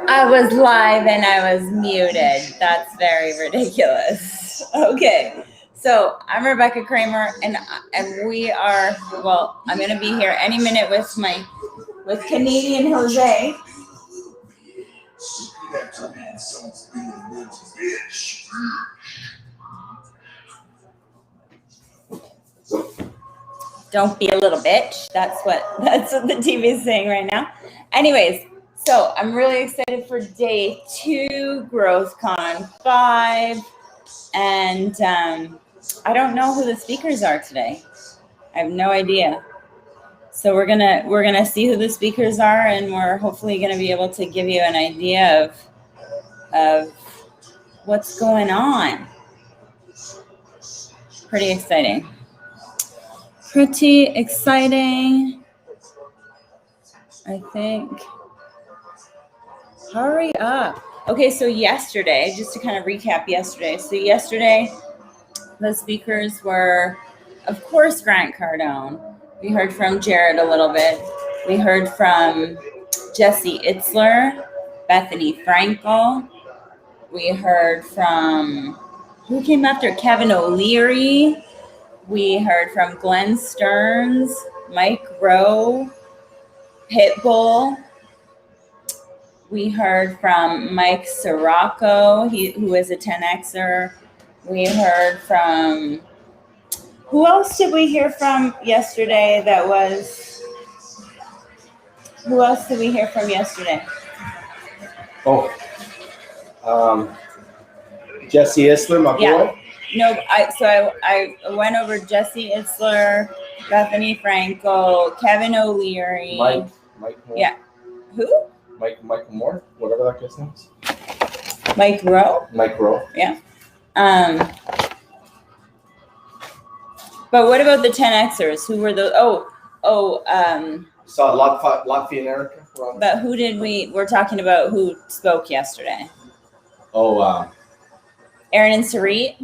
I was live and I was muted. That's very ridiculous. Okay, so I'm Rebecca Cramer, and we are, well, I'm going to be here any minute with Canadian Jose. Don't be a little bitch. That's what the TV is saying right now. Anyways, so I'm really excited for day 2, GrowthCon 5, and I don't know who the speakers are today. I have no idea. So we're gonna see who the speakers are, and we're hopefully gonna be able to give you an idea of what's going on. Pretty exciting. Pretty exciting, I think. Hurry up. Okay, so yesterday, just to kind of recap yesterday. So yesterday, the speakers were, of course, Grant Cardone. We heard from Jared a little bit. We heard from Jesse Itzler, Bethany Frankel. We heard from, who came after? Kevin O'Leary. We heard from Glenn Stearns, Mike Rowe, Pitbull. We heard from Mike Sirocco, who is a 10Xer. We heard from, who else did we hear from yesterday that was, who else did we hear from yesterday? Jesse Itzler, my boy. No, I went over Jesse Itzler, Bethany Frankel, Kevin O'Leary. Mike Moore. Yeah. Who? Mike Moore, whatever that guy's name is. Mike Rowe? Mike Rowe. Yeah. But what about the 10Xers? Who were the, Saw Latvia and Erica. But who did we're talking about who spoke yesterday? Aaron and Sarit?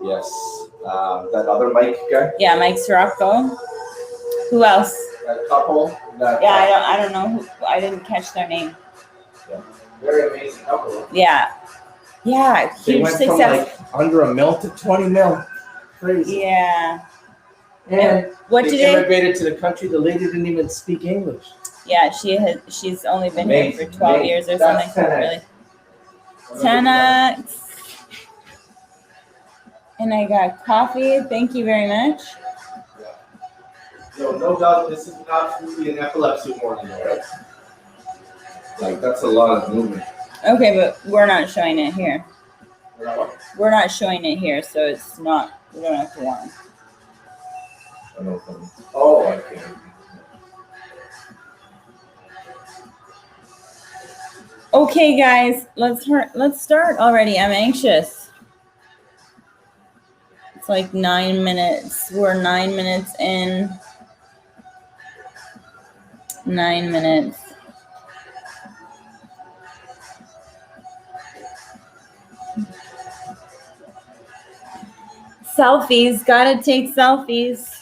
Yes. That other Mike guy? Yeah, Mike Sirocco. Who else? That couple. I don't know who, I didn't catch their name. Yeah. Very amazing couple. Yeah. Yeah, huge they went success. From like under $1 million to $20 million. Crazy. Yeah. And what they did they immigrated to the country? The lady didn't even speak English. Yeah, she's only been here for 12 years or That's something. 10X. Really. 10X. And I got coffee. Thank you very much. No doubt this is absolutely an epilepsy warning, right? Like, that's a lot of movement. Okay, but we're not showing it here. We're not showing it here, so it's not, we don't have to warn. Oh, okay. Okay, guys, let's start already. I'm anxious. It's like 9 minutes. We're 9 minutes in. 9 minutes. Selfies. Gotta take selfies.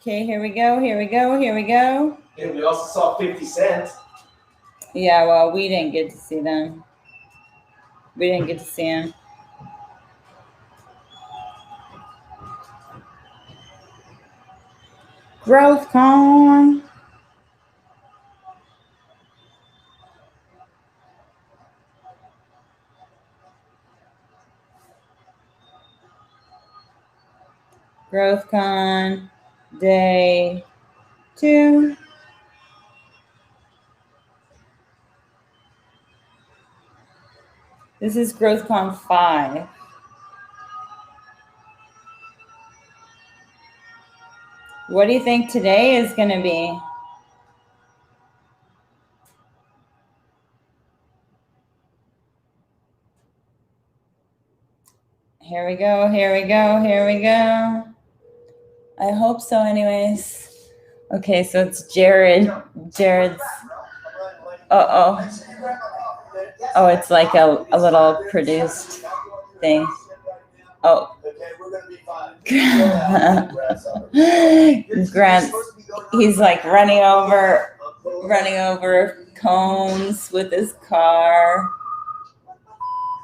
Okay, here we go. And we also saw 50 Cent. Yeah, well, we didn't get to see them. We didn't get to see him. GrowthCon. GrowthCon day 2. This is GrowthCon 5. What do you think today is going to be? Here we go. I hope so anyways. Okay, so it's Jared's. Oh, it's like a little produced thing. Oh, okay? We're gonna be fine. Grant, he's like running over cones with his car.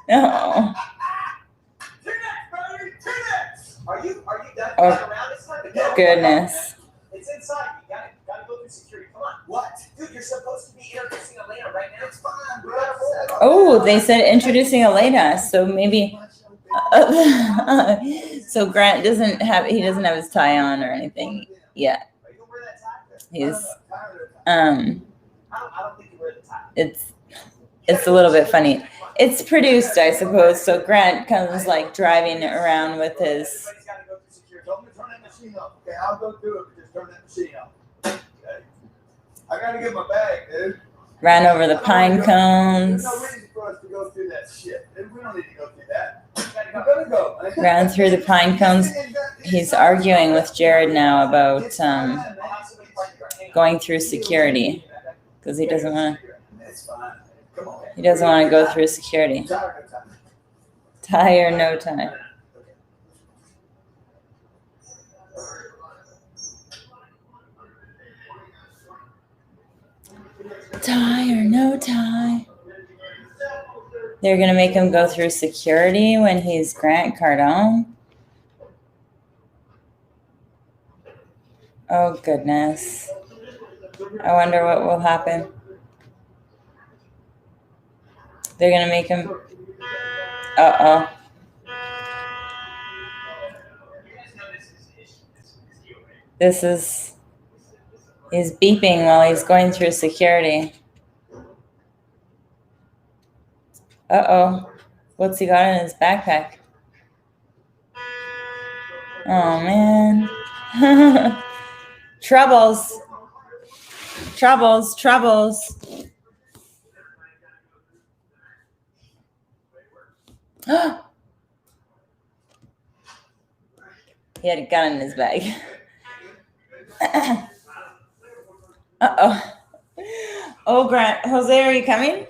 No. 10X! Are you done Oh, around? It's time to go. goodness. It's inside. You gotta go through security. Come on. What? Dude, you're supposed to be introducing Elena right now. It's fine. Oh, they said introducing Elena, so maybe. So Grant doesn't have his tie on or anything yet. He's it's a little bit funny. It's produced, I suppose. So Grant comes like driving around with his. Everybody's gotta go through security. Don't turn that machine off. Okay, I'll go do it, but just turn that machine off. Okay. I gotta get my bag, dude. Ran over the pine cones. There's no reason for us to go through that shit. We don't need to go through that. We're gonna go. Ran through the pine cones. He's arguing with Jared now about going through security because he doesn't want to. He doesn't want to go through security. Tie or no tie. Tie or no tie. They're going to make him go through security when he's Grant Cardone. Oh, goodness. I wonder what will happen. They're going to make him. Uh-oh. He's beeping while he's going through security. Uh-oh. What's he got in his backpack? Oh, man. Troubles. He had a gun in his bag. Uh-oh. Oh, Grant. Jose, are you coming?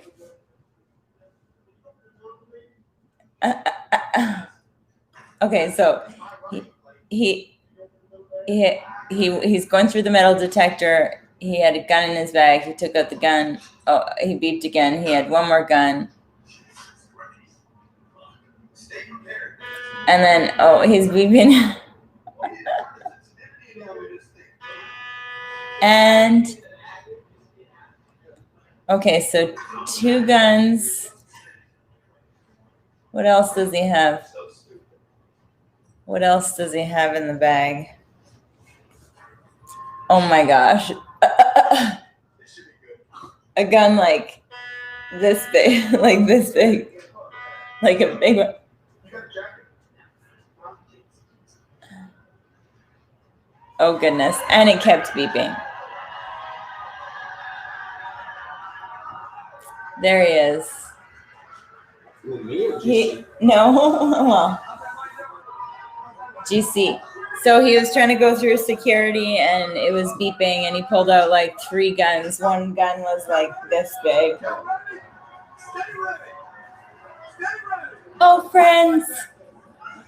Okay, so he's going through the metal detector. He had a gun in his bag. He took out the gun. Oh, he beeped again. He had one more gun. And then, oh, he's beeping. And, okay, so 2 guns. What else does he have? What else does he have in the bag? Oh my gosh. A gun like this big, like this big, like a big one. Oh goodness. And it kept beeping. There he is. No, well, GC. So he was trying to go through security and it was beeping and he pulled out like 3 guns. One gun was like this big. Oh, friends.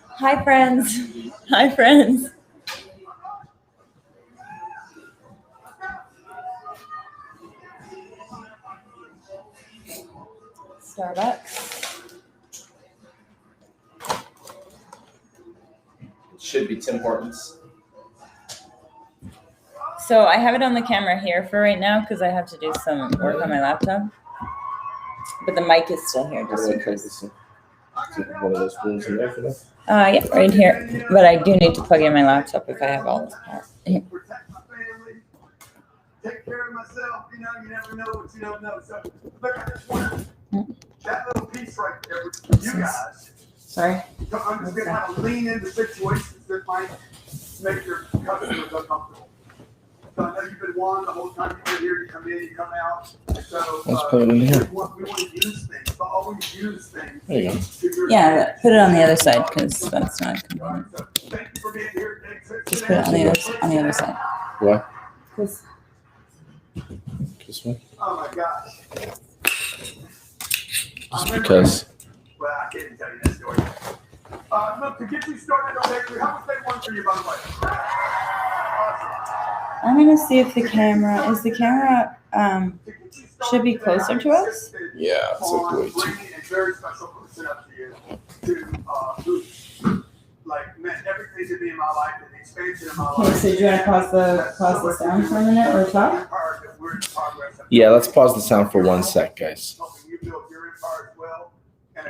Hi, friends. Hi, friends. Starbucks. Should be Tim Hortons. So I have it on the camera here for right now because I have to do some work on my laptop. But the mic is still here just in case. One of those spoons in there for that? Yeah, right here. But I do need to plug in my laptop if I have all this power. Protect my family. Take care of myself. You know, you never know what you don't know. So look, I just want that little piece right there with you guys. Sorry. I'm just gonna have to lean into situations that might make your customers uncomfortable. So I know you've been one the whole time you've been here. You come in, you come out. So Let's put it in here. we want to use things, but always use things. There you go. to your Yeah, advantage. but put it on the other side because that's not convenient. So thank you for being here. Just put it on the other side. What? 'Cause This one? Oh my gosh. Just because. Well, I can't even tell you that story. Look, to get you started on bakery, how much they want for you, by the way? I'm gonna see if the camera should be closer to us. Yeah, it's like way too. Very special person up to you who like meant everything to me in my life and the expansion of my life. Okay, so do you want to pause the sound for a minute or talk? Yeah, let's pause the sound for 1 sec, guys. Helping you build your empire as well. And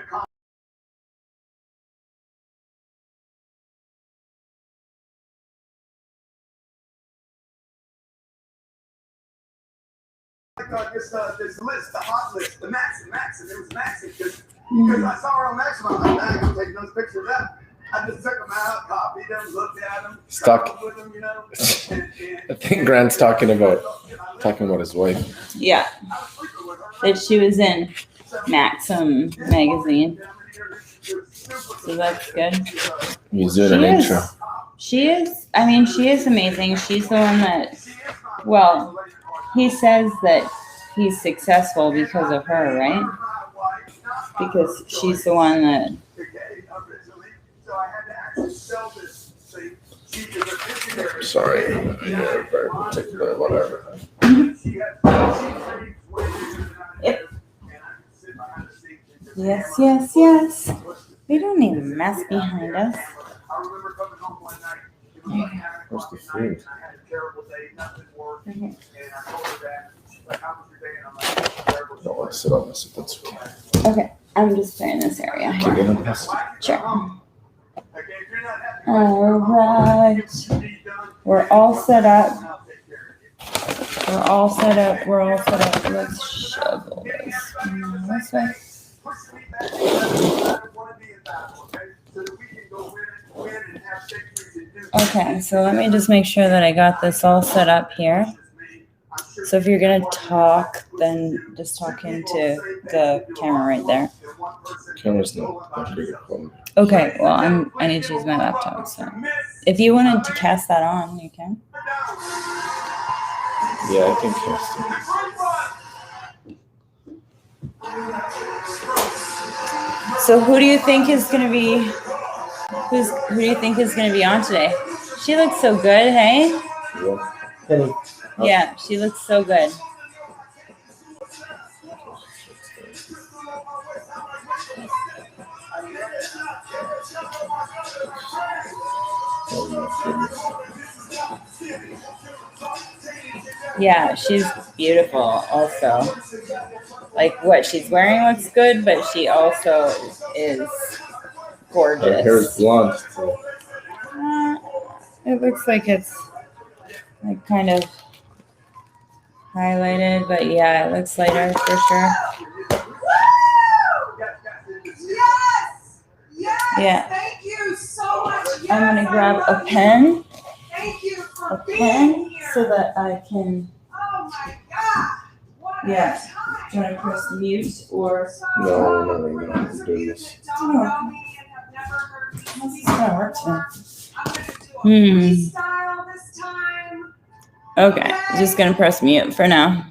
this list, the hot list, the Maxim. It was Maxim because I saw her on Maxim. I'm like, I ain't taking those pictures up. I just took them out, copied them, looked at them, Stuck. with them, you know. I think Grant's talking about his wife. Yeah, that she was in Maxim magazine, so that's good. He's doing an intro. She is amazing. She's the one that, well, he says that he's successful because of her, right? Because she's the one that. Sorry, yeah, very particular, whatever. Yes. We don't need a mess behind us. Where's the food? Don't want to sit on this if that's okay. Okay, I'm just clearing this area. Can you give pass? Sure. All right. We're all set up. Let's shovel this. This way. Okay, so let me just make sure that I got this all set up here. So if you're gonna talk, then just talk into the camera right there. Camera's not that big a problem. Okay, well I need to use my laptop, so if you wanted to cast that on, you can. Yeah, I can cast it. So who do you think is gonna be on today? She looks so good, hey? Yeah. Yeah, she looks so good. Yeah, she's beautiful also. Like what she's wearing looks good, but she also is gorgeous. Her hair is blonde. It looks like it's like kind of highlighted, but yeah, it looks lighter for sure. Yes. Yeah. Thank you so much. Yes, I'm gonna grab a pen. Thank you for being here. So that I can. Oh my God. What a Yeah. time. Do you want to press mute or? No, I'm doing this. Don't know me and have never heard me How's this speak gonna work before. today? I'm gonna do a Hmm. freestyle this time. Okay, just gonna press mute for now.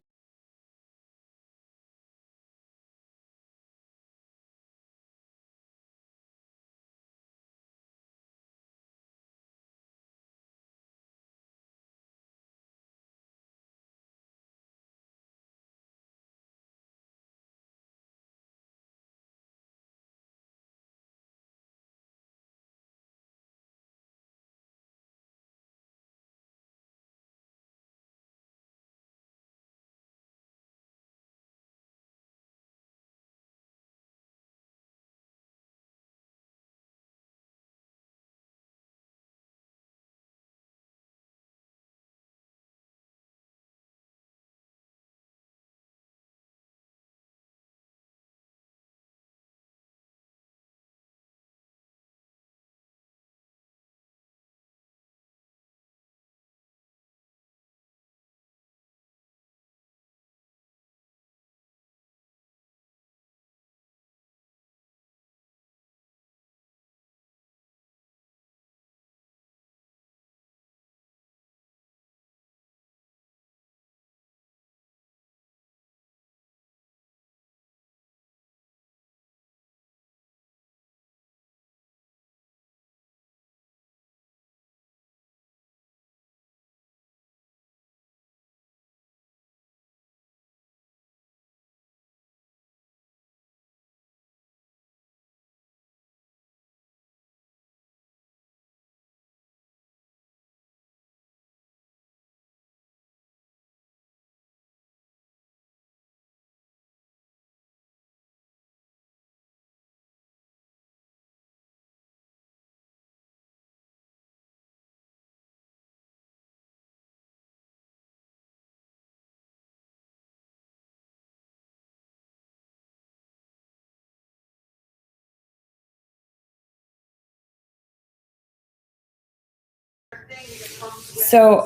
So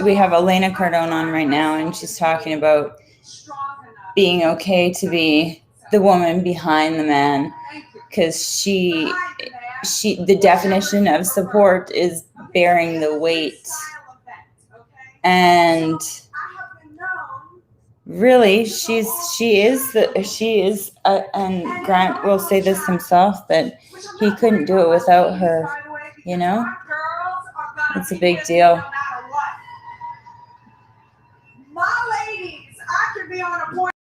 we have Elena Cardone on right now, and she's talking about being okay to be the woman behind the man, because the definition of support is bearing the weight. And really, she is, and Grant will say this himself, that he couldn't do it without her, you know? It's a big deal. My ladies, I could be on a point.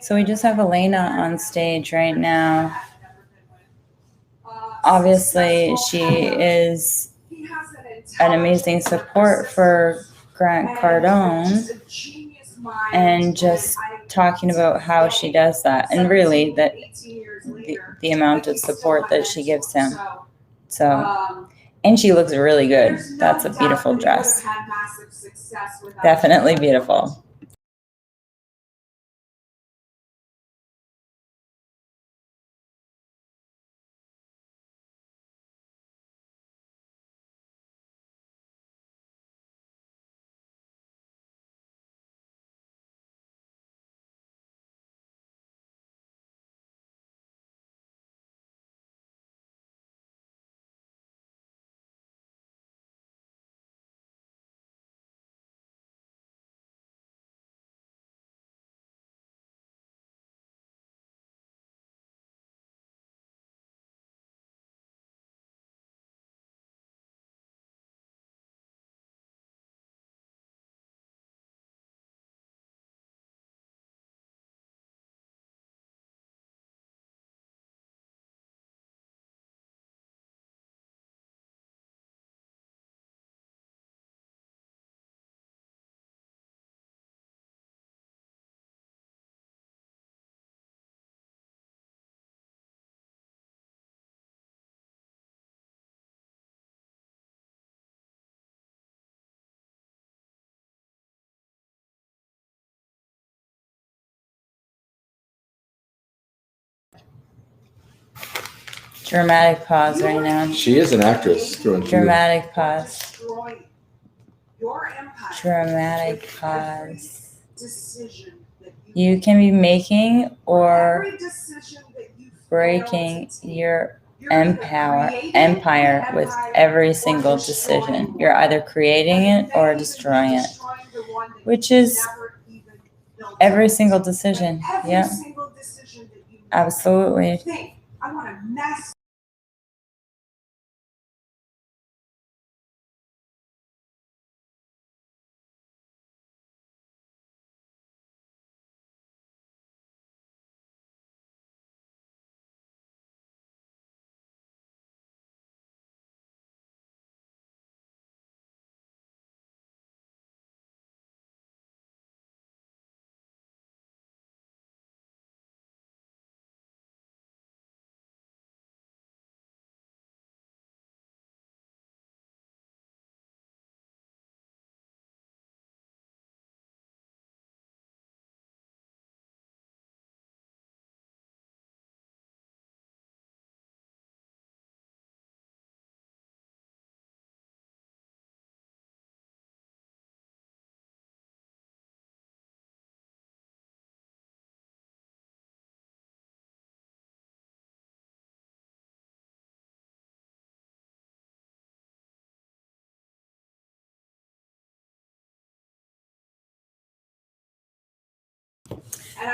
So we just have Elena on stage right now. Obviously, she is an amazing support for Grant Cardone, and just talking about how she does that, and really that the amount of support that she gives him. So, and she looks really good. That's a beautiful dress. Definitely beautiful. Dramatic pause right now. She is an actress through and through. Dramatic pause. Dramatic pause. You can be making or breaking your empire with every single decision. You're either creating it or destroying it, which is every single decision. Yeah, absolutely.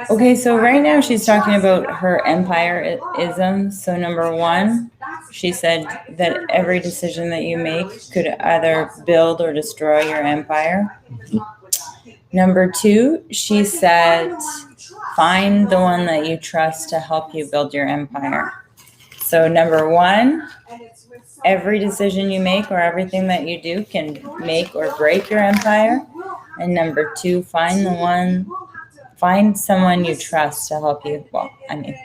Okay, so right now she's talking about her empire-ism. So number one, she said that every decision that you make could either build or destroy your empire. Number two, she said, find the one that you trust to help you build your empire. So number one, every decision you make or everything that you do can make or break your empire. And number two, find someone you trust to help you. Well, I mean,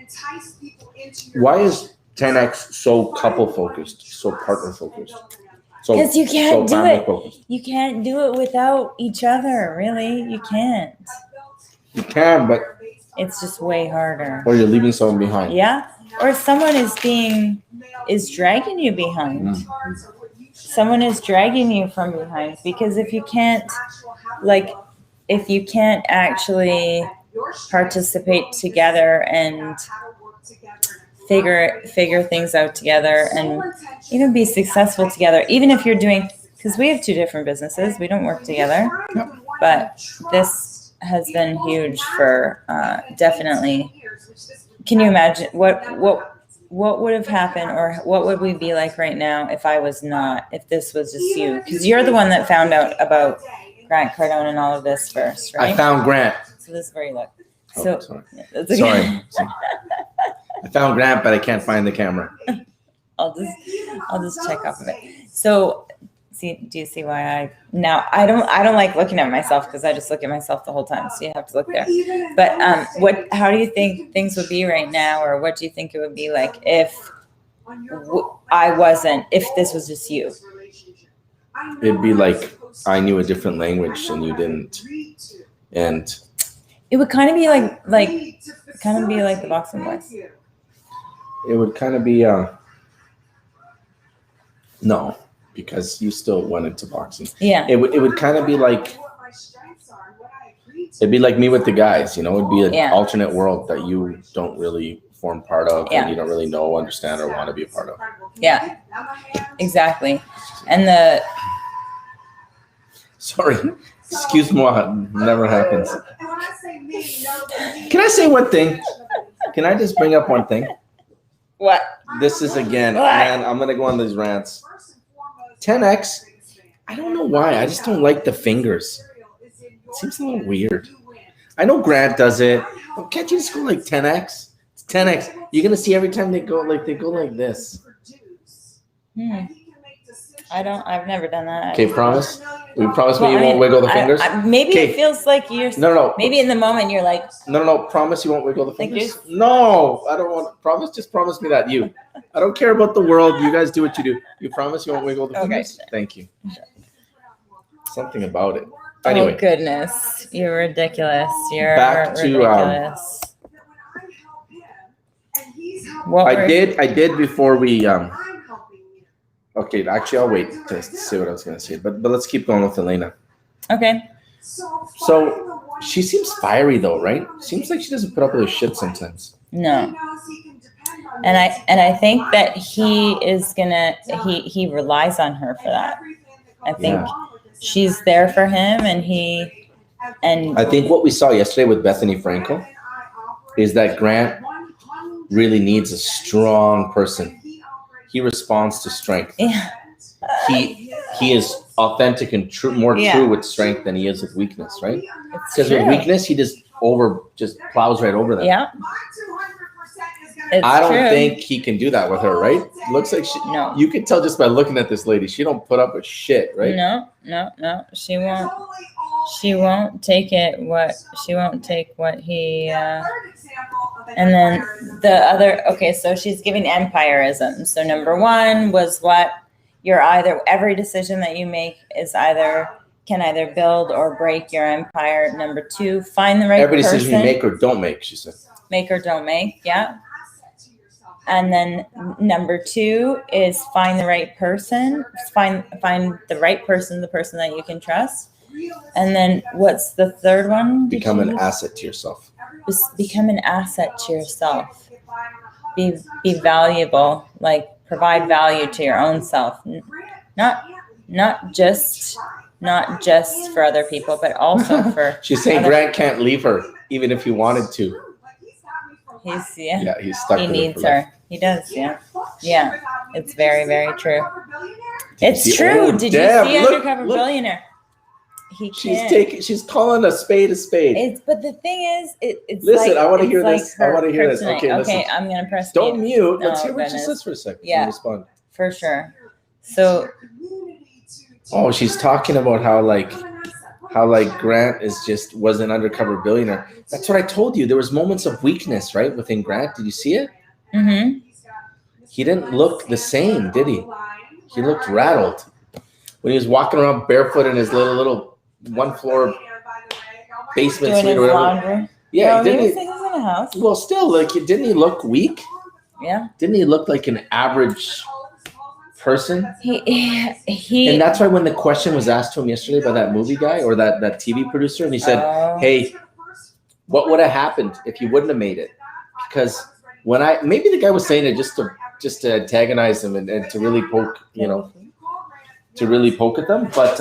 Why is 10X so couple focused, so partner focused? because you can't do family it. focused? You can't do it without each other. Really, you can't. You can, but It's just way harder. or you're leaving someone behind. Yeah, or someone is dragging you behind. Someone is dragging you from behind, because if you can't actually participate together and figure things out together and be successful together, even if you're doing, because we have two different businesses, we don't work together. But this has been huge for definitely. Can you imagine what would have happened, or what would we be like right now if this was just you? Because you're the one that found out about Grant Cardone and all of this first, right? I found Grant. So this is where you look. Oh, So sorry. that's okay. Sorry. I found Grant, but I can't find the camera. I'll just check off of it. So do you see why I don't like looking at myself, because I just look at myself the whole time. So you have to look there. But how do you think things would be right now, or what do you think it would be like if if this was just you? It'd be like I knew a different language and you didn't, and It would kind of be like the Boxing Boys. it would kind of be no, because you still went into boxing. Yeah. It would kind of be like, it'd be like me with the guys, it'd be an alternate world that you don't really form part of, and you don't really know, understand, or want to be a part of. Yeah, exactly. And Sorry, excuse me, never happens. Can I say one thing? Can I just bring up one thing? what? This is again, man, I'm gonna go on these rants. 10X, I don't know why. I just don't like the fingers. It seems a little weird. I know Grant does it. But can't you just go like 10X? It's 10X. You're gonna see every time they go like this. I've never done that. Okay, promise? We promise me you won't wiggle the fingers? Maybe Okay. it feels like you're. No. Maybe in the moment you're like. No. Promise you won't wiggle the Like fingers? No, I don't want. Promise. Just promise me that I don't care about the world. You guys do what you do. You promise you won't wiggle the fingers? Sure. Thank you. Something about it. Anyway. Oh goodness, you're ridiculous. You're Back to, ridiculous. I did before we okay, actually I'll wait to say what I was gonna say. But let's keep going with Elena. Okay. So she seems fiery though, right? Seems like she doesn't put up with her shit sometimes. No. And I think that he relies on her for that. I think she's there for him, and I think what we saw yesterday with Bethany Frankel is that Grant really needs a strong person. He responds to strength. Yeah. He is authentic and true, more true with strength than he is with weakness, right? Because with weakness, he just plows right over them. Yeah. I don't think he can do that with her, right? Looks like No. You can tell just by looking at this lady. She don't put up with shit, right? No. She won't. She won't take it. She won't take what he. And then the other. Okay, so she's giving empirism. So number one was what every decision that you make can either build or break your empire. Number two, find the right person. Every decision you make or don't make, she said. Make or don't make, yeah. And then number two is find the right person. Find the right person, the person that you can trust. And then what's the third one? Become an asset to yourself. Just become an asset to yourself. Be valuable. Like provide value to your own self. Not just for other people, but also for. She's saying Grant can't leave her. even if he wanted to. He's stuck. He with needs for life. her. He does. Yeah. It's very, very true. It's See, true. oh, Did damn, you see look, Undercover look. Billionaire? He can't. She's calling a spade a spade. But the thing is, it's Listen, like, I want to it's hear like this. I her want to hear this. kryptonite. Okay, listen. I'm gonna press Don't mute. Let's Oh, hear what she goodness. says for a second. Yeah. Respond. For sure. So Oh, she's talking about how Grant was an undercover billionaire. That's what I told you. There was moments of weakness, right, within Grant. Did you see it? mm-hmm. He didn't look the same, did he? He looked rattled when he was walking around barefoot in his little one-floor basement Doing suite his or whatever. laundry. Yeah, No, didn't he was he? in a house. Well, still, didn't he look weak? Yeah. Didn't he look like an average person? He And that's why when the question was asked to him yesterday by that movie guy or that TV producer, and he said, "Hey, what would have happened if you wouldn't have made it?" Because maybe the guy was saying it just to antagonize him and to really poke, to really poke at them. But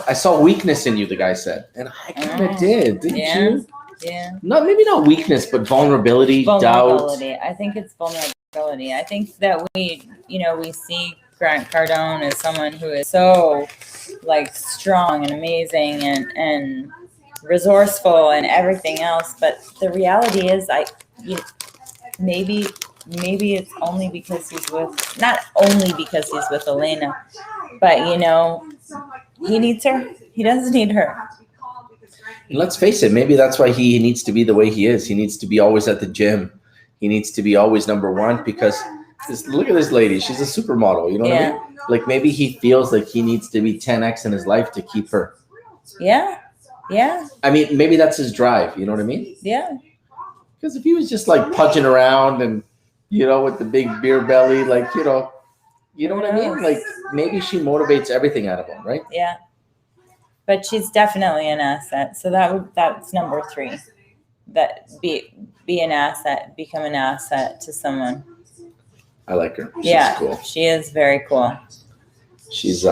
I saw weakness in you, the guy said, and I kind of did, didn't you? Yeah. Maybe not weakness, but vulnerability, doubt. I think it's vulnerability. I think that we see Grant Cardone as someone who is so strong and amazing and resourceful and everything else. But the reality is, maybe it's only because not only because he's with Elena, but he needs her. He does need her. And let's face it, maybe that's why he needs to be the way he is. He needs to be always at the gym. He needs to be always number one because look at this lady. She's a supermodel. You know what I mean? Like maybe he feels like he needs to be 10X in his life to keep her. Yeah. Yeah. I mean, maybe that's his drive. You know what I mean? Yeah. Because if he was just pudging around and, with the big beer belly, you know what I mean? Like maybe she motivates everything out of him, right? Yeah. But she's definitely an asset. So that's number 3. That be an asset, become an asset to someone. I like her. She's cool. She is very cool. She's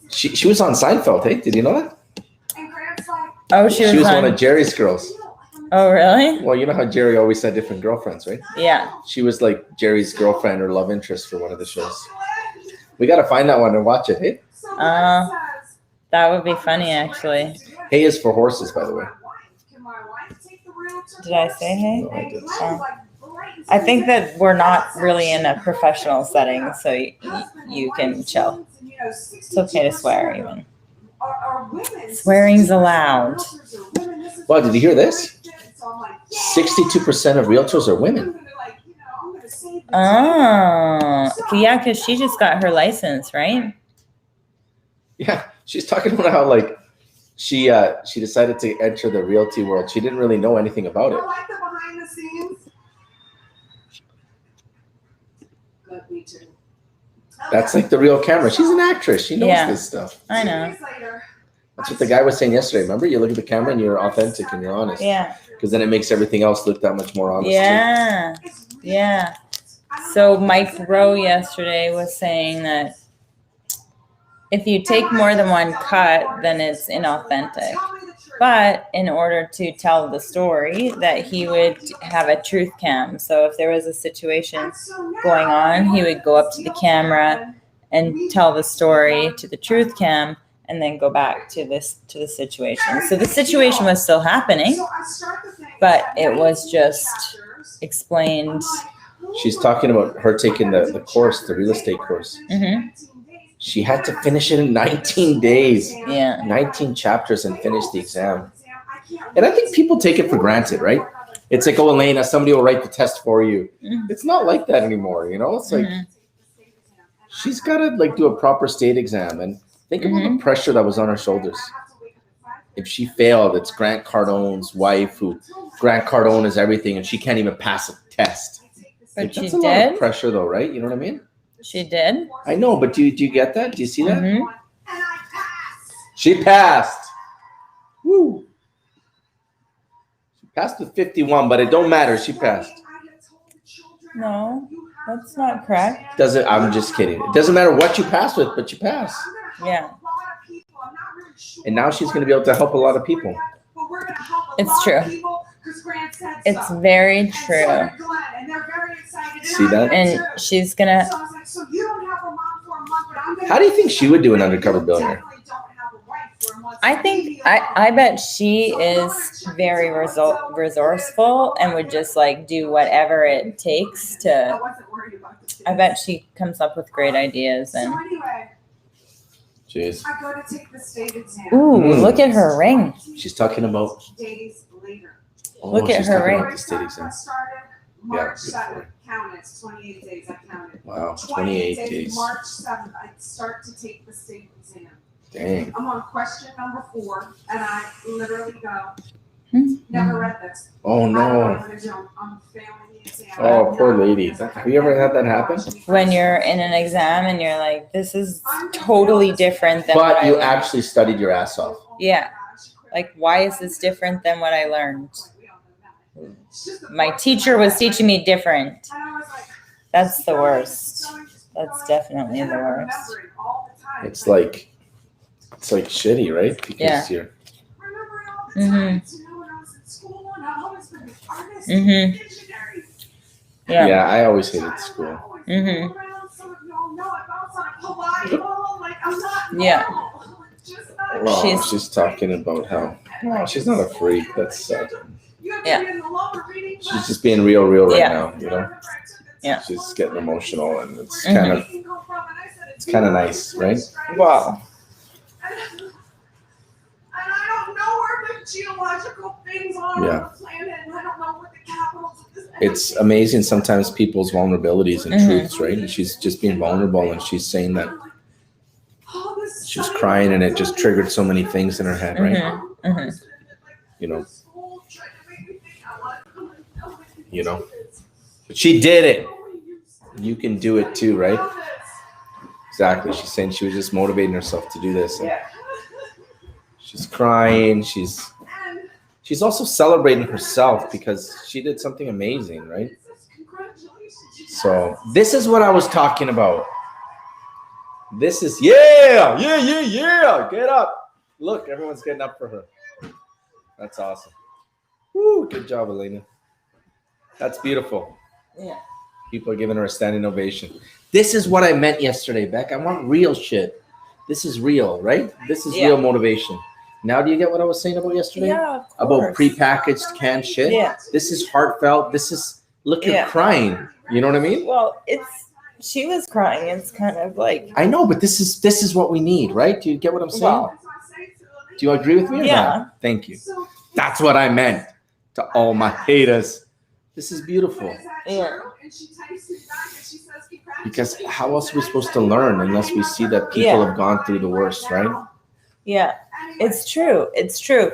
she was on Seinfeld, hey? Did you know that? Oh, she was one of Jerry's girls. Oh, really? Well, you know how Jerry always had different girlfriends, right? Yeah. She was like Jerry's girlfriend or love interest for one of the shows. We got to find that one and watch it, hey? That would be funny, actually. Hay is for horses, by the way. Did I say hay? No, I did. I think that we're not really in a professional setting, so you can chill. It's okay to swear, even. Swearing's allowed. Wow, did you hear this? 62% of realtors are women. Oh, yeah, because she just got her license, right? Yeah, she's talking about how she decided to enter the realty world. She didn't really know anything about it. That's like the real camera. She's an actress. She knows this stuff. I know. That's what the guy was saying yesterday. Remember, you look at the camera and you're authentic and you're honest. Yeah. Because then it makes everything else look that much more honest. Yeah. Too. Yeah. So Mike Rowe yesterday was saying that if you take more than one cut, then it's inauthentic. But in order to tell the story, that he would have a truth cam. So if there was a situation going on, he would go up to the camera and tell the story to the truth cam and then go back to the situation. So the situation was still happening, but it was just explained. She's talking about her taking the course, the real estate course. Mm-hmm. She had to finish it in 19 days. Yeah. 19 chapters and finish the exam. And I think people take it for granted, right? It's like, oh, Elena, somebody will write the test for you. Mm-hmm. It's not like that anymore, It's like she's got to do a proper state exam. And think about the pressure that was on her shoulders. If she failed, it's Grant Cardone's wife, who Grant Cardone is everything, and she can't even pass a test. But she that's a lot of pressure, though, right? You know what I mean? She did. I know, but do you get that? Do you see that? Mm-hmm. She passed. Woo. She passed with 51, but it don't matter. She passed. No, that's not correct. I'm just kidding. It doesn't matter what you pass with, but you pass. Yeah. And now she's going to be able to help a lot of people. It's true. It's very true. See that? And she's gonna. How do you think she would do an undercover billionaire? I bet she is very resourceful and would just like do whatever it takes to. I bet she comes up with great ideas and. Jeez. I go to take the state exam. Ooh, look at her ring. She's talking about. Days later. Look at she's her talking ring. about the state exam. March good 7th. for her. Counted. It's 28 days. I counted. Wow, 28 days. March 7th. I start to take the state exam. Dang. I'm on question number 4, and I literally go, Hmm. never read this. Oh I don't know no. what I'm doing. I'm failing the exam. Oh, poor lady. Have you ever had that happen? When you're in an exam and you're like, this is totally different than what But I you learned. actually studied your ass off. Yeah. Like, why is this different than what I learned? My teacher was teaching me different. That's the worst. That's definitely the worst. It's like shitty, right? Because Yeah. you're. Yeah. Yeah, I always hated school. Yeah. Well, She's- she's talking about how she's not a freak. That's sad. Yeah. She's just being real right Yeah. now, you know. Yeah. She's getting emotional, and it's Mhm. kind of nice, right? Wow. And I don't know where the geological things are Yeah. on the planet, and I don't know what the capitals of this. It's amazing sometimes people's vulnerabilities and Mhm. truths, right? And she's just being vulnerable, and she's saying that she was crying, and it just triggered so many things in her head, right? Mhm. Mhm. You know. You know. But she did it. You can do it too, right? Exactly. She's saying she was just motivating herself to do this. And she's crying. She's also celebrating herself because she did something amazing, right? So this is what I was talking about. This is yeah. Get up. Look, everyone's getting up for her. That's awesome. Woo, good job, Elena. That's beautiful. Yeah. People are giving her a standing ovation. This is what I meant yesterday, Beck. I want real shit. This is real, right? This is Yeah. real motivation. Now do you get what I was saying about yesterday? Yeah, of About course. prepackaged canned shit? Yeah. This is heartfelt. This is, look, you're Yeah. crying. You know what I mean? Well, she was crying. It's kind of like, I know, but this is what we need, right? Do you get what I'm saying? well, Do you agree with me or Yeah. not? Thank you. That's what I meant to all my haters. This is beautiful. Yeah. Because how else are we supposed to learn unless we see that people Yeah. have gone through the worst, right? yeah, it's true. It's true.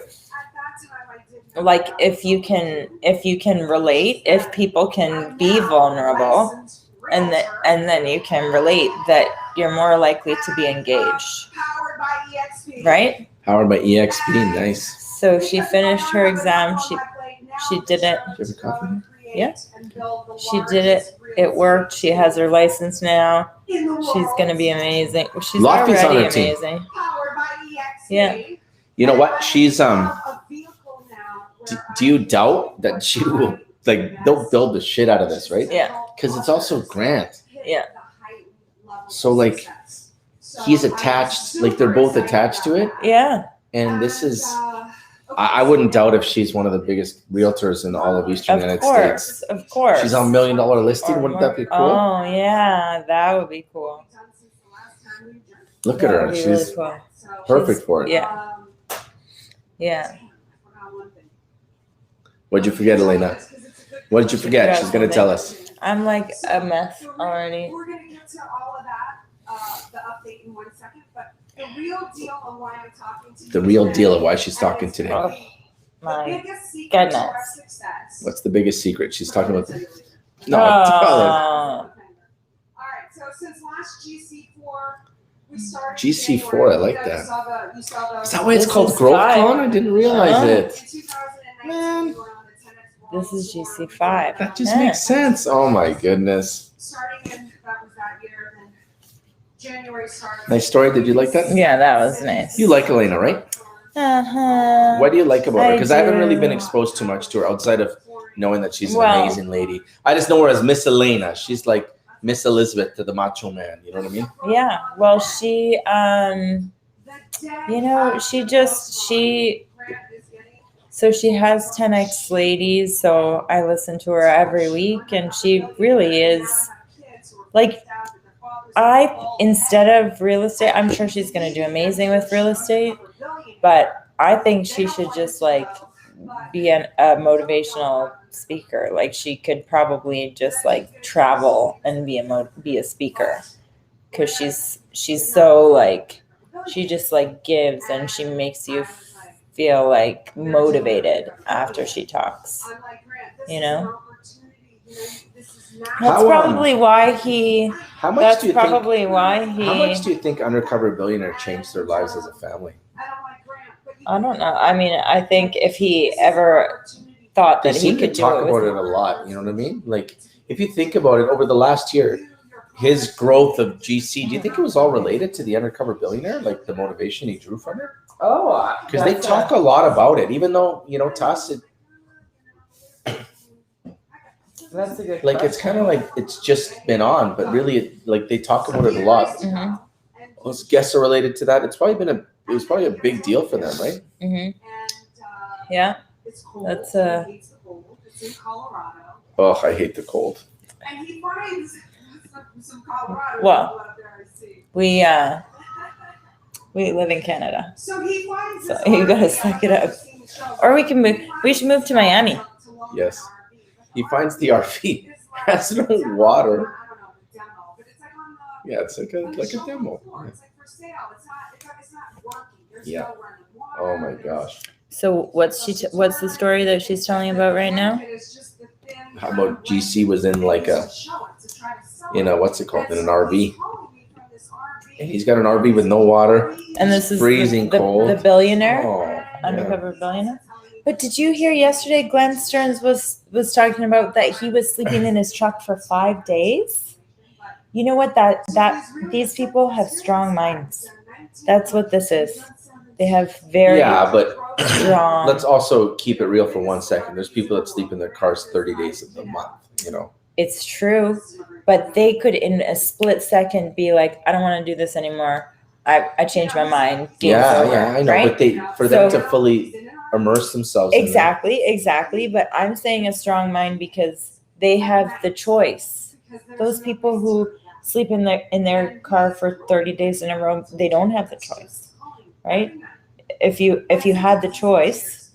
Like if you can relate, if people can be vulnerable, and then you can relate, that you're more likely to be engaged, right? Powered by EXP, nice. So she finished her exam. She did it. Do you have a coffee? Yeah. She did it. It worked. She has her license now. She's gonna be amazing. She's Lofty's on already her team. amazing. Yeah. You know what? She's do you doubt that she will, like, they'll build the shit out of this, right? Yeah. Because it's also Grant. Yeah. So, like, he's attached, like, they're both attached to it. Yeah. And this is, I wouldn't doubt if she's one of the biggest realtors in all of Eastern United States. Of course. She's on $1 million listing. Or Wouldn't more. that be cool? Oh yeah, that would be cool. Look at That her. would be She's really cool. perfect for it. Yeah. Yeah. What'd you forget, Elena? What did you forget? She's going to tell us. I'm like a mess already. We're gonna get to all of that, the update in 1 second, but the real deal of why I'm talking to you. The real today, deal of why she's talking today. Oh, the my biggest secret to our goodness. success. What's the biggest secret? She's talking about. No, tell her. Oh. All right, so since last GC4, we started. GC4, I like that. You saw the. Is that why it's This called is GrowthCon? five. I didn't realize Huh? it. In 2019, Man. we were on the 10X World This is Tour. GC5. That just Yeah. makes sense. Oh my goodness. Starting in, that was that year, then January started. Nice story. Did you like that? Yeah, that was nice. You like Elena, right? Uh-huh. What do you like about her? I Because I haven't really been do. exposed too much to her outside of knowing that she's an Well- amazing lady. I just know her as Miss Elena. She's like Miss Elizabeth to the Macho Man. You know what I mean? Yeah. Well, she, you know, so she has 10X ladies. So I listen to her every week, and she really is like, instead of real estate, I'm sure she's going to do amazing with real estate, but I think she should just like be a motivational speaker. Like she could probably just like travel and be a speaker, because she's so like, she just like gives, and she makes you feel like motivated after she talks, you know. That's How, probably why he How much that's do you probably think? why he How much do you think Undercover Billionaire changed their lives as a family? I don't know. I mean, I think if he ever thought They that he seem to could do talk it about with, it a lot. You know what I mean? Like, if you think about it, over the last year, his growth of GC, do you think it was all related to the Undercover Billionaire, like the motivation he drew from it? oh, Because they talk a lot about it, even though, you know, to us, that's a good like it's kind of like it's just been on, but really, like they talk about it a lot. Mm-hmm. Those guests are related to that. It was probably a big deal for them, right? Mm-hmm. Yeah, that's Oh, I hate the cold. Well, we live in Canada, so you gotta suck it up. Or we can move. We should move to Miami. Yes. He finds the RV. Has no water. Yeah, it's like a demo. Yeah. Oh my gosh. So what's the story that she's telling about right now? How about GC was in like what's it called? In an RV. And he's got an RV with no water. And this is freezing cold. The billionaire, Oh, undercover billionaire. But did you hear yesterday? Glenn Stearns was talking about that he was sleeping in his truck for 5 days. You know what? That these people have strong minds. That's what this is. They have very but strong. let's also keep it real for 1 second. There's people that sleep in their cars 30 days of the month. You know. It's true, but they could in a split second be like, I don't want to do this anymore. I changed my mind. I know. Right? But for them to fully immerse themselves. Exactly. But I'm saying a strong mind because they have the choice. Those people who sleep in their car for 30 days in a row, they don't have the choice, right? If you had the choice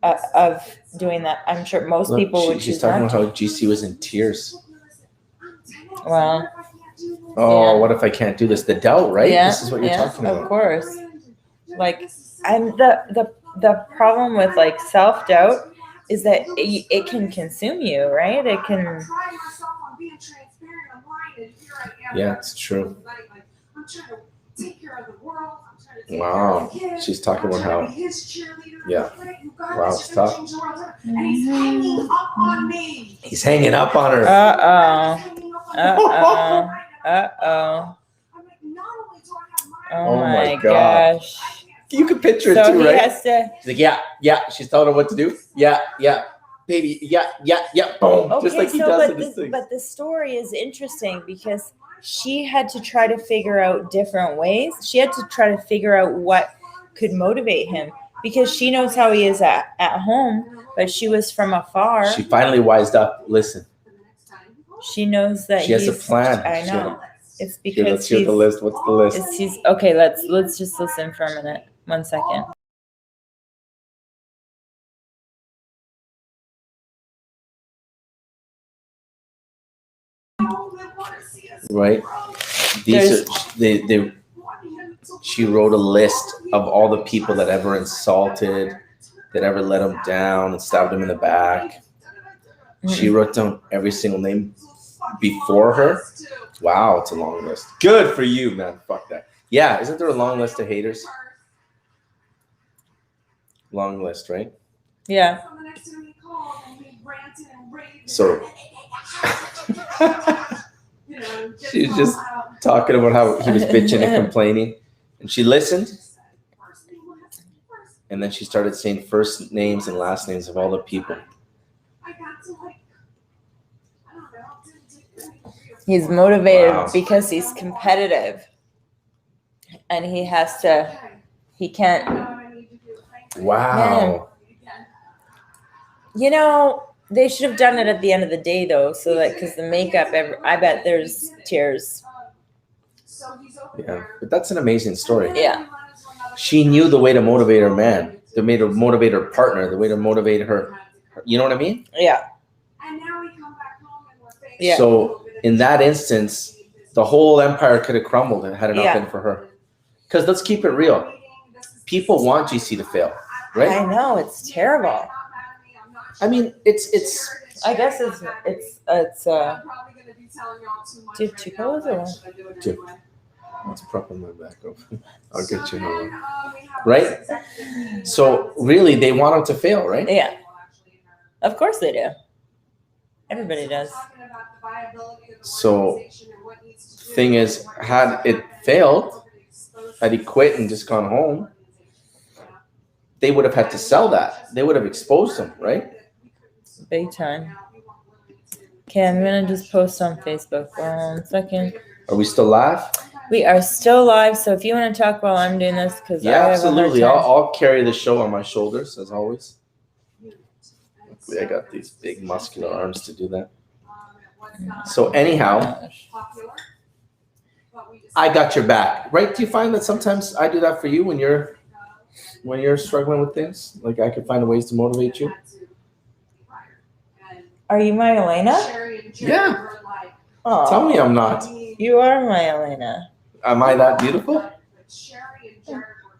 of doing that, I'm sure most people would choose She's talking not about to. how GC was in tears. Well. Oh, what if I can't do this? The doubt, right? Yeah, This is what you're talking about. Of course. Like, and the problem with like self-doubt is that it can consume you, right? It can. Yeah, it's true. Wow, she's talking about how. Yeah. Wow, it's tough. He's hanging up on her. Oh my gosh. You can picture it So too, he right? has to. He's like, yeah. She's telling him what to do. Yeah, baby. Yeah. Boom. Okay, Just like he does in his thing. but the story is interesting because she had to try to figure out different ways. She had to try to figure out what could motivate him because she knows how he is at home, but she was from afar. She finally wised up. Listen. She knows that she has a plan. I know. It's because here, let's hear the list. What's the list? He's okay. Let's just listen for a minute. 1 second. Right. She wrote a list of all the people that ever insulted, that ever let him down and stabbed him in the back. She wrote down every single name before her. Wow, it's a long list. Good for you, man. Fuck that. Yeah, isn't there a long list of haters? Long list, right? Yeah. So she's just talking about how he was bitching and complaining, and she listened. And then she started saying first names and last names of all the people. He's motivated Wow. because he's competitive. And he can't. Wow. You know, they should have done it at the end of the day, though, so that because the makeup, I bet there's tears. Yeah, but that's an amazing story. Yeah. She knew the way to motivate her man, the way to motivate her partner, the way to motivate her. You know what I mean? Yeah. Yeah. So in that instance, the whole empire could have crumbled had it not been for her. Because let's keep it real. People want GC to fail, right? I know, it's terrible. I mean, it's. I guess it's do you have 2 pillows or one? 2. Let's prop on my back up. I'll get you another. Right? So really, they want him to fail, right? Yeah. Of course they do. Everybody does. So, thing is, had it failed, had he quit and just gone home, they would have had to sell that. They would have exposed him, right? Big time. Okay, I'm gonna just post on Facebook. 1 second. Are we still live? We are still live, so if you want to talk while I'm doing this, because Yeah, absolutely. I'll carry the show on my shoulders as always. Luckily, I got these big muscular arms to do that. So anyhow, I got your back, right? Do you find that sometimes I do that for you when you're struggling with things? Like I could find ways to motivate you. Are you my Elena? Yeah. Oh, Tell me I'm not. you are my Elena. Am I that beautiful?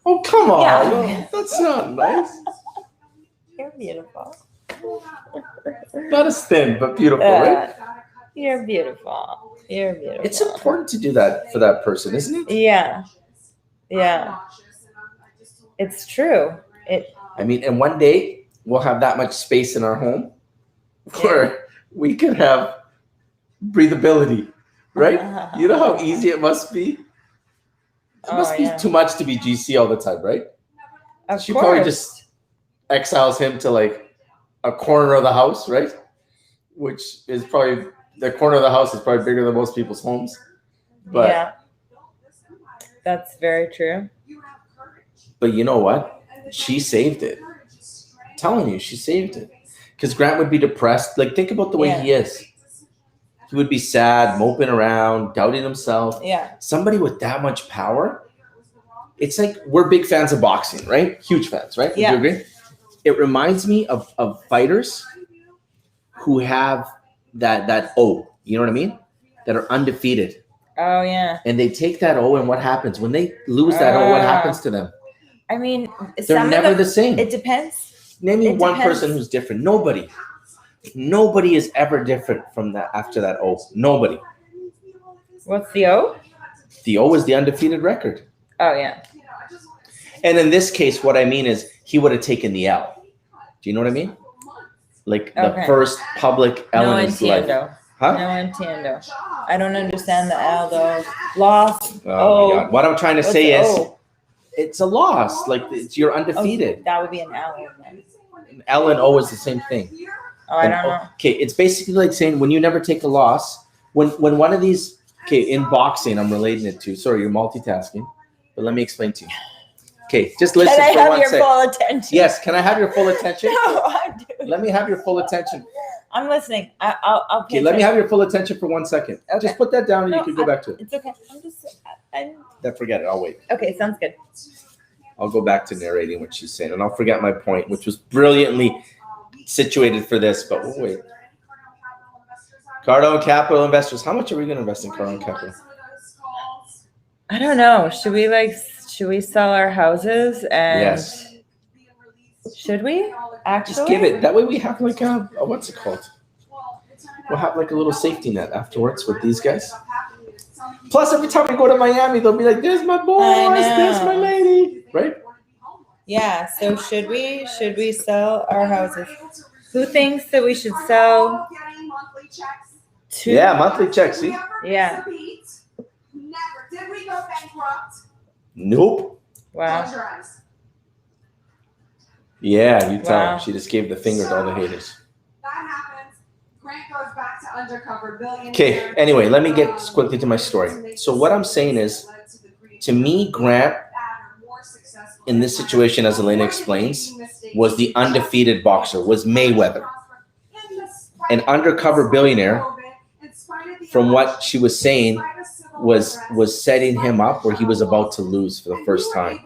Oh, come on. Yeah. That's not nice. You're beautiful. Not as thin, but beautiful, right? You're beautiful. You're beautiful. It's important to do that for that person, isn't it? Yeah. Yeah. It's true. I mean, and one day we'll have that much space in our home where we can have breathability, right? You know how easy it must be? It must be too much to be GC all the time, right? She probably just exiles him to like a corner of the house, right? Which is probably, the corner of the house is probably bigger than most people's homes. But yeah. That's very true. But you know what? She saved it. I'm telling you, she saved it. Because Grant would be depressed. Like, think about the way he is. He would be sad, moping around, doubting himself. Yeah. Somebody with that much power, it's like we're big fans of boxing, right? Huge fans, right? Yeah. Would you agree? It reminds me of fighters who have that O, you know what I mean? That are undefeated. Oh, yeah. And they take that O, and what happens? When they lose that O, what happens to them? I mean, they're never the same. It depends. Name me one person who's different. Nobody. Nobody is ever different from that after that O. Nobody. What's the O? The O is the undefeated record. Oh, yeah. And in this case, what I mean is he would have taken the L. Do you know what I mean? Like the first public L in his life. Huh? No entiendo. I don't understand the L though. Loss. Oh my God. What I'm trying to say is it's a loss. Like you're undefeated. Oh, that would be an L. An L and O is the same thing. Oh, I don't know. Okay, it's basically like saying when you never take a loss, when one of these, okay, in boxing, I'm relating it to, sorry, you're multitasking, but let me explain to you. Okay, just listen for 1 second. Can I have your full attention? Yes, can I have your full attention? No, I do. Let me have your full attention. I'm listening. I'll okay, let me have your full attention for 1 second. Okay. Just put that down and you can go back to it. It's okay. Then forget it. I'll wait. Okay, sounds good. I'll go back to narrating what she's saying, and I'll forget my point, which was brilliantly situated for this, but we'll wait. Cardone Capital Investors. How much are we going to invest in Cardone Capital? I don't know. Should we sell our houses and yes. Should we actually? Just give it. That way we have like a what's it called? We'll have like a little safety net afterwards with these guys. Plus, every time we go to Miami, they'll be like, "There's my boys, there's my lady," right? Yeah. So should we sell our houses? Who thinks that we should sell? Yeah, monthly checks. See? Yeah. Never. Did we go bankrupt? Nope. Wow. Yeah, you tell Wow. him. She just gave the finger to all the haters. That happens. Grant goes back to undercover billionaire. Okay, anyway, let me get quickly to my story. So what I'm saying is, to me, Grant, in this situation, as Elena explains, was the undefeated boxer, was Mayweather. An undercover billionaire, from what she was saying, was setting him up where he was about to lose for the first time.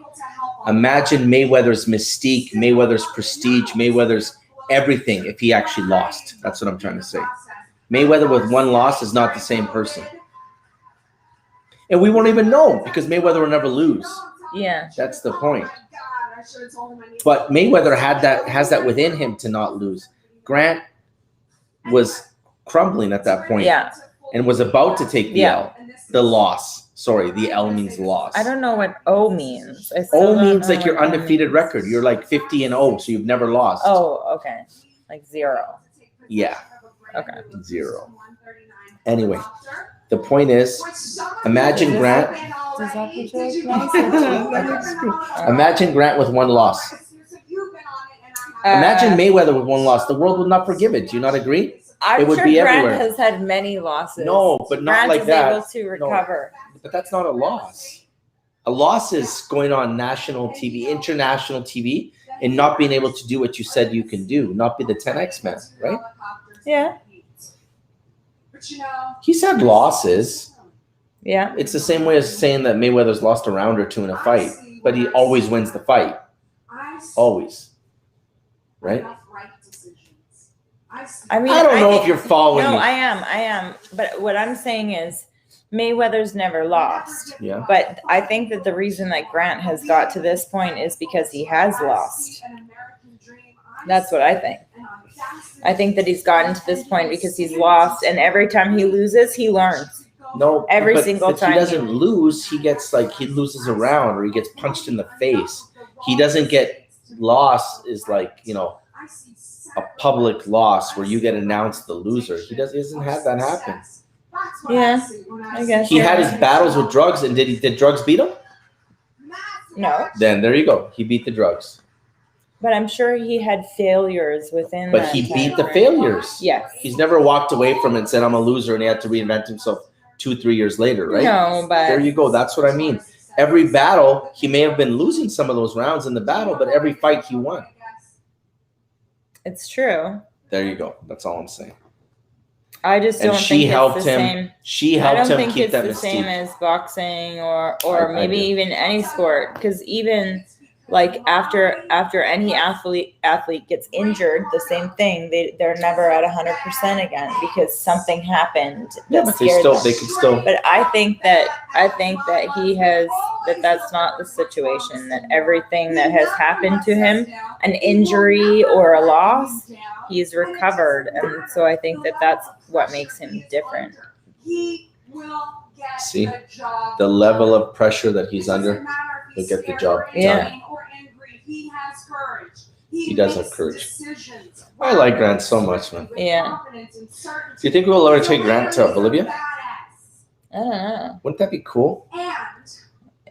Imagine Mayweather's mystique, Mayweather's prestige, Mayweather's everything if he actually lost. That's what I'm trying to say. Mayweather with one loss is not the same person. And we won't even know because Mayweather will never lose. Yeah. That's the point. But Mayweather has that within him to not lose. Grant was crumbling at that point. Yeah. And was about to take the L. The loss. Sorry, the L means loss. I don't know what O means. O means like your undefeated record. You're like 50-0, so you've never lost. Oh, okay. Like 0. Yeah. Okay. 0. Anyway, the point is, imagine Grant. Does that look nice? Imagine Grant with one loss. Imagine Mayweather with one loss. The world would not forgive it. Do you not agree? I'm It would sure be Grant everywhere. has had many losses. No, but not Grant like is that. able to recover. But that's not a loss. A loss is going on national TV, international TV, and not being able to do what you said you can do, not be the 10X man, right? Yeah. He's had losses. Yeah. It's the same way as saying that Mayweather's lost a round or two in a fight, but he always wins the fight. Always. Right? I mean, I don't know think- if you're following No, me. I am. But what I'm saying is Mayweather's never lost. Yeah. But I think that the reason that Grant has got to this point is because he has lost. That's what I think. I think that he's gotten to this point because he's lost, and every time he loses, he learns. No, Every but, single but time he doesn't lose. He gets like he loses a round or he gets punched in the face. He doesn't get lost is like, you know, a public loss where you get announced the loser. He doesn't have that happen. Yeah, I guess. He had his battles with drugs, and did drugs beat him? No, Then there you go. He beat the drugs. but I'm sure he had failures within. But that he time beat the frame. failures. Yes. He's never walked away from it and said, I'm a loser, and he had to reinvent himself 2-3 years later, right? No, but There you go. That's what I mean. Every battle, he may have been losing some of those rounds in the battle, but every fight he won. it's true. There you go. That's all I'm saying. I just And don't she think helped it's the him. same. She I helped don't him think keep it's that the same mystique. as boxing or I maybe do. even any sport, because even like after any athlete gets injured, the same thing. They're never at 100% again because something happened Yeah, that but scared them. they could still. But I think that he has that's not the situation. That everything that has happened to him, an injury or a loss, he's recovered, and so I think that that's what makes him different. See, the level of pressure that he's under, he'll get the job done. Yeah. He does have courage. I like Grant so much, man. Yeah. Do you think we'll ever take Grant to Bolivia? I don't know. Wouldn't that be cool? And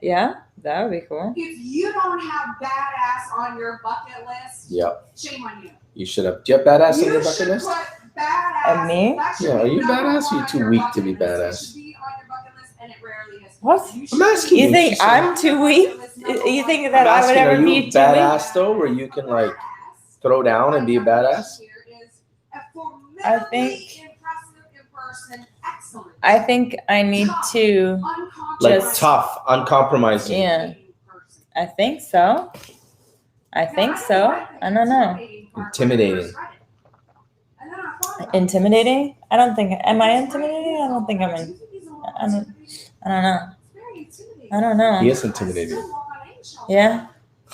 Yeah, that would be cool. if you don't have badass on your bucket list, Yep. shame on you. You should have. Do you have badass on You your bucket should list? put badass. Me? That should Yeah, are be you number badass or you one too on your weak bucket to be list. It badass? should be on your bucket list, and it rarely is. What? You should I'm asking You you. think She said- I'm too weak? You think that I'm I would asking, ever are be you too weak? badass though, where you can like throw down and be a badass? I think I need to. Like Just- tough, uncompromising. Yeah. I think so. I don't know. Intimidating. Intimidating? I don't think. Am I intimidating? I don't think I'm in. I don't know. I don't know. He is intimidating. Yeah.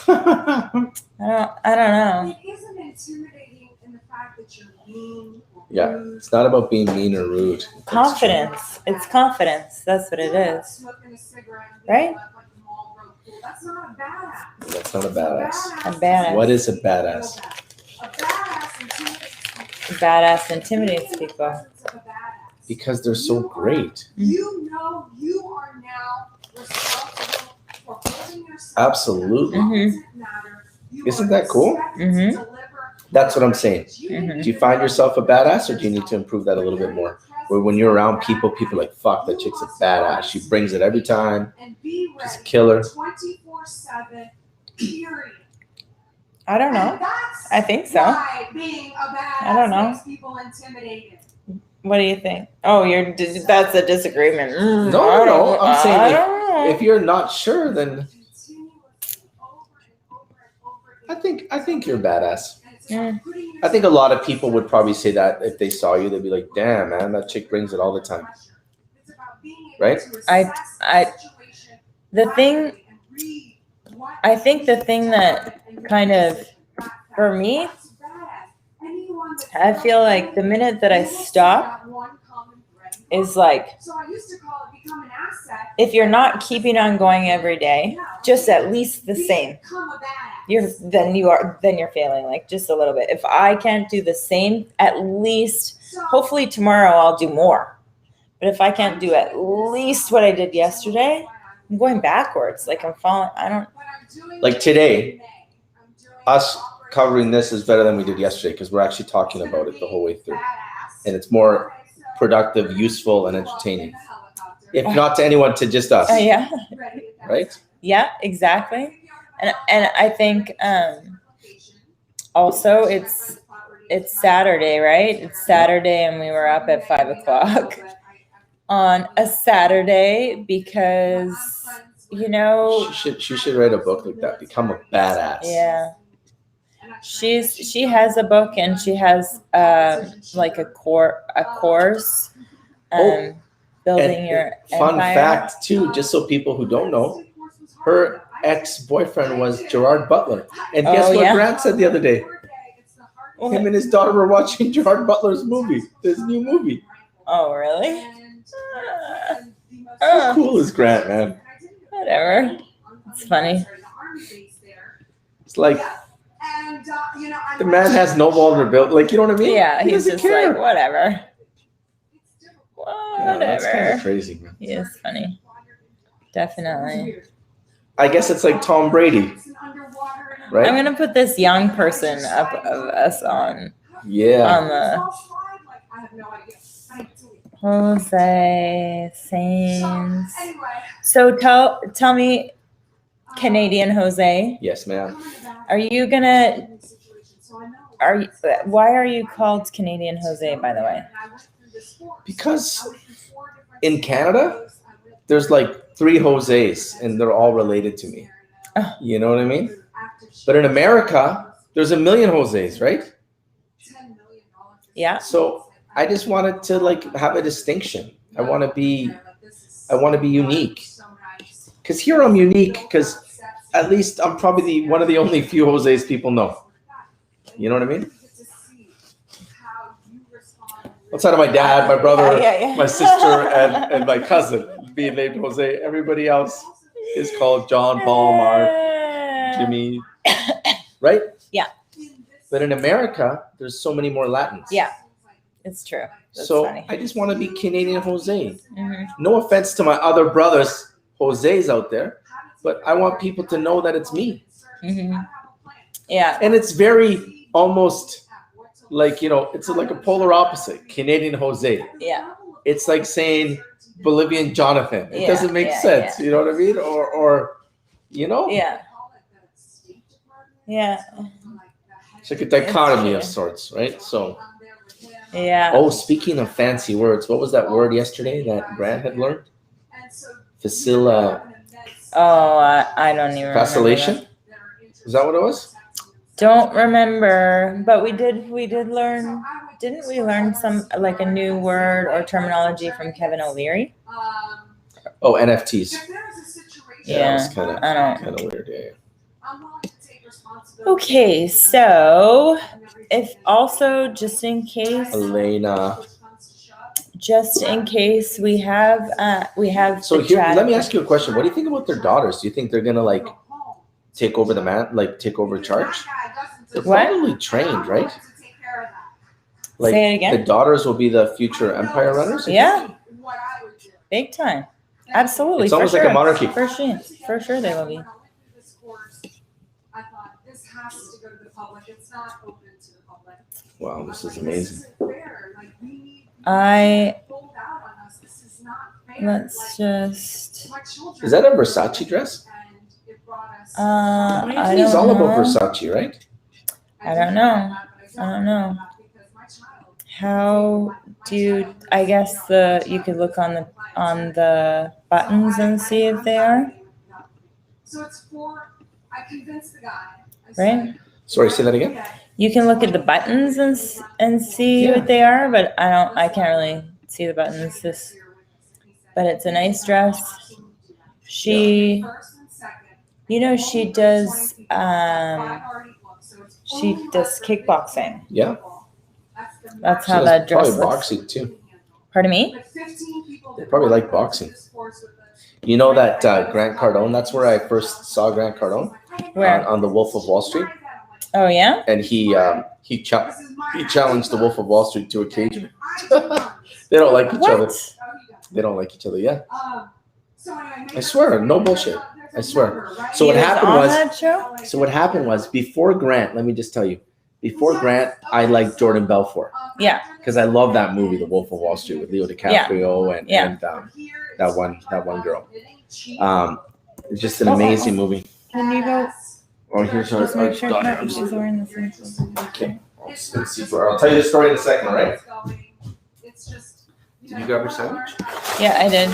I don't know. It isn't intimidating in the fact that you're mean. Or Yeah, rude. it's not about being mean or rude. That's true. Confidence. It's confidence. That's what it is. Smoking a cigarette and Right? being like the Marlboro Cool. That's not a badass. That's not a badass. A badass. What is a badass? A badass intimidates people. Badass intimidates people. Presence of a badass. Because they're so great. You know you are now responsible for holding yourself. Absolutely. Mhm. Doesn't matter. Isn't that cool? Mm-hmm. That's what I'm saying. Mm-hmm. Do you find yourself a badass, or do you need to improve that a little bit more? Where when you're around people are like, fuck, that chick's a badass. She brings it every time. She's a killer. 24/7, period. I don't know. I think so. I don't know. Makes people intimidated. What do you think? Oh, that's a disagreement. No. I'm I saying don't know. if you're not sure, then I think you're badass. Mm. I think a lot of people would probably say that if they saw you, they'd be like, damn, man, that chick brings it all the time. Right? I think the thing that kind of, for me, I feel like the minute that I stop is like, if you're not keeping on going every day, just at least the same, then you're failing, like just a little bit. If I can't do the same, at least, hopefully tomorrow I'll do more. But if I can't do at least what I did yesterday, I'm going backwards. Like I'm falling. I don't. Like today, us covering this is better than we did yesterday because we're actually talking about it the whole way through. And it's more productive, useful, and entertaining. If not to anyone, to just us. Yeah. Right? Yeah, exactly. And I think also it's Saturday, right? It's Saturday and we were up at 5:00 on a Saturday because, you know, she should write a book like that. Become a badass. Yeah. She has a book and she has like a course building your fun empire. fact too, just so people who don't know, her ex-boyfriend was Gerard Butler. And guess what Grant said the other day? Him and his daughter were watching Gerard Butler's movie, this new movie. Oh, really? How cool is Grant, man? Whatever. It's funny. It's like the man has no vulnerability. Like, you know what I mean? Yeah, he he's doesn't just care. like, whatever. Yeah, that's kind of crazy, man. He is funny. Definitely. I guess it's like Tom Brady, right? I'm gonna put this young person up of us on the Jose Saints. So tell me, Canadian Jose. Yes, ma'am. Why are you called Canadian Jose, by the way? Because in Canada, there's like 3 Jose's and they're all related to me. Oh. You know what I mean? But in America, there's a million Jose's, right? Yeah. So I just wanted to like have a distinction. I want to be unique. Because here I'm unique because at least I'm probably one of the only few Jose's people know. You know what I mean? Outside of my dad, my brother, my sister, and my cousin being named Jose, everybody else is called John, Paul, Mark, Jimmy, right? Yeah. But in America, there's so many more Latins. Yeah, it's true. That's so funny. I just want to be Canadian Jose. Mm-hmm. No offense to my other brothers, Jose's out there, but I want people to know that it's me. Mm-hmm. Yeah. And it's very almost like, you know, it's like a polar opposite, Canadian Jose. Yeah. It's like saying Bolivian Jonathan. It doesn't make sense. Yeah. You know what I mean? Or you know? Yeah. Yeah. It's like a dichotomy of sorts, right? So. Yeah. Oh, speaking of fancy words, what was that word yesterday that Grant had learned? Oh, I don't even Facilation? remember. Is that what it was? Don't remember, but we did learn, didn't we learn some, like a new word or terminology from Kevin O'Leary? Oh, NFTs. Yeah, it's kind of weird. Yeah. Okay, so if also just in case, Elena. just in case we have. So here, let me ask you a question. What do you think about their daughters? Do you think they're gonna like take over take over charge? They're probably trained, right? Like, say it again. The daughters will be the future empire runners? Yeah. Big time. Absolutely. It's almost like a monarchy. For sure they will be. has to go to the public. It's not open to the public. Wow, this is Like, amazing. This isn't fair. Like, we need hold out on us. This is not fair. Let's just. My children Is that a Versace dress? and it brought us I It's don't all about know. Versace, right? I don't know. I don't know. How do you? I guess you could look on the buttons and see if they are. So it's for, I convinced the guy. Right? Sorry, say that again. You can look at the buttons and see Yeah. what they are, but I can't really see the buttons. But it's a nice dress. She, she does kickboxing. Yeah. That's So how that dress probably looks. boxing too. Pardon me? They probably like boxing. You know that Grant Cardone? That's where I first saw Grant Cardone. Where? On The Wolf of Wall Street. Oh yeah. And he challenged the Wolf of Wall Street to a cage match. They don't like each other. What? They don't like each other. Yeah. I I swear, no bullshit. I swear. So He what happened on was. that show? So what happened was before Grant. Let me just tell you. Before Grant, I liked Jordan Belfort Yeah. because I love that movie, The Wolf of Wall Street, with Leo DiCaprio and that one girl. It's just an amazing movie. Can you go? Oh, here's our Just make sure daughter. she's wearing the same clothes. Okay. I'll tell you the story in a second, all right? Did you grab your sandwich? Yeah, I did.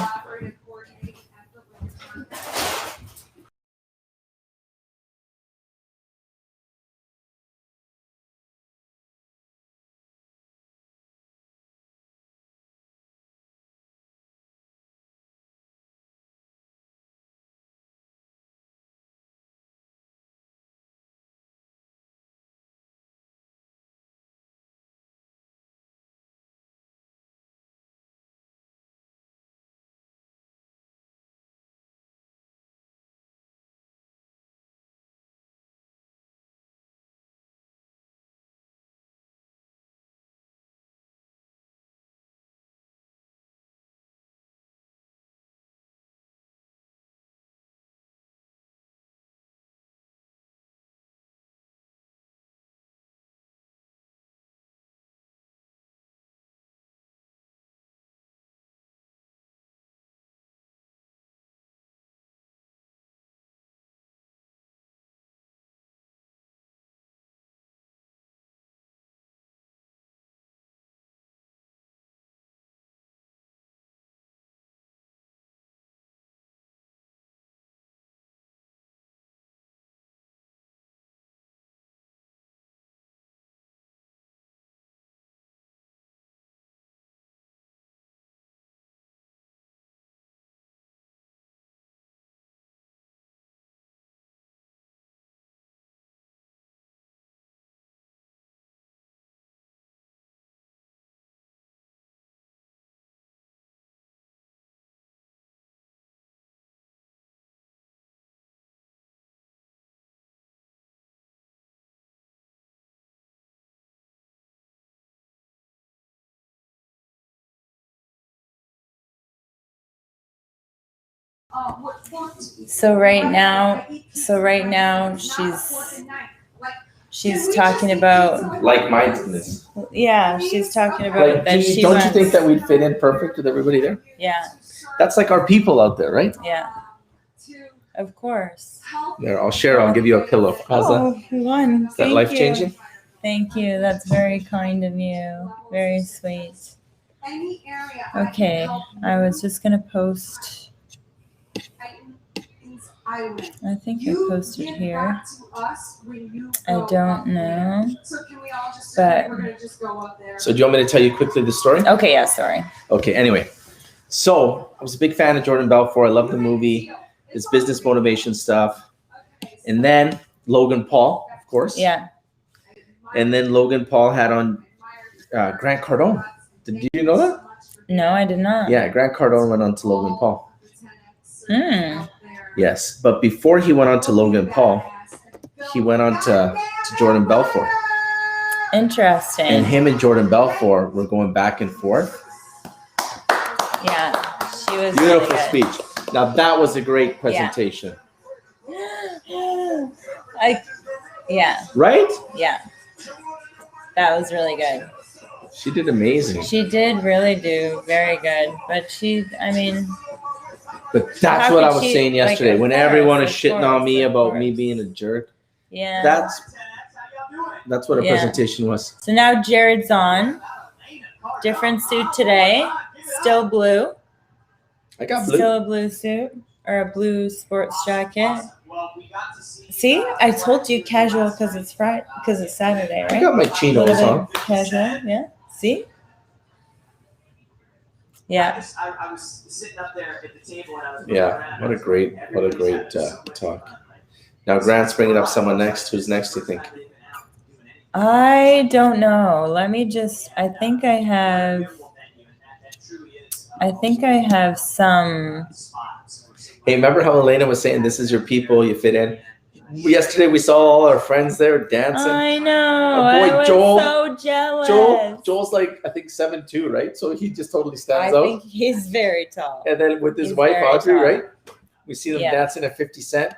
So right now, she's talking about, Like-mindedness. yeah, she's talking about Like, that she don't you wants, think that we'd fit in perfect with everybody there? yeah, That's like our people out there, right? yeah, of course. There, I'll share. I'll give you a pillow. How's that? Oh, you won. Is that Thank life you. changing? Thank you. That's very kind of you. Very sweet. Okay, I was just gonna post. I think I posted here. I don't know. But So do you want me to tell you quickly the story? okay, yeah, sorry. Okay, anyway. So I was a big fan of Jordan Belfort. I love the movie, his business motivation stuff. And then Logan Paul, of course. Yeah. And then Logan Paul had on Grant Cardone. Did you know that? No, I did not. Yeah, Grant Cardone went on to Logan Paul. Hmm. Yes, but before he went on to Logan Paul, he went on to Jordan Belfort. Interesting. And him and Jordan Belfort were going back and forth. Yeah, she was Beautiful really good. speech. Now that was a great presentation. Yeah. Right? Yeah. That was really good. She did amazing. She did really do very good. But But that's how what I could was she- saying like, yesterday. of When course, everyone is of shitting on me course, of about me course. being a jerk, yeah. that's what a Yeah. presentation was. So now Jared's on. Different suit today. Still blue. I got blue. Still a blue suit or a blue sports jacket. See, I told you casual because it's Friday, because it's Saturday, I right? got my A little chinos bit on. casual, yeah. See? Yeah. I was sitting up there at the table and I was Yeah, what a great talk. Now Grant's bringing up someone next. Who's next, do you think? I don't know. Let me just. I think I have some. Hey, remember how Elena was saying, this is your people, you fit in? Yesterday we saw all our friends there dancing. I know. Our boy I was Joel- so jealous. Joel's like, I think 7'2", right? So he just totally stands I out. think he's very tall. And then with his He's wife, very Audrey, tall. right? We see them Yeah. dancing at 50 Cent.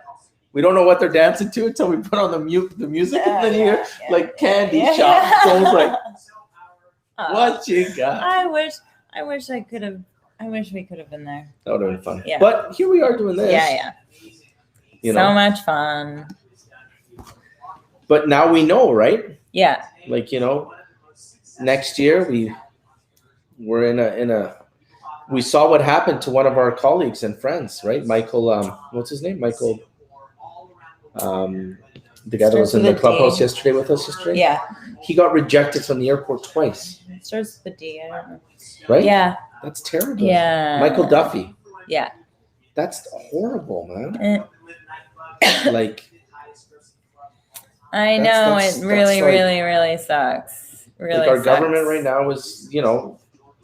We don't know what they're dancing to until we put on the music, and then you hear like candy shop. Joel's like, what you got? I wish we could have been there. That would have been fun. Yeah. But here we are doing this. Yeah. You So know. much fun. But now we know, right? Yeah. Like, next year we're in a we saw what happened to one of our colleagues and friends, right? Michael, what's his name? Michael, the guy that was in the clubhouse yesterday with us yesterday. Yeah. He got rejected from the airport twice, It starts with a D. I don't know. right? Yeah. That's terrible. Yeah. Michael Duffy. Yeah. That's horrible, man. Eh. Like, I know That's it really, like- really, really sucks. Really, like our sucks. government right now is,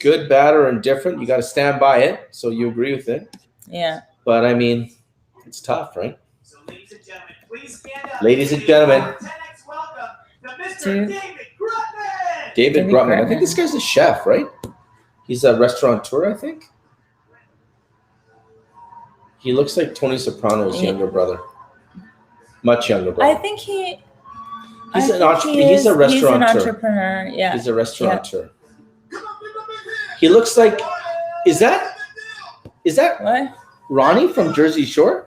good, bad, or indifferent. You got to stand by it. So you agree with it. Yeah. But I mean, it's tough, right? So ladies and gentlemen, please stand up. Ladies and gentlemen. 10X welcome to Mr. Dude. David Grutman. David David Grutman. I Grutman. think this guy's a chef, right? He's a restaurateur, I think. He looks like Tony Soprano's Yeah. younger brother. Much younger I brother. think He's I an think entrepreneur. he He's a is- restaurateur. He's an entrepreneur. Yeah. He's a restaurateur. He looks like, is that What? Ronnie from Jersey Shore?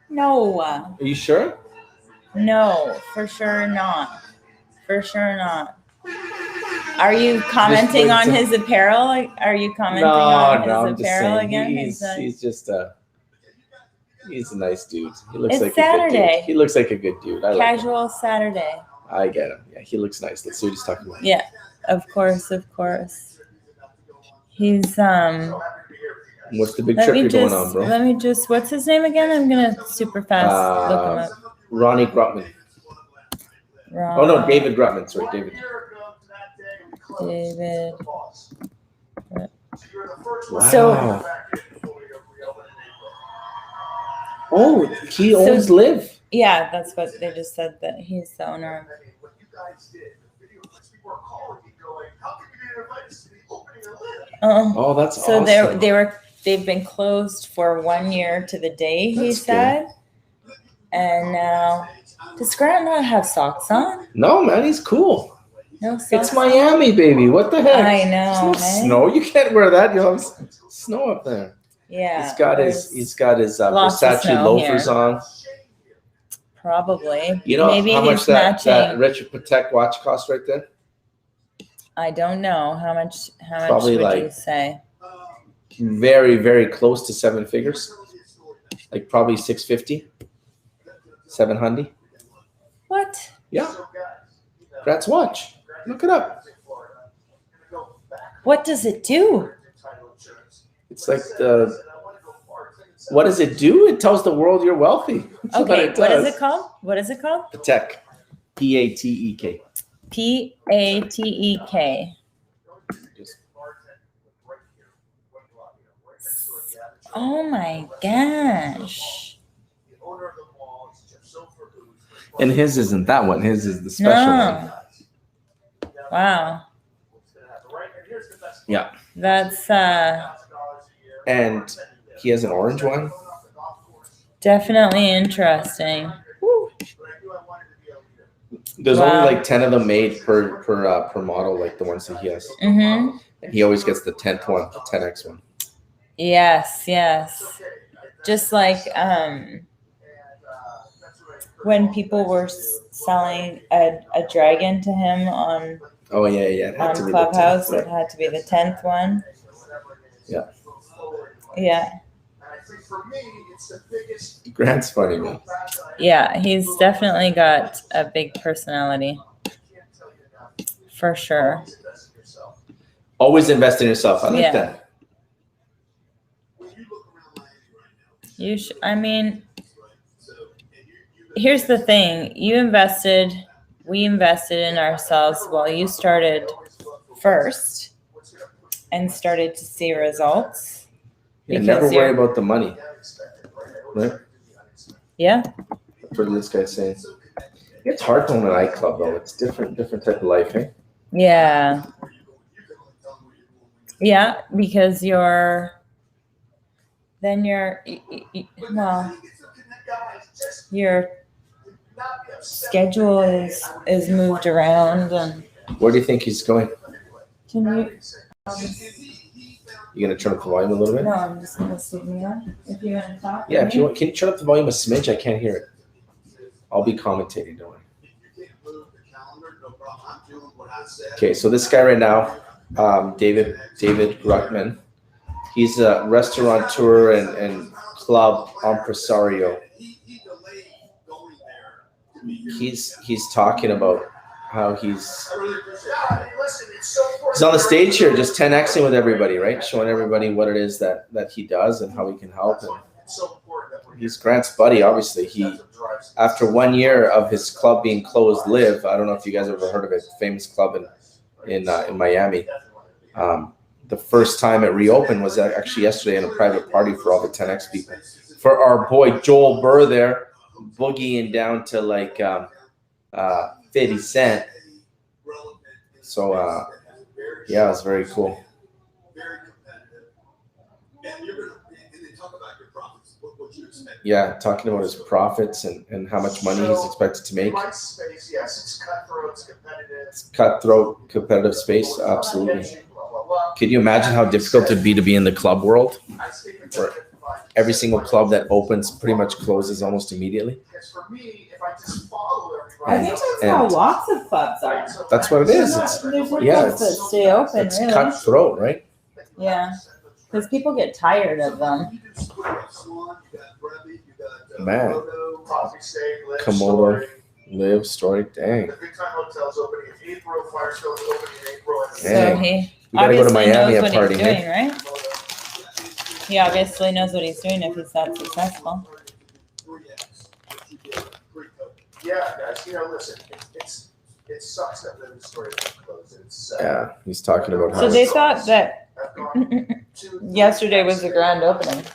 No. Are you sure? No, for sure not. For sure not. Are you commenting on his apparel? Are you commenting on No, I'm his just apparel saying. again? He's just he's a nice dude. He looks It's like a good Saturday. dude. He looks like a good dude. I like him. Casual Saturday. I get him. Yeah, he looks nice. Let's see what he's talking about. Yeah, of course. He's What's the big Let trip me you're just. going on, bro? Let me just. What's his name again? I'm gonna super fast look him up. Ronnie Grutman. Ron, Oh no, David Grutman. Sorry, David. David. Wow. So- Oh, he owns Live. Yeah, that's what they just said, that he's the owner of. Oh, that's So awesome. they've been closed for 1 year to the day, he That's said. And now, does Grant not have socks on? No, man, he's cool. No socks. It's Miami, baby. What the heck? I know. There's no eh? snow. You can't wear that. You'll have snow up there. Yeah. He's got his lots of Versace snow loafers here. on. Probably. You know Maybe how much he's that matching. Richard Patek watch costs right there? I don't know how much. Probably would like- you say? Very, very close to 7 figures. Like probably 650, 700. What? Yeah. Grant's watch. Look it up. What does it do? It's like what does it do? It tells the world you're wealthy. That's Okay. it What is does. it called? What is it called? Patek. Patek. Patek. Oh my gosh. And his isn't that one. His is the special one. No. Wow. Yeah. That's And he has an orange one. definitely interesting. There's Wow. only like 10 of them made per model, like the ones that he has. Mm-hmm. And he always gets the 10th one, the 10X one. Yes, yes. Just like when people were selling a dragon to him on Oh yeah, it had to be Clubhouse, the 10th. it had to be the 10th one. Yeah. Yeah. Grant's funny, man. Yeah, he's definitely got a big personality. For sure. Always invest in yourself. I like Yeah. that. You should, I mean, here's the thing. We invested in ourselves while you started first and started to see results. Yeah, never worry about the money. Right? Yeah. That's what this guy's saying. It's hard to own an iClub though. It's different type of life, hey? Yeah. Yeah, because your schedule is moved around. And Where do you think he's going? can you? You gonna turn up the volume a little bit? No, I'm just gonna sit here. If you want to talk. Yeah, if you want, can you turn up the volume a smidge? I can't hear it. I'll be commentating, don't worry. Okay, so this guy right now, David Gruckman, he's a restaurateur and club impresario. He's talking about how he's on the stage here, just 10Xing with everybody, right? Showing everybody what it is that he does and how he can help. And he's Grant's buddy, obviously. He, after 1 year of his club being closed, Live, I don't know if you guys have ever heard of it, famous club in Miami. The first time it reopened was actually yesterday in a private party for all the 10X people. For our boy Joel Burr there, boogieing down to like 50 Cent. So yeah, it's very cool. Yeah, talking about his profits and how much money he's expected to make. It's cutthroat, competitive space, absolutely. Could you imagine how difficult it would be to be in the club world? Where every single club that opens pretty much closes almost immediately. I think that's how lots of clubs are. That's what it is. There's clubs that stay open, it's really. cutthroat, right? Yeah, because people get tired of them. Man, Komodo, Live, Story, dang. So he We gotta go to obviously Miami knows a what party, he's doing, right? He obviously knows what he's doing if he's that successful. Yeah, guys, listen, it sucks that the story is closed. Yeah, he's talking about how. So they thought that yesterday was the grand opening.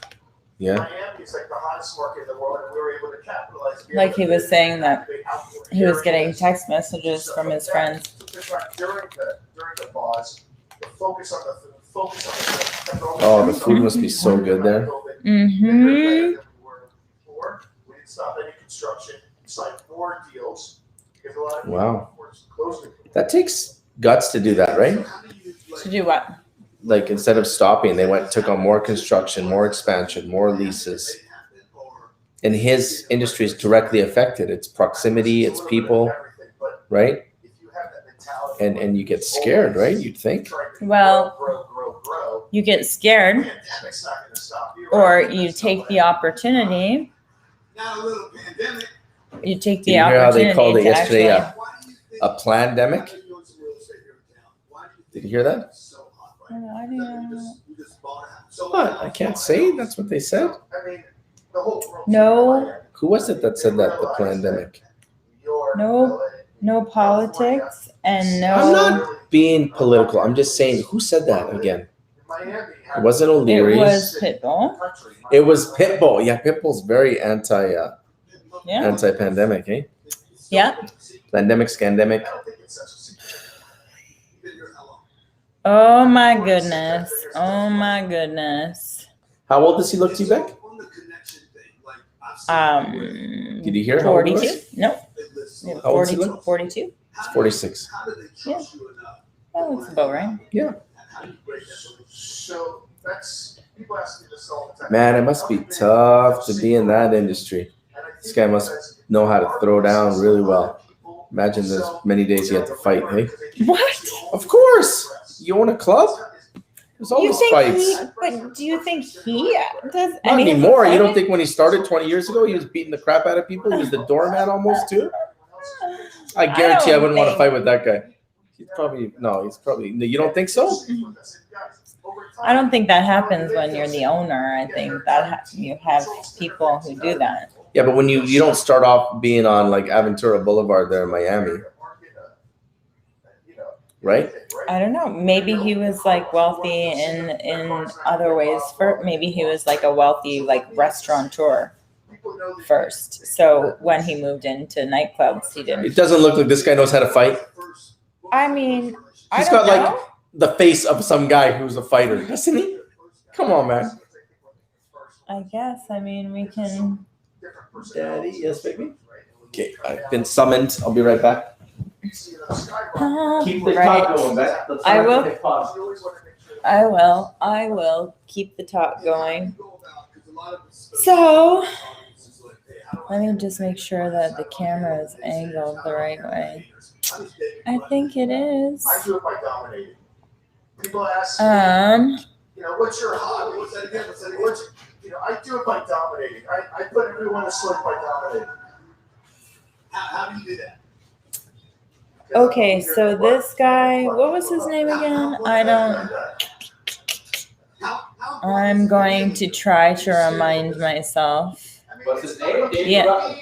Yeah. Miami's like the hottest market in the world, and we were able to capitalize. Like he was saying that he was getting text messages from his friends. During the pause, the focus on the Oh, the food must be so good there. Mm-hmm. We didn't stop any construction. Signed 4 deals. Wow. That takes guts to do that, right? To do what? Like instead of stopping, they took on more construction, more expansion, more leases. And his industry is directly affected. It's proximity, it's people, right? And you get scared, right? You'd think. Well, you get scared, or you take the opportunity. You take the Did you hear how they opportunity called it to yesterday actually. a plandemic? Did you hear that? What? I can't say. That's what they said. No, Who was it that said that? The plandemic. no politics and no. I'm not being political. I'm just saying. Who said that again? It wasn't It O'Leary. was Pitbull. It was Pitbull. Yeah, Pitbull's very Yeah. anti-pandemic, eh? Yeah. Pandemic, scandemic. Oh my goodness. Oh my goodness. How old does he look to you, Beck? Did you hear how old he 42? was? No. How old is he, Lynn? 42. He's 46. Yeah. That looks about right. Yeah. So that's people ask me this all the time. Man, it must be tough to be in that industry. This guy must know how to throw down really well. Imagine there's many days you have to fight, hey? What? Of course. You own a club? There's always fights. But do you think he does Not any of the anymore. You don't fighting? think when he started 20 years ago, he was beating the crap out of people? He was the doormat almost too? I guarantee I wouldn't want to fight with that guy. He's probably, you don't think so? I don't think that happens when you're the owner. I think that you have people who do that. Yeah, but when you don't start off being on like Aventura Boulevard there in Miami, right? I don't know. Maybe he was like wealthy in other ways. Maybe he was like a wealthy like restaurateur first. So when he moved into nightclubs, he didn't. It doesn't look like this guy knows how to fight. I mean, I He's don't got know. like the face of some guy who's a fighter, doesn't he? Come on, man. I guess. I mean, we can. Daddy, yes, baby. Okay, I've been summoned. I'll be right back. Keep the talk going, man. I will keep the talk going. So let me just make sure that the camera is angled the right way. I think it is. I do it by dominating. People ask, what's your hobby? What's that again? I do it by dominating. I put everyone to sleep by dominating. How do you do that? Okay, so this guy, what was his name again? I'm going to try to remind myself. What's his name? Yeah.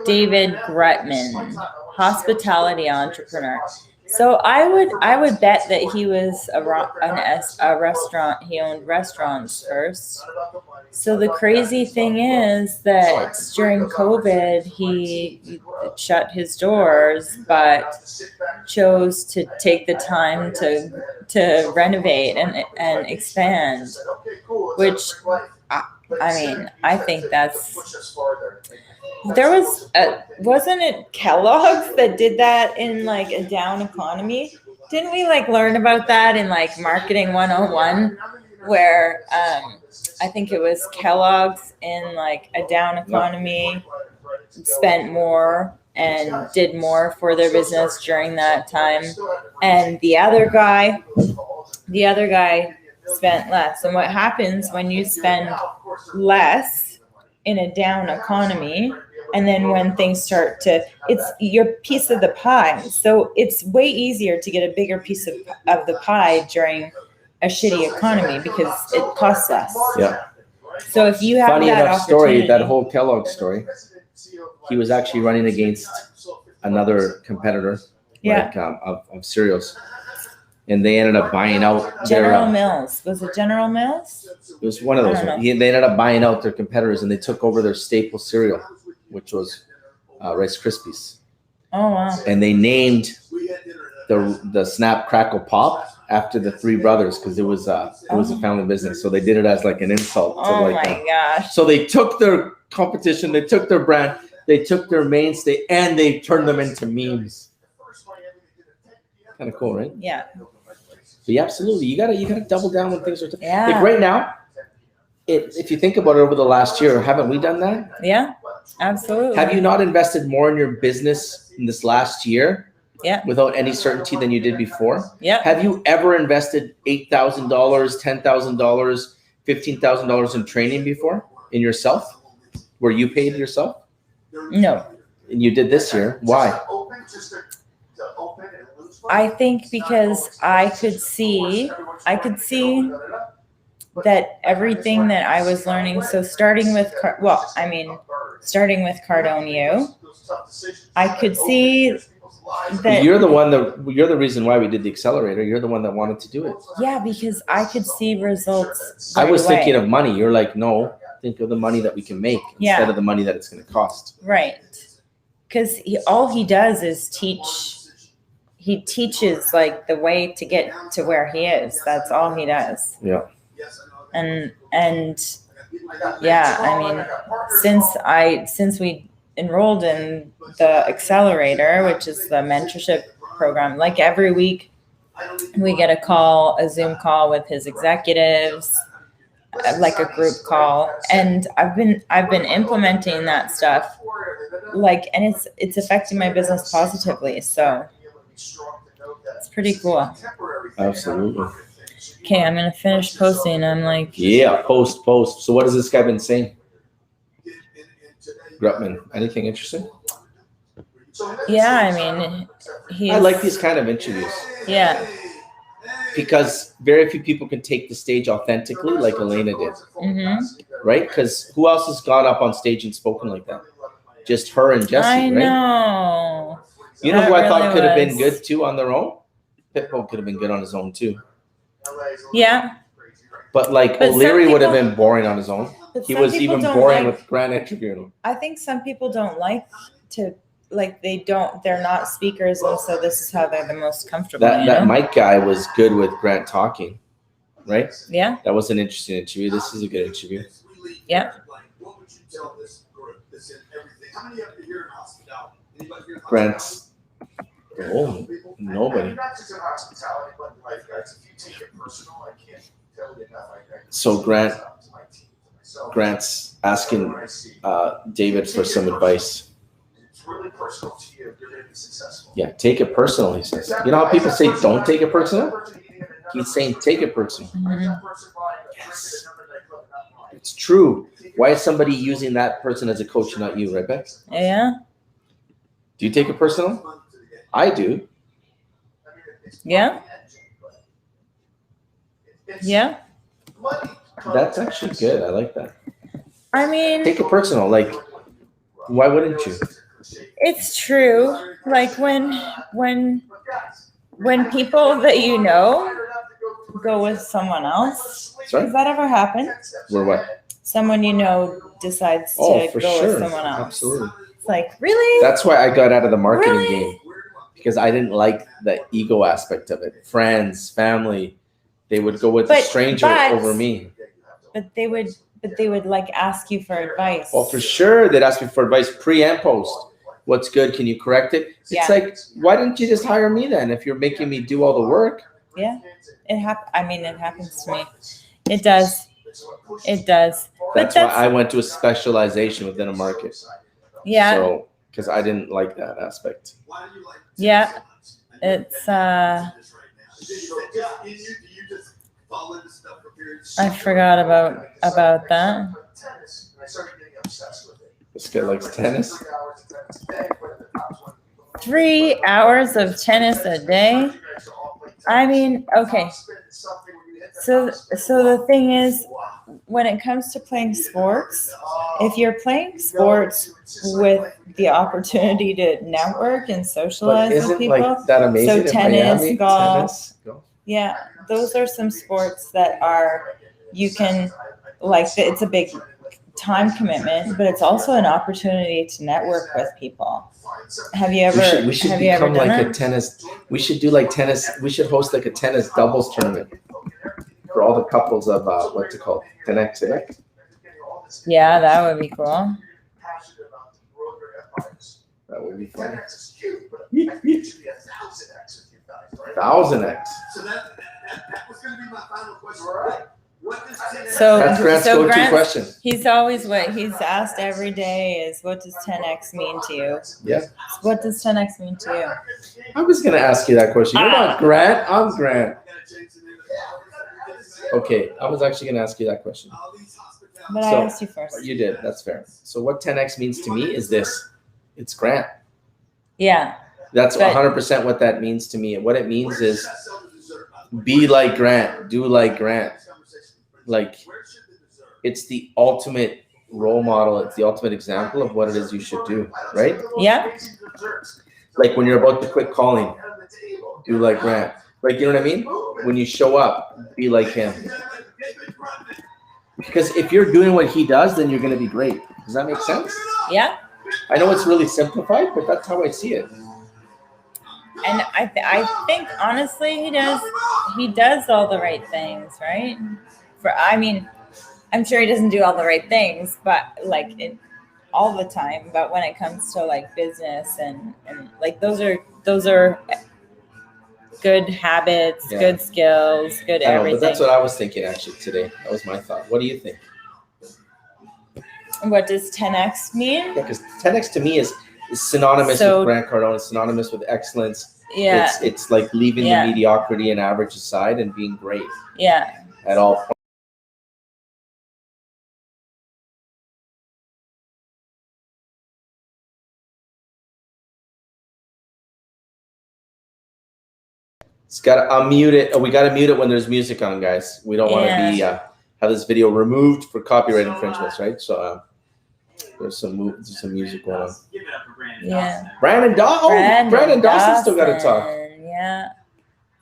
David Grutman, hospitality entrepreneur. So I would bet that he was a restaurant. He owned restaurants first. So the crazy thing is that during COVID, he shut his doors, but chose to take the time to renovate and expand, which I mean, I think that's. There wasn't it Kellogg's that did that in like a down economy? Didn't we like learn about that in like marketing 101 where I think it was Kellogg's in like a down economy spent more and did more for their business during that time, and the other guy spent less. And what happens when you spend less in a down economy, and then when things start to, it's your piece of the pie. So it's way easier to get a bigger piece of the pie during a shitty economy because it costs less. Yeah. So if you have Funny that enough story, that opportunity- whole Kellogg story, he was actually running against another competitor like, of cereals. And they ended up buying out General Mills. Was it General Mills? It was one of those. I don't know. They ended up buying out their competitors, and they took over their staple cereal, which was Rice Krispies. Oh, wow. And they named the Snap Crackle Pop after the three brothers because it was a family business. So they did it as like an insult. To Oh, like my gosh. So they took their competition, they took their brand, they took their mainstay, and they turned them into memes. Kind of cool, right? Yeah. But yeah, absolutely. You gotta double down when things are Yeah. like right now. If you think about it over the last year, haven't we done that? Yeah, absolutely. Have you not invested more in your business in this last year? Yeah. Without any certainty than you did before? Yeah. Have you ever invested $8,000, $10,000, $15,000 in training before in yourself, where you paid yourself? No. And you did this year. Why? I think because I could see that everything that I was learning. So starting with Cardone'S, I could see that. You're the reason why we did the accelerator. You're the one that wanted to do it. Yeah, because I could see results. I was right away. thinking of money. You're like, no, think of the money that we can make instead of the money that it's going to cost. Right. Because all he does is teach. He teaches like the way to get to where he is. That's all he does. Yeah. And yeah, I mean, since we enrolled in the accelerator, which is the mentorship program. Like every week we get a Zoom call with his executives, like a group call. And I've been implementing that stuff, like, and it's affecting my business positively. So it's pretty cool. Absolutely. Okay, I'm gonna finish posting. I'm like, yeah, post. So what has this guy been saying? Grutman, anything interesting? yeah, I mean, I like these kind of interviews. Yeah. Because very few people can take the stage authentically like Elena did. Mm-hmm. Right? Because who else has got up on stage and spoken like that? Just her and Jesse, I right? know. You know That who I thought really could have been was. good too on their own? Pitbull could have been good on his own too. Yeah. But like But some O'Leary would have people- been boring on his own. But He some was people even don't boring like- with Grant interviewing him. I think some people don't like to, like, they're not speakers, and so this is how they're the most comfortable. That Mike guy was good with Grant talking, right? Yeah. That was an interesting interview. This is a good interview. Yeah. What would you tell this group that's in everything? How many of you here in hospitality? Anybody here in Grant's hospitality? nobody. Not just in hospitality, but in life, guys. If you take it personal, I can't tell you enough. So Grant's asking David for some advice. It's really personal to you. You're going to be successful. Yeah, take it personal, he says. You know how people say don't take it personal? He's saying take it personal. Mhm. Yes. It's true. Why is somebody using that person as a coach and not you, right, Beck? Yeah. Do you take it personal? I do. Yeah. Yeah. That's actually good. I like that. I mean, Take it personal. Like, why wouldn't you? it's true. Like when people that you know go with someone else. Sorry? Does that ever happen? Where what? Someone you know decides Oh, to for go sure. with someone else. Absolutely. It's like, really? That's why I got out of the marketing Really? game. Because I didn't like the ego aspect of it. Friends, family, they would go with a But- stranger but- over me. But they would like ask you for advice. Well, for sure, they'd ask me for advice pre and post. What's good? Can you correct it? It's Yeah. like, why didn't you just hire me then if you're making me do all the work? Yeah. It happens to me. It does. It does. But That's why I went to a specialization within a market. yeah. So, because I didn't like that aspect. Yeah. It's I forgot about that. This guy likes tennis. 3 hours of tennis a day. I mean, okay. So the thing is, when it comes to playing sports, if you're playing sports with the opportunity to network and But socialize with isn't people, like that amazing? so tennis, in Miami? golf. Tennis, golf. yeah, those are some sports that are, you can, like, it's a big time commitment, but it's also an opportunity to network with people. Have you ever? We should have you ever become done like that? a tennis. We should do like tennis. We should host like a tennis doubles tournament for all the couples of what's it called? 10X, right? Yeah, that would be cool. That would be fun. 1000X. So that was going to be my final question. Right? What does 10X So- That's Grant's so go-to Grant- question. He's always what he's asked every day is, what does 10X mean to you? Yeah. What does 10X mean to you? I was gonna ask you that question. You're not Grant. I'm Grant. Okay, I was actually gonna ask you that question. But I So- asked you first. You did. That's fair. So what 10X means to me is this. It's Grant. Yeah. That's But- 100% what that means to me. What it means is be like Grant, do like Grant. Like, it's the ultimate role model. It's the ultimate example of what it is you should do, right? Yeah. Like when you're about to quit calling, do like Grant. Like, you know what I mean? When you show up, be like him. Because if you're doing what he does, then you're going to be great. Does that make sense? Yeah. I know it's really simplified, but that's how I see it. And I think honestly he does all the right things, right? I mean, I'm sure he doesn't do all the right things, but like all the time, but when it comes to like business and like those are good habits, Yeah. good skills, good I know, everything. but that's what I was thinking actually today. That was my thought. What do you think? What does 10X mean? Yeah, because 10X to me is synonymous So- with Grant Cardone. It's synonymous with excellence. Yeah, It's like leaving Yeah. the mediocrity and average aside and being great yeah. at all points. It's got to unmute it. We got to mute it when there's music on, guys. We don't want to be have this video removed for copyright infringements, right? So there's some music going on. Give it up for Brandon. Yeah. Brandon Dawson. Brandon Dawson still got to talk. Yeah.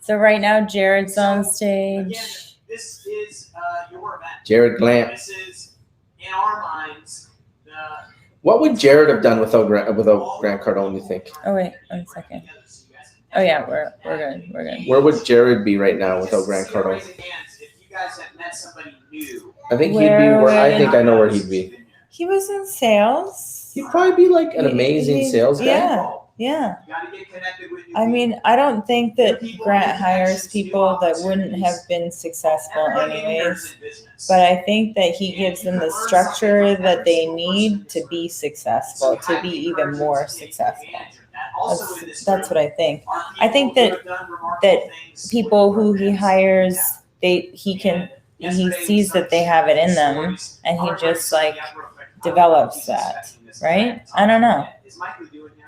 So right now Jared's on stage. Again, this is your event. Jared Glant. This is, in our minds, the. What would Jared have done without Grant Cardone, you think? Oh wait, 1 second. Oh yeah, we're good. We're good. Where would Jared be right now without Grant Cardone? If you guys have met somebody new. I think he'd be where I think I know where he'd be. He was in sales. He'd probably be like an amazing sales guy. Yeah. You gotta get connected with I mean, I don't think that Grant hires people that wouldn't have been successful anyways, but I think that he gives them the structure that they need to be successful, to be even more successful. That's what I think. I think that people who he hires, he sees that they have it in them, and he just like develops that, right? I don't know.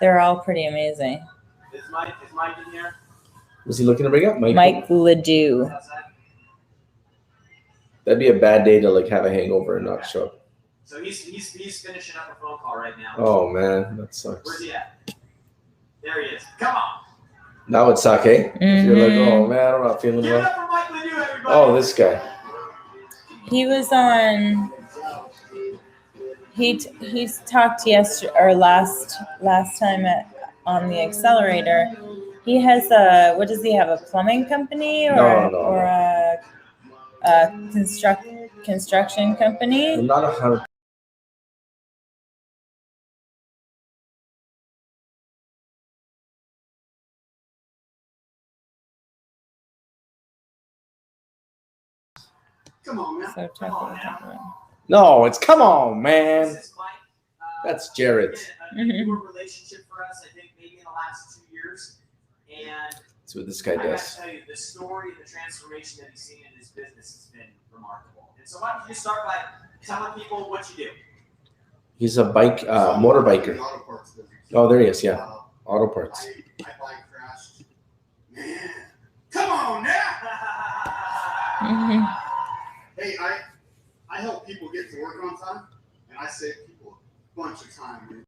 They're all pretty amazing. Is Mike in here? Was he looking to bring up Mike Ledoux. That'd be a bad day to like have a hangover and not show up. So he's finishing up a phone call right now. Oh man, that sucks. Where's he at? There he is. Come on. That would suck, eh? Mm-hmm. You're like, oh man, I'm not feeling Give it well. up for Mike Ledoux, everybody. Oh, this guy. He was on. He's talked yesterday or last time on the accelerator. He has what does he have? A plumbing company or No. a construction company? I'm not 100. Come on, man. So Come on now. No, it's come on, man. This is Mike. That's Jared. A newer relationship for us, I think, maybe in the last 2 years. And That's what this guy I gotta does. tell you, the story, the transformation that he's seen in his business has been remarkable. And so why don't you just start by telling people what you do? He's a motorbiker. Oh, there he is. Yeah, auto parts. I bike crashed. Man, come on now. Mhm. Hey, I help people get to work on time, and I save people a bunch of time. Man.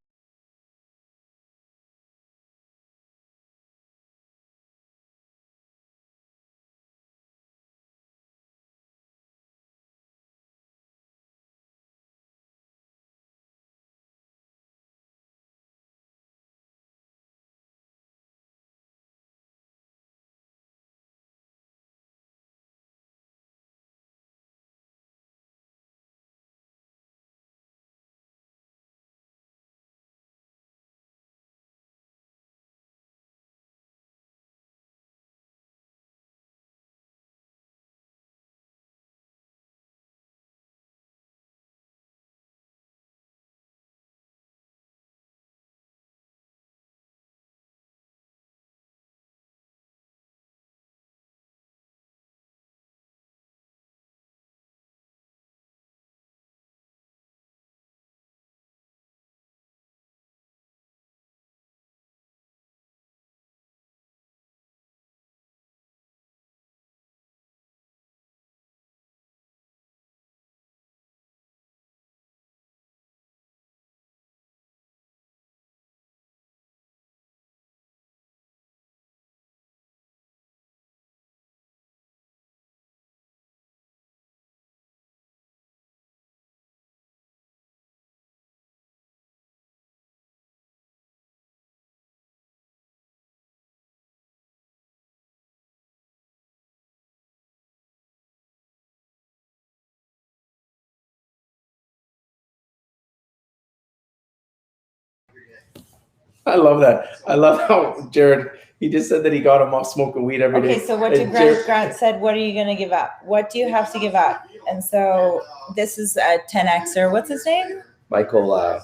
I love that. I love how Jared, he just said that he got him off smoking weed every day. Okay, so what did Grant said? What are you going to give up? What do you have to give up? And so this is a 10Xer. What's his name? Michael.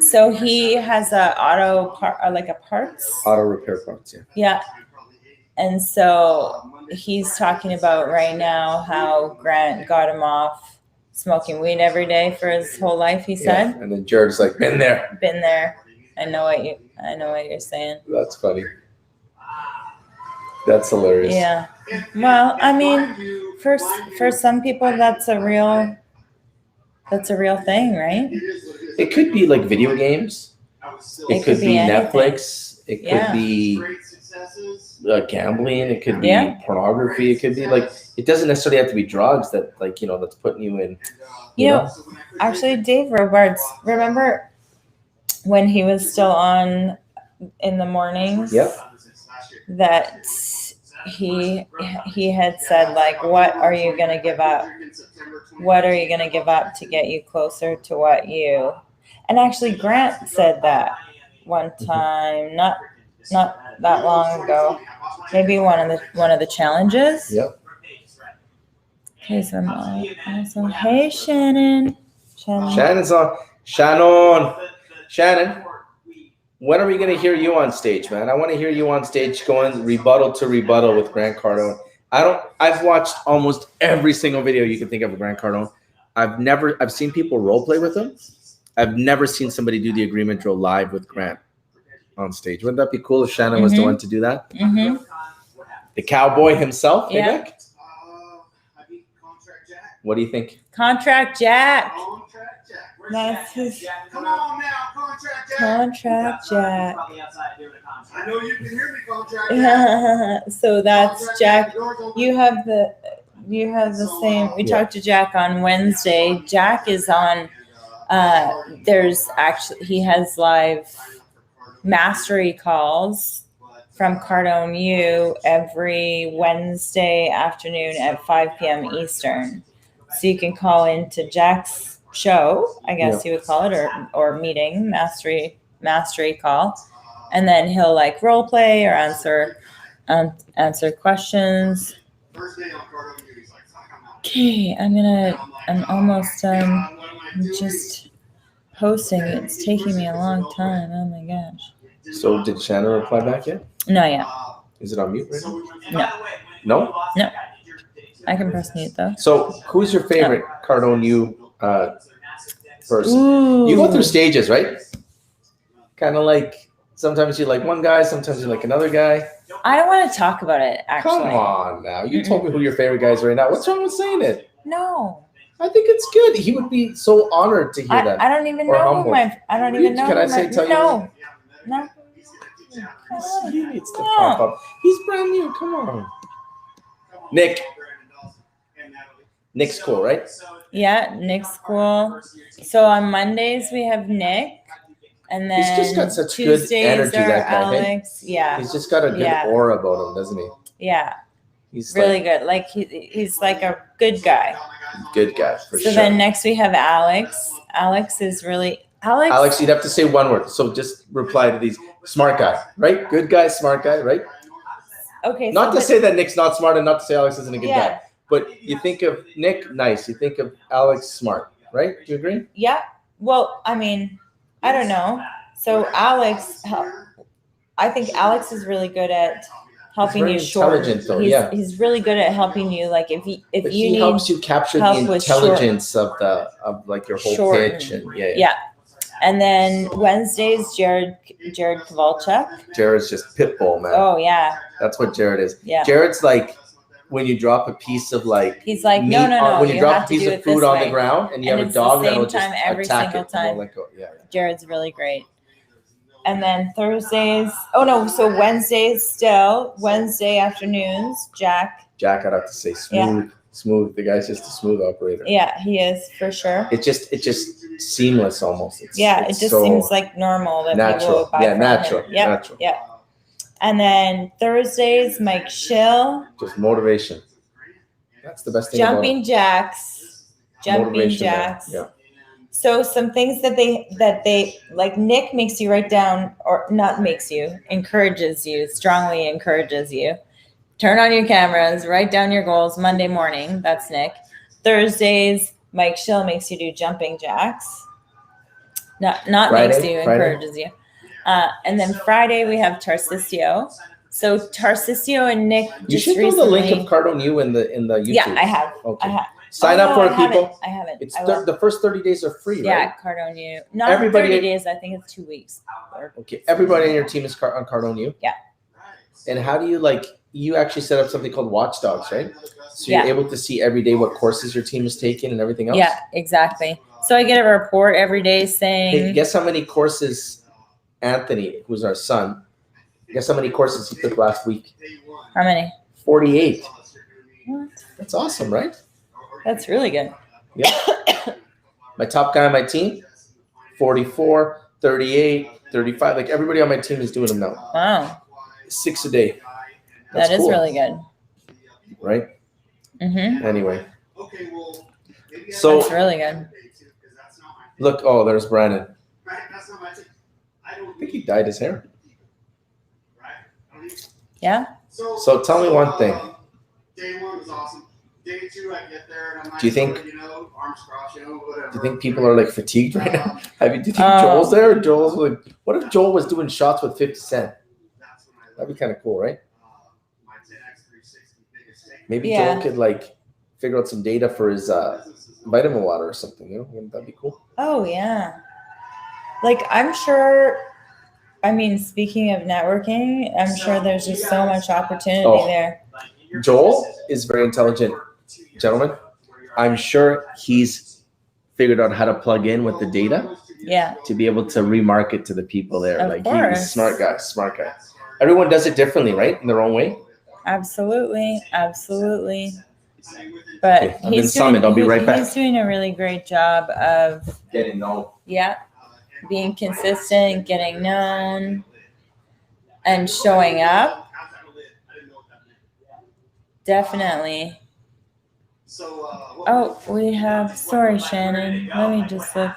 So he has a parts. Auto repair parts, yeah. Yeah. And so he's talking about right now how Grant got him off smoking weed every day for his whole life, he said. Yeah. And then Jared's like, been there. Been there. I know what you're saying. That's funny. That's hilarious. Yeah. Well, I mean, for some people that's a real thing, right? It could be like video games. It could be anything. Netflix. It could be gambling. It could be pornography. It could be like, it doesn't necessarily have to be drugs that like, that's putting you in. You know, actually Dave Robards, remember when he was still on in the mornings? Yep. That he had said, like, what are you going to give up? What are you going to give up to get you closer to what you... And actually Grant said that one time, not that long ago, maybe one of the challenges. Yep. Okay, so I'm also, hey Shannon. Shannon's on. Shannon, when are we going to hear you on stage, man? I want to hear you on stage going rebuttal to rebuttal with Grant Cardone. I've watched almost every single video you can think of Grant Cardone. I've seen people role play with him. I've never seen somebody do the agreement drill live with Grant on stage. Wouldn't that be cool if Shannon was the one to do that? Mm-hmm. The cowboy himself, yeah. Nick? What do you think? Contract Jack. That's his Come on now, Contract Jack. Contract Jack. I know you can hear me, Contract Jack. So that's Jack. You have the same. We talked to Jack on Wednesday. Jack is on. He has live mastery calls from Cardone'S every Wednesday afternoon at 5 p.m. Eastern. So you can call into Jack's show, I guess you would call it, or meeting, mastery call. And then he'll like role play or answer questions. Okay, I'm almost done. I'm just posting. It's taking me a long time. Oh my gosh. So did Shannon reply back yet? No, yeah. Is it on mute right now? No? I can press mute though. So who's your favorite Cardone'S person? Ooh. You go through stages, right? Kind of like, sometimes you like one guy, sometimes you like another guy. I don't want to talk about it, actually. Come on now. You told me who your favorite guy is right now. What's wrong with saying it? No. I think it's good. He would be so honored to hear that. I don't even Or know humble. I don't even know. Can I say tell you? No. He needs to pop up. He's brand new. Come on. Nick's cool, right? Yeah, Nick's cool. So on Mondays we have Nick, and then He's just got such Tuesdays good energy, are that guy. Hey? Alex. Yeah. He's just got a good aura about him, doesn't he? Yeah. He's really like, good. Like he's like a good guy. good guy for So sure. then next we have Alex. Alex, you'd have to say one word. So just reply to these. Smart guy, right? Good guy, smart guy, right? Okay. Not to say that Nick's not smart and not to say Alex isn't a good guy. But you think of Nick, nice. You think of Alex, smart, right? Do you agree? Yeah. Well, I mean, I don't know. So Alex, I think Alex is really good at helping you short. He's really good at helping you. Like if you need helps you capture the intelligence of like your whole pitch and yeah. And then Wednesdays, Jared Kowalczyk. Jared's just pitbull, man. Oh yeah. That's what Jared is. Yeah. Jared's like when you drop a piece of like he's like meat no. When you drop a piece of food on the ground and you have a dog that'll just attack it. Yeah. Jared's really great. And then Thursdays. Oh no, so Wednesdays still. Wednesday afternoons, Jack. Jack, I'd have to say smooth. Yeah. Smooth. The guy's just a smooth operator. Yeah, he is for sure. It's just seamless almost. It just seems like normal that natural. People buy Natural. Him. Yep. Natural. Yeah. And then Thursdays, Mike Schill. Just motivation. That's the best thing. Jumping Jacks. Yeah. So some things that they like, Nick makes you write down, or not makes you, encourages you, strongly encourages you. Turn on your cameras, write down your goals Monday morning. That's Nick. Thursdays, Mike Schill makes you do jumping jacks. Not makes you, encourages you. And then Friday we have Tarcisio. So Tarcisio and Nick You just should recently. throw the link of Cardone in the YouTube. Yeah, I have. Okay. I have. Sign up for it, people. I haven't. It's I will. the first 30 days are free, Yeah, right? Cardone. Not Everybody- 30 days. I think it's 2 weeks. Okay. Everybody on your team is on Cardone. Yeah. And how do you actually set up something called Watchdogs, right? So Yeah. you're able to see every day what courses your team is taking and everything else? Yeah, exactly. So I get a report every day saying. Hey, guess how many courses Anthony, who's our son, guess how many courses he took last week? How many? 48. What? That's awesome, right? That's really good. Yep. My top guy on my team, 44, 38, 35. Like everybody on my team is doing them now. Wow. 6 a day. That's That is cool, really good. right? Mm-hmm. Anyway. So That's really good. look, oh, there's Brandon. I think he dyed his hair. Yeah. So tell me one thing. Day one was awesome. Day two, I get there and I'm Do you think- arms crossed, whatever. Do you think people are like fatigued right now? Do you think Oh. Joel's there? Or Joel's like, what if Joel was doing shots with 50 Cent? That's when I That'd be kind of cool, right? my 10X 360 biggest take. Maybe Yeah. Joel could like figure out some data for his vitamin water or something. Wouldn't that be cool? Oh yeah. Like I'm sure. I mean, speaking of networking, I'm sure there's just so much opportunity Oh. there. Joel is very intelligent, gentlemen. I'm sure he's figured out how to plug in with the data Yeah. to be able to remarket to the people there. Of He's course. a smart guy. Everyone does it differently, right? In their own way. Absolutely. Absolutely. But Okay, I've been summoned. I'll be right back. He's doing a really great job of, Getting known. yeah, being consistent, getting known, and showing up. Definitely. Oh, we have, sorry, Shannon. Let me just look.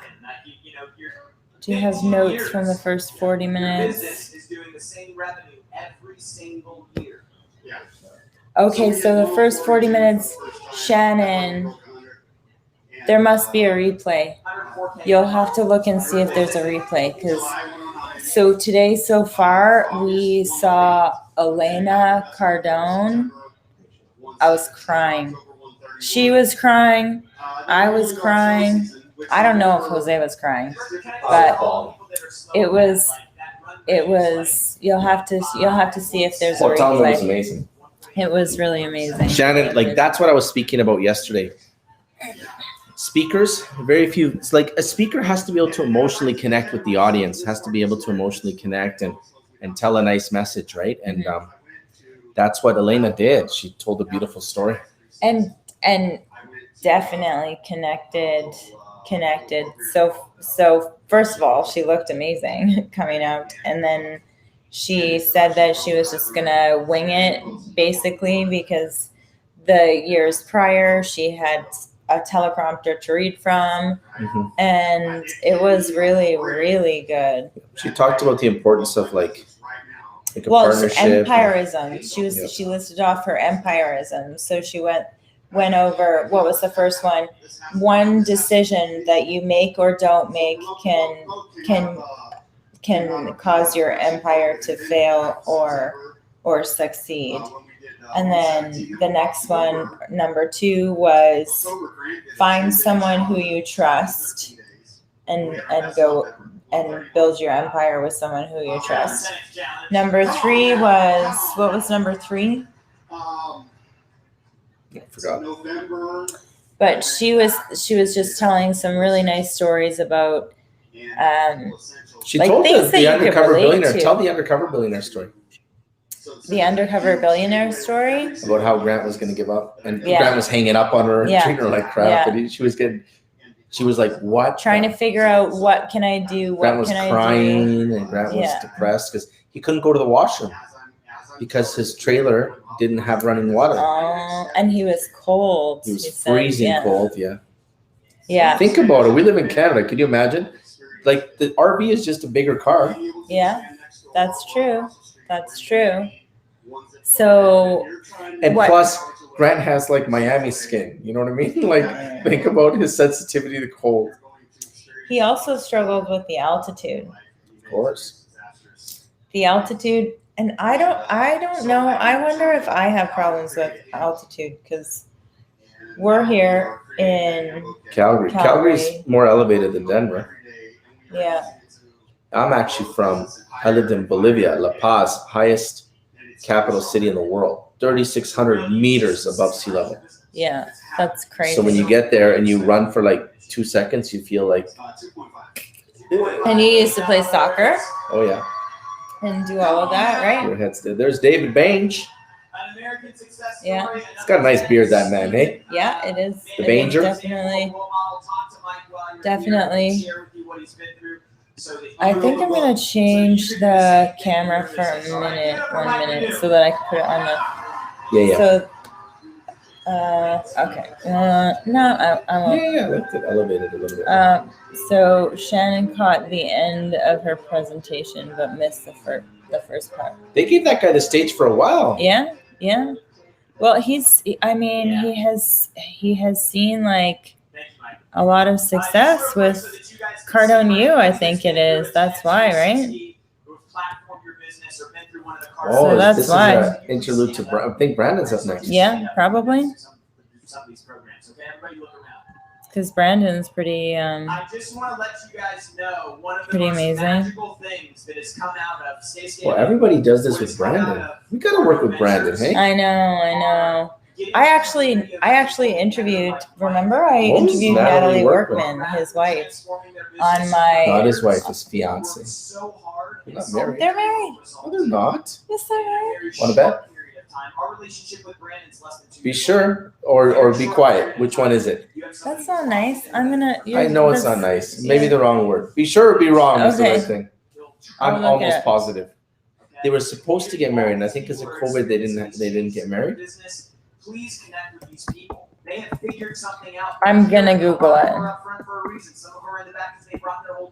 Do you have notes from the first 40 minutes? Business is doing the same revenue every single year. Okay, so the first 40 minutes, Shannon, there must be a replay. You'll have to look and see if there's a replay, because so today so far we saw Elena Cardone. I was crying. She was crying. I was crying. I don't know if Jose was crying, but it was. You'll have to see if there's a Oh, tell me it was replay. amazing. It was really amazing. Shannon, like that's what I was speaking about yesterday. Speakers, very few. It's like a speaker has to be able to emotionally connect with the audience, has to be able to emotionally connect and tell a nice message, right? And that's what Elena did. She told a beautiful story. And definitely connected. So first of all, she looked amazing coming out, and then she said that she was just gonna wing it basically because the years prior she had a teleprompter to read from, and it was really, really good. She talked about the importance of like a Well, partnership. empirism. Yeah. She listed off her empirism. So she went over, what was the first one? One decision that you make or don't make can cause your empire to fail or succeed. And then the next one, number 2, was find someone who you trust and go and build your empire with someone who you trust. Number 3 was, what was number 3? I forgot. But she was just telling some really nice stories about She like told things that the you could undercover relate billionaire. to. Tell the undercover billionaire story the undercover billionaire story. about how Grant was going to give up, and Yeah. Grant was hanging up on her, and Yeah. treating her like crap. Yeah. And she was like, "What?" Trying to figure out what can I do? Grant What was can I do? crying, and Grant was Yeah. depressed because he couldn't go to the washroom because his trailer didn't have running water. And he was cold. He was said, freezing yeah. cold. Yeah. Yeah. Think about it. We live in Canada. Could you imagine? Like the RV is just a bigger car. Yeah, that's true. That's true. So, And what? plus, Grant has like Miami skin. You know what I mean? Like, think about his sensitivity to cold. He also struggled with the altitude. Of course. The altitude, and I don't know. I wonder if I have problems with altitude because we're here in Calgary. Calgary's more elevated than Denver. Yeah. I'm actually I lived in Bolivia, La Paz, highest capital city in the world, 3,600 meters above sea level. Yeah, that's crazy. So when you get there and you run for like 2 seconds, you feel like. And you used to play soccer. Oh yeah. And do all of that, right? Your head's there. There's David Bange. Yeah. He's got a nice beard, that man, hey? Yeah, it is. The Banger? Definitely. I think I'm gonna change the camera for a minute, 1 minute, so that I can put it on the. Yeah. So, okay. No, I won't. Yeah, I like it elevated a little bit. So Shannon caught the end of her presentation, but missed the first part. They gave that guy the stage for a while. Yeah. Well, he has seen like a lot of success with Cardone'S, I think it is. That's why, right? Oh, so that's this why. Is an interlude to. I think Brandon's up next. Yeah, probably. Because Brandon's pretty. I just want to let you guys know one of the pretty most amazing. magical things that has come out of Well, everybody does this with Brandon. We gotta work with Brandon, hey? I know. I actually interviewed. Remember, I interviewed Natalie Workman, his wife, on my. Not his wife, his fiance. They're not married. They're married. No, they're not. Yes, they're married. Want to bet? Be sure or be quiet. Which one is it? That's not nice. I'm gonna. I know it's not nice. Maybe the wrong word. Be sure or be wrong is the Okay. right thing. I'll I'm look almost at it. positive. They were supposed to get married, and I think because of COVID, they didn't get married. Please connect with these people. They have figured something out. I'm gonna Google it.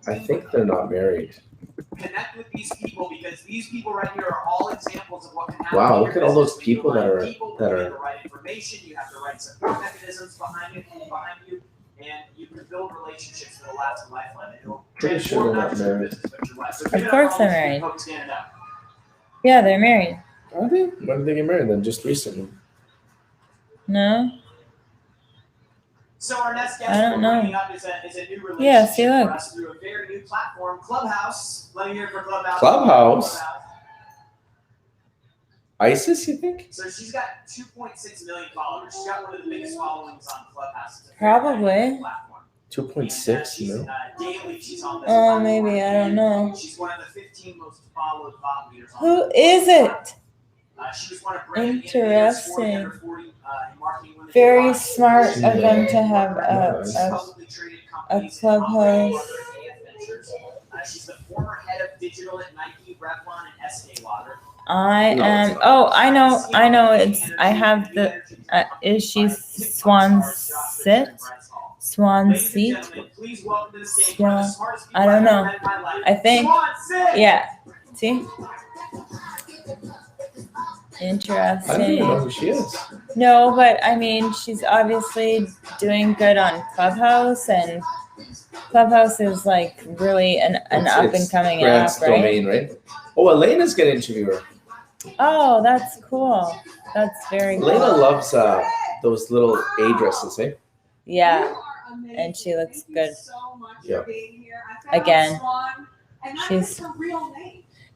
I think they're not married. Connect with these people because these people right here are all examples of what can happen. Wow, look at all those people that are. You have the right information, you have the right support mechanisms behind you, and you can build relationships that will last a lifetime. Pretty sure they're not married. Of course they're married. Yeah, they're married. Are they? When did they get married then? Just recently. No. So our next guest I don't know. bringing up is a new relationship Yeah, see, look. for us through a very new platform, Clubhouse. Let me hear it for Clubhouse. Clubhouse? ISIS, you think? So she's got 2.6 million followers. She's got one of the biggest followings on Clubhouse. It's a very Probably. dynamic platform. 2.6 She's, million. daily, she's on this Oh, platform. maybe, I don't know. She's one of the 15 most followed thought leaders on Who the is it? She was one of brand Interesting. marketing women. Very smart of Yeah. them to have Publicly traded companies a Clubhouse. She's the former head of digital at Nike, Revlon, and Estee Lauder. I am. Oh, I know. It's. I have the. Is she Swan Sit? Swan Seat? Swan. I don't know. I think. Yeah. See. I don't even Interesting. know who she is. No, but I mean, she's obviously doing good on Clubhouse, and Clubhouse is like really an up and coming Grant's app, right? domain, right? Oh, Elena's gonna interview her. Oh, that's cool. That's very Elena cool. loves those little A dresses, eh? Yeah, and she looks good. Yeah. Again, she's.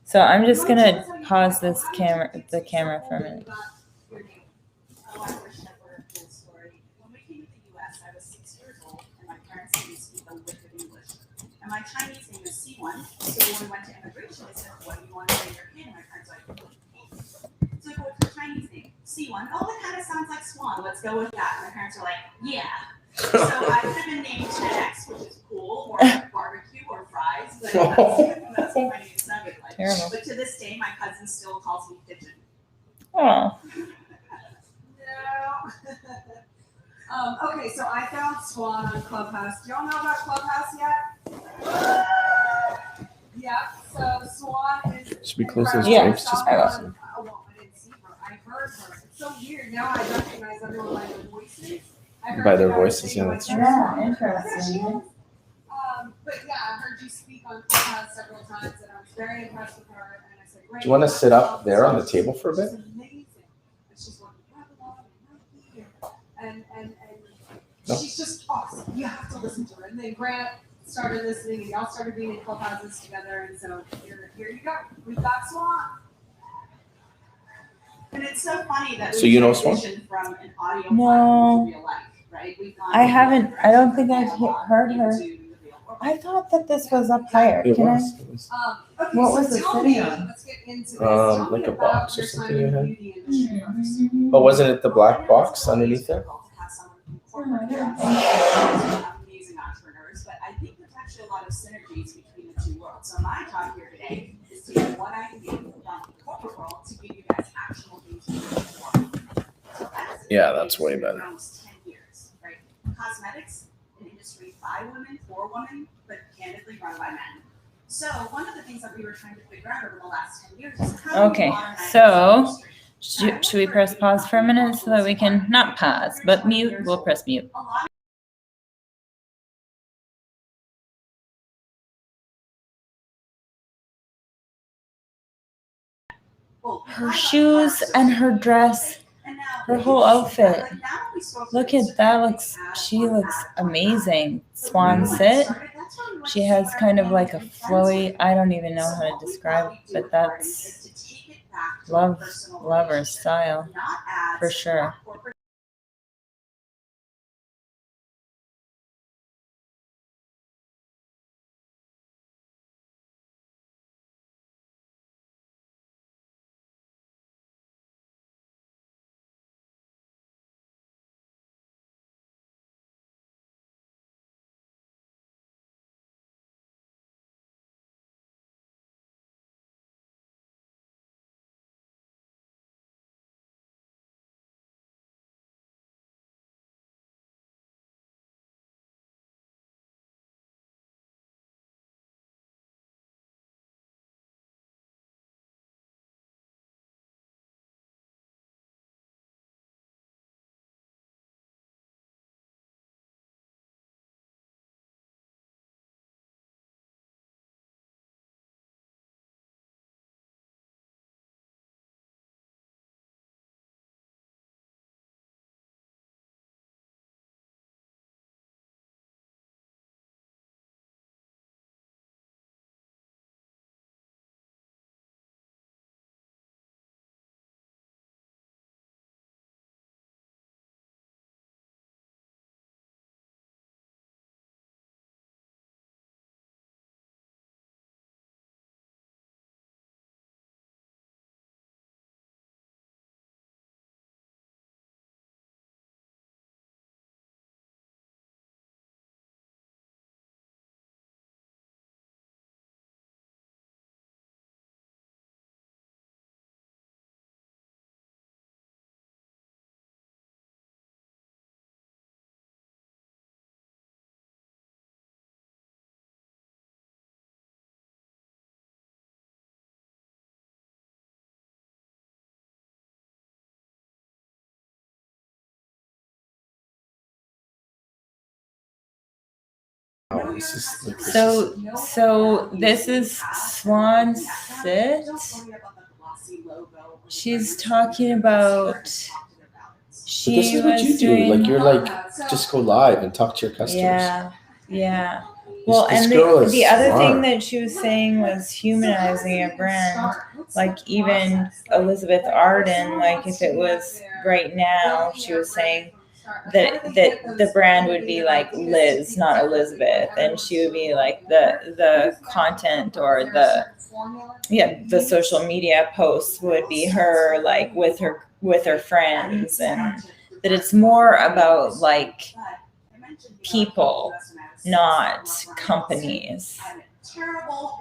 So I'm just gonna pause the camera for a minute. When we came to the US, I was 6 years old, and my parents didn't speak a lick of English. And my Chinese name is C1, so when we went to immigration, they said, "What do you want to name your kid?" And my parents were like, "So I go, what's your Chinese name? C1. Oh, that kind of sounds like Swan. Let's go with that." And my parents were like, "Yeah." So I could have been named 10X, which is cool, or barbecue or fries, but that's what my name sounded like. Terrible. But to this day, my cousin still calls me Pigeon. Oh, No. Okay, so I found Swan on Clubhouse. Do y'all know about Clubhouse yet? Yeah, so Swan is. Should we close those Yeah. drapes just I will. because? Oh, well, I didn't see her. I heard her. It's so weird. Now I recognize everyone by their voices. I heard By their you guys voices, say yeah, my that's name. true. Yeah, There she interesting. is. But yeah, I heard you speak on Clubhouse several times, and I was very impressed with her. And I said, great. Do you want to sit up there on the table for a bit? She's amazing. And she's like, and No. she's just awesome. You have to listen to her. And then Grant started listening, and y'all started being in clubhouses together. And so here you go. We've got Swan. And it's so funny that So we you know Swan? transitioned from an audio No. platform to real life, right? We've gone I from haven't- I don't think I've analog heard her. into the real world. I thought that this was up higher. It Can I? was. It was. Okay, What so was it tell sitting me, on? let's get into this. Tell Like me a about box or your something time in you the had? beauty industry first. Oh, wasn't it the black box underneath there? Amazing entrepreneurs, but I think there's actually a lot of synergies between the two worlds. So my job here today is to get what I can get from the corporate world to give you guys actionable things to do. So Yeah, that's way better. Almost 10 years, right? Cosmetics, an industry by women, for women, but candidly run by men. So one of the things that we were trying to figure out over the last 10 years is how do we Okay, modernize so this industry? Should we press pause for a minute so that we can not pause, but mute? We'll press mute. A lot Her shoes and her dress, her whole outfit. Look at that. She looks amazing. Swan sit. She has kind of like a flowy, I don't even know how to describe it, but that's love her style for sure. Oh, this is like this So this is Swan sit. She's talking about But she this is what was you do. doing. Like you're like just go live and talk to your customers. Yeah. Well, This and girl is the other smart. thing that she was saying was humanizing a brand. Like even Elizabeth Arden, like if it was right now, she was saying that the brand would be like Liz, not Elizabeth, and she would be like the content or the social media posts would be her like with her friends, and that it's more about like people, not companies.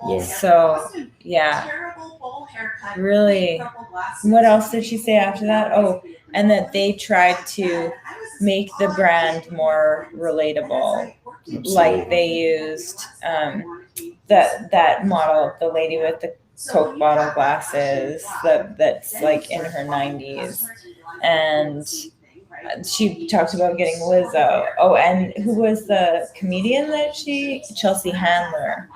Yeah. So yeah, really. What else did she say after that? Oh, and that they tried to make the brand more relatable. Like they used that model, the lady with the Coke bottle glasses, that's like in her 90s, and she talked about getting Lizzo. Oh, and who was the comedian that Chelsea Handler.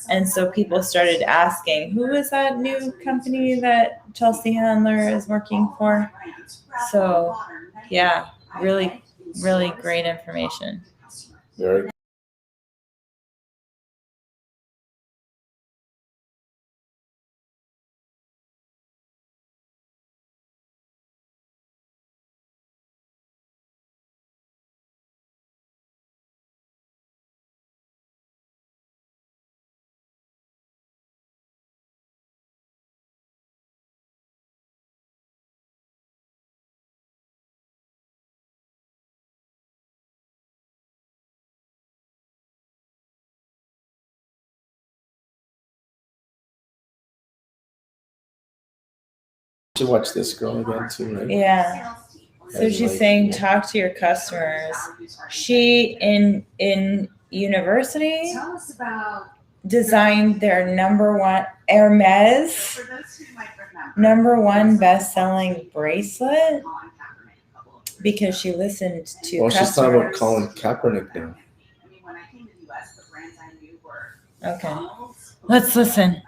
And so people started asking, who is that new company that Chelsea Handler is working for? So, yeah, really, really great information. Very to watch this girl again too, right? Yeah. So she's saying, talk to your customers. She in university designed their number one Hermes number one best-selling bracelet because she listened to Well, she's talking about customers. Colin Kaepernick now. Okay, let's listen.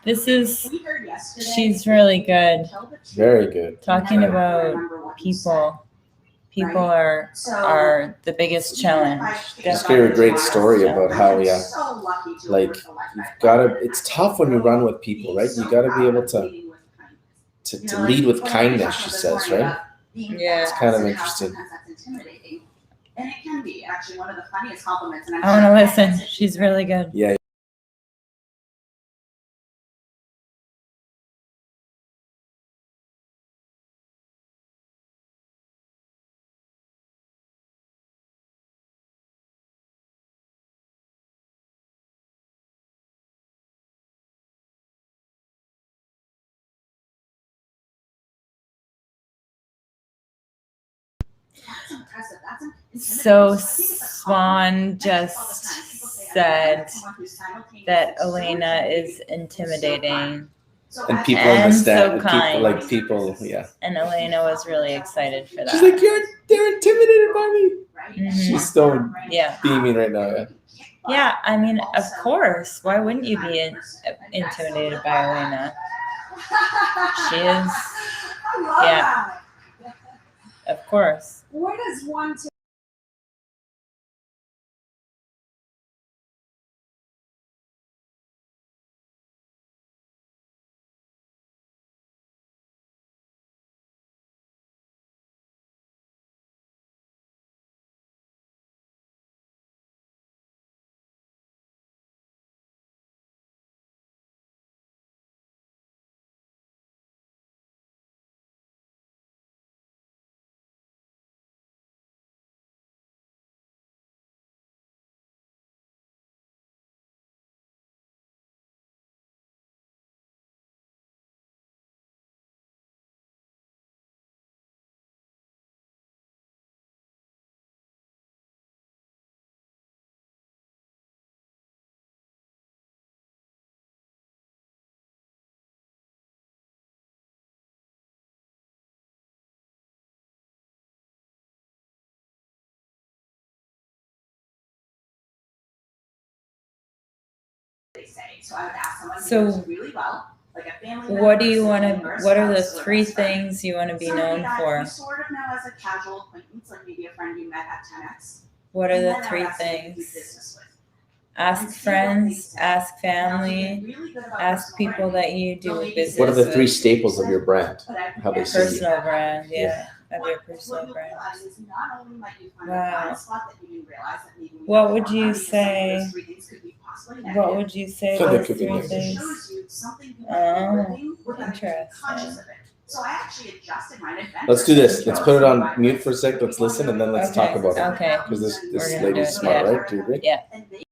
This is, We heard yesterday. she's really good. Tell the truth. Very good. Talking Right. about Remember what you said. people Right? are the biggest challenge. Just hear a great story about how, I'm yeah, so lucky to like, live the life you've I've gotta, lived. it's tough when you run with people, right? You gotta be able to lead with kindness, she says, right? Yeah. It's kind of interesting. And it can be actually one of the funniest compliments. And I'm I want to sure listen. She's really good. Yeah. So Swan just said that Elena is intimidating, And people And understand. so kind. People, yeah. and Elena was really excited for that. She's like, they're intimidated by me. Mhm. She's so Yeah. beaming right now, yeah. Yeah, I mean, of course. Why wouldn't you be intimidated by Elena? She is, yeah, of course. What does one they say? So I would ask someone who So, knows really well, like a family member. What do you want to? sibling, or What are the spouse, or three best friend. things you want to be Somebody known that for? You sort of know as a casual acquaintance, like maybe a friend you met at 10X. What are And the then I would three ask someone you do things? business with. Ask And see what they friends, say. ask Now, if family, you're really good about ask personal people branding, that you do they'll maybe business say What are the with. three staples of your brand? but I How they never see you. Personal brand, yeah, of your What personal you'll brand. realize is not only might you find Wow. a blind spot that you didn't realize that maybe we What have would going you on, because some of say- those three things could be possibly What negative. would you say So they those could be three negative. It things? shows you something you Oh, might be living without being conscious interesting. of it. So I actually adjusted my adventure. Let's do this. Let's put it on mute for a sec. Let's listen and then let's Okay, talk about it. okay. Because this We're gonna lady's do it, smart, yeah. right? Do you agree? Yeah. And they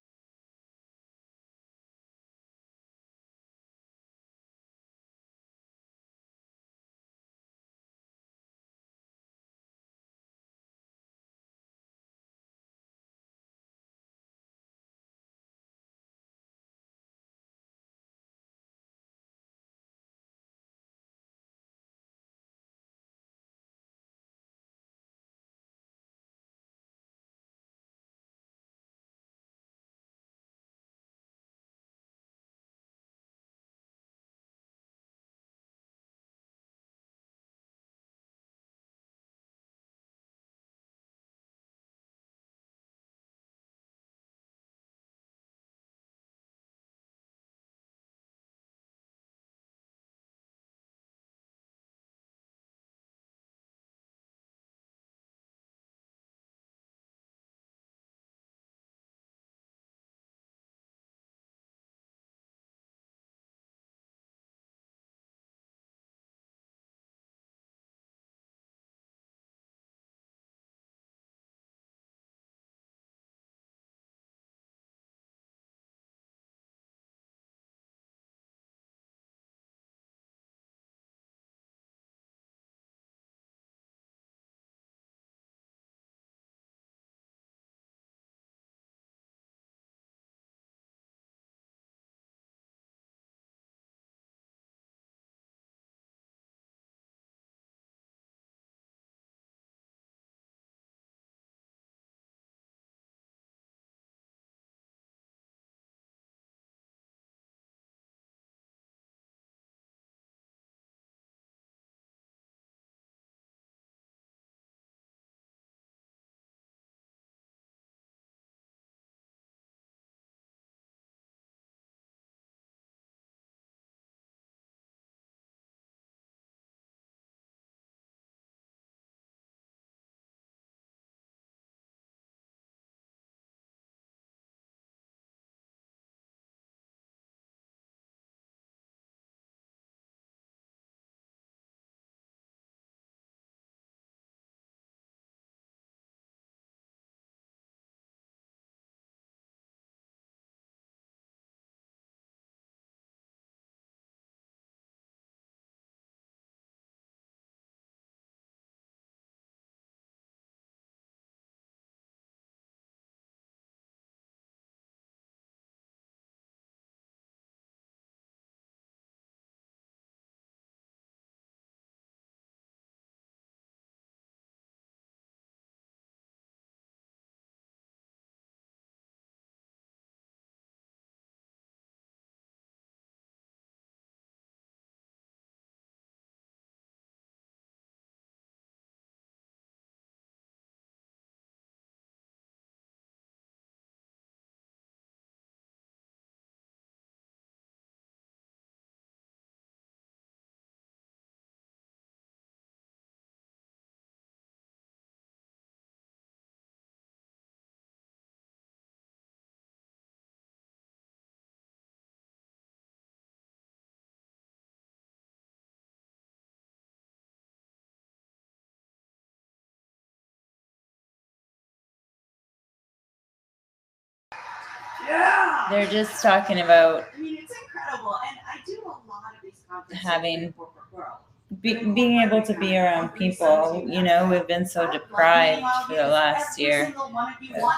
they're just talking about I mean, it's incredible, and I do a lot of these conferences having in the corporate world. being able to be around people. You know, we've been so deprived for the last year of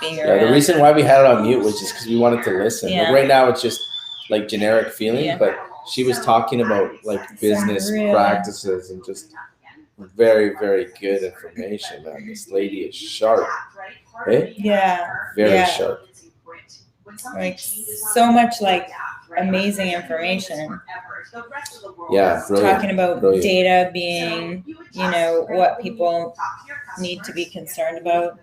being Yeah, the around. reason why we had it on mute was just because we wanted to listen. Yeah. Like right now, it's just like generic feeling, Yeah. but she was talking about like business real- practices and just very, very good information, man. This lady is sharp. Hey? Yeah. Very Yeah. sharp. Like so much like amazing information. Yeah, brilliant. Talking about Brilliant. data being, you know, what people need to be concerned about.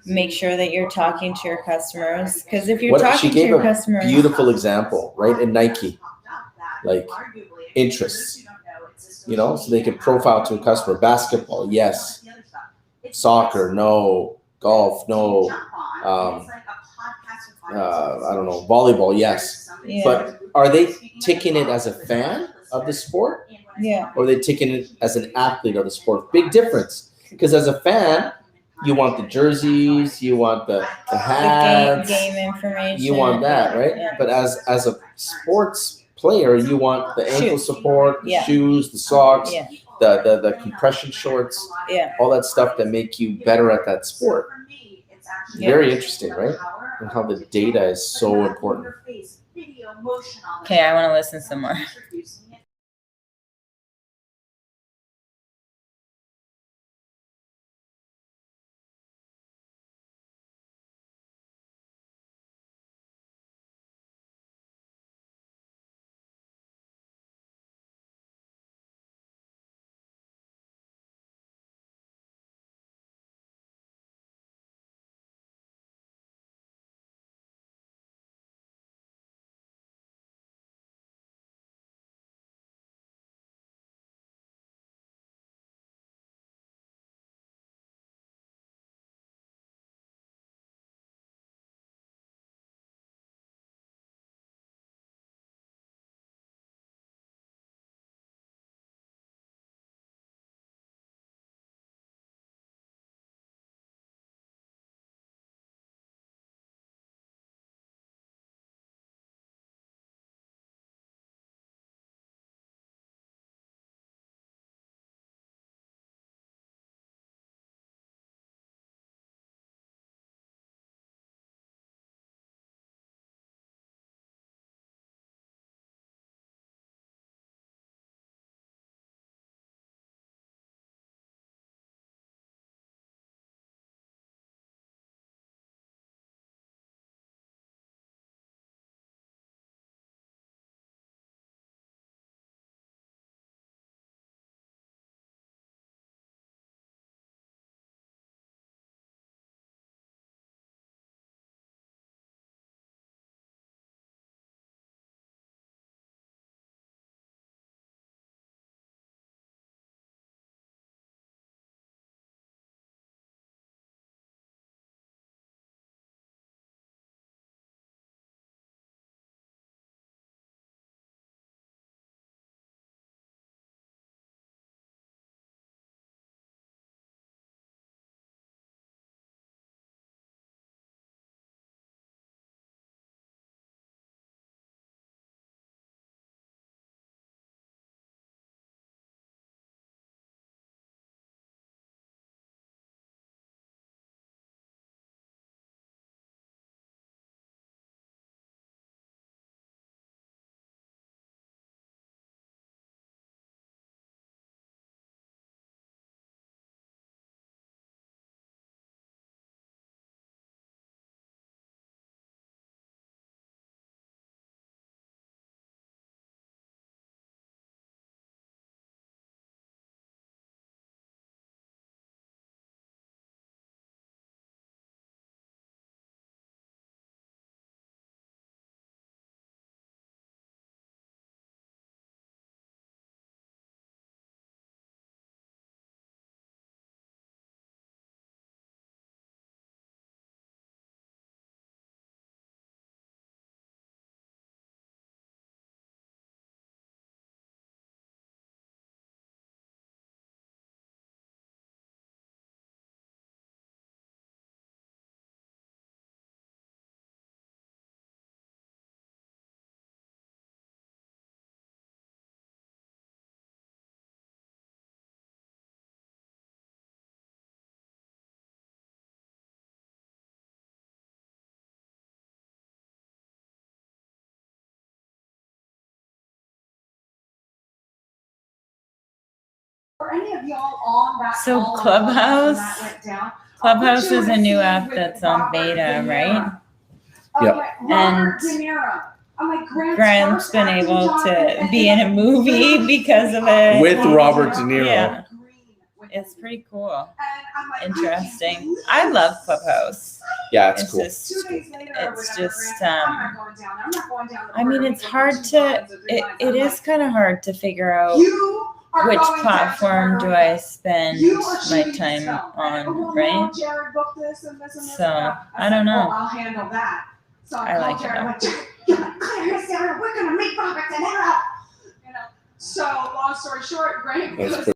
Make sure that you're talking to your customers, because if you're She talking to gave your a customers, beautiful example, right? In Nike, like interests, you know, so they could profile to a customer. Basketball, yes. Soccer, no. Golf, no. I don't know. Volleyball, yes. yeah, But are they ticking it as a fan of the sport, yeah, or are they ticking it as an athlete of the sport? Big difference. Because as a fan, you want the jerseys, you want the the hats, game information. you want that, right? Yeah. But as a sports player, you want the ankle Shoes. support, the Yeah. shoes, the socks, Yeah. the compression shorts, Yeah. all that stuff that make you better at that sport. Yeah. Very interesting, right? And how the data is so important. Okay, I want to listen some more. any of y'all on that So call Clubhouse- when that went down? Clubhouse I'll put you is in a new scene app with that's on Robert beta, De Niro. right? Yep. Okay, And Robert De Niro. I'm like, Grant's first been acting able job to and be in a movie because of it. With Robert De Niro. Yeah. Green with It's him. pretty cool. And I'm like, Interesting. I love Clubhouse. Yeah, it's It's cool. just, 2 days later, or it's whatever, just, Grant, I'm not going down. I'm not going down the I mean, Puerto it's Rico hard for 2 to, lines or 3 it lines. I'm is like, kind of hard to figure out you are which going down to platform Puerto do Rico. I spend You are my shooting time film. on, Oh, well, right? no, Jared booked this and this and this. So, and I don't said, know. Oh, I'll handle that. So I I like called it Jared. though. I'm like, Jared, clear his dinner. We're going to meet Robert De Niro. You know, so long story short, Grant That's goes, pretty-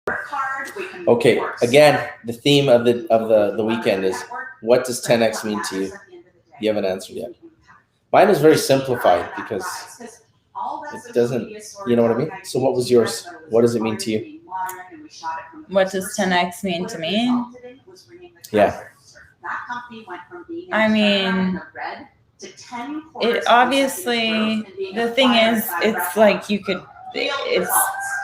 card, we can Okay, work. again, the theme of the weekend is, what does 10X mean to you? You haven't answered yet. Mine is very simplified because it doesn't, you know what I mean? So what was yours? What does it mean to you? What does 10X mean to me? Yeah. I mean, it obviously, the thing is, it's like you could, it's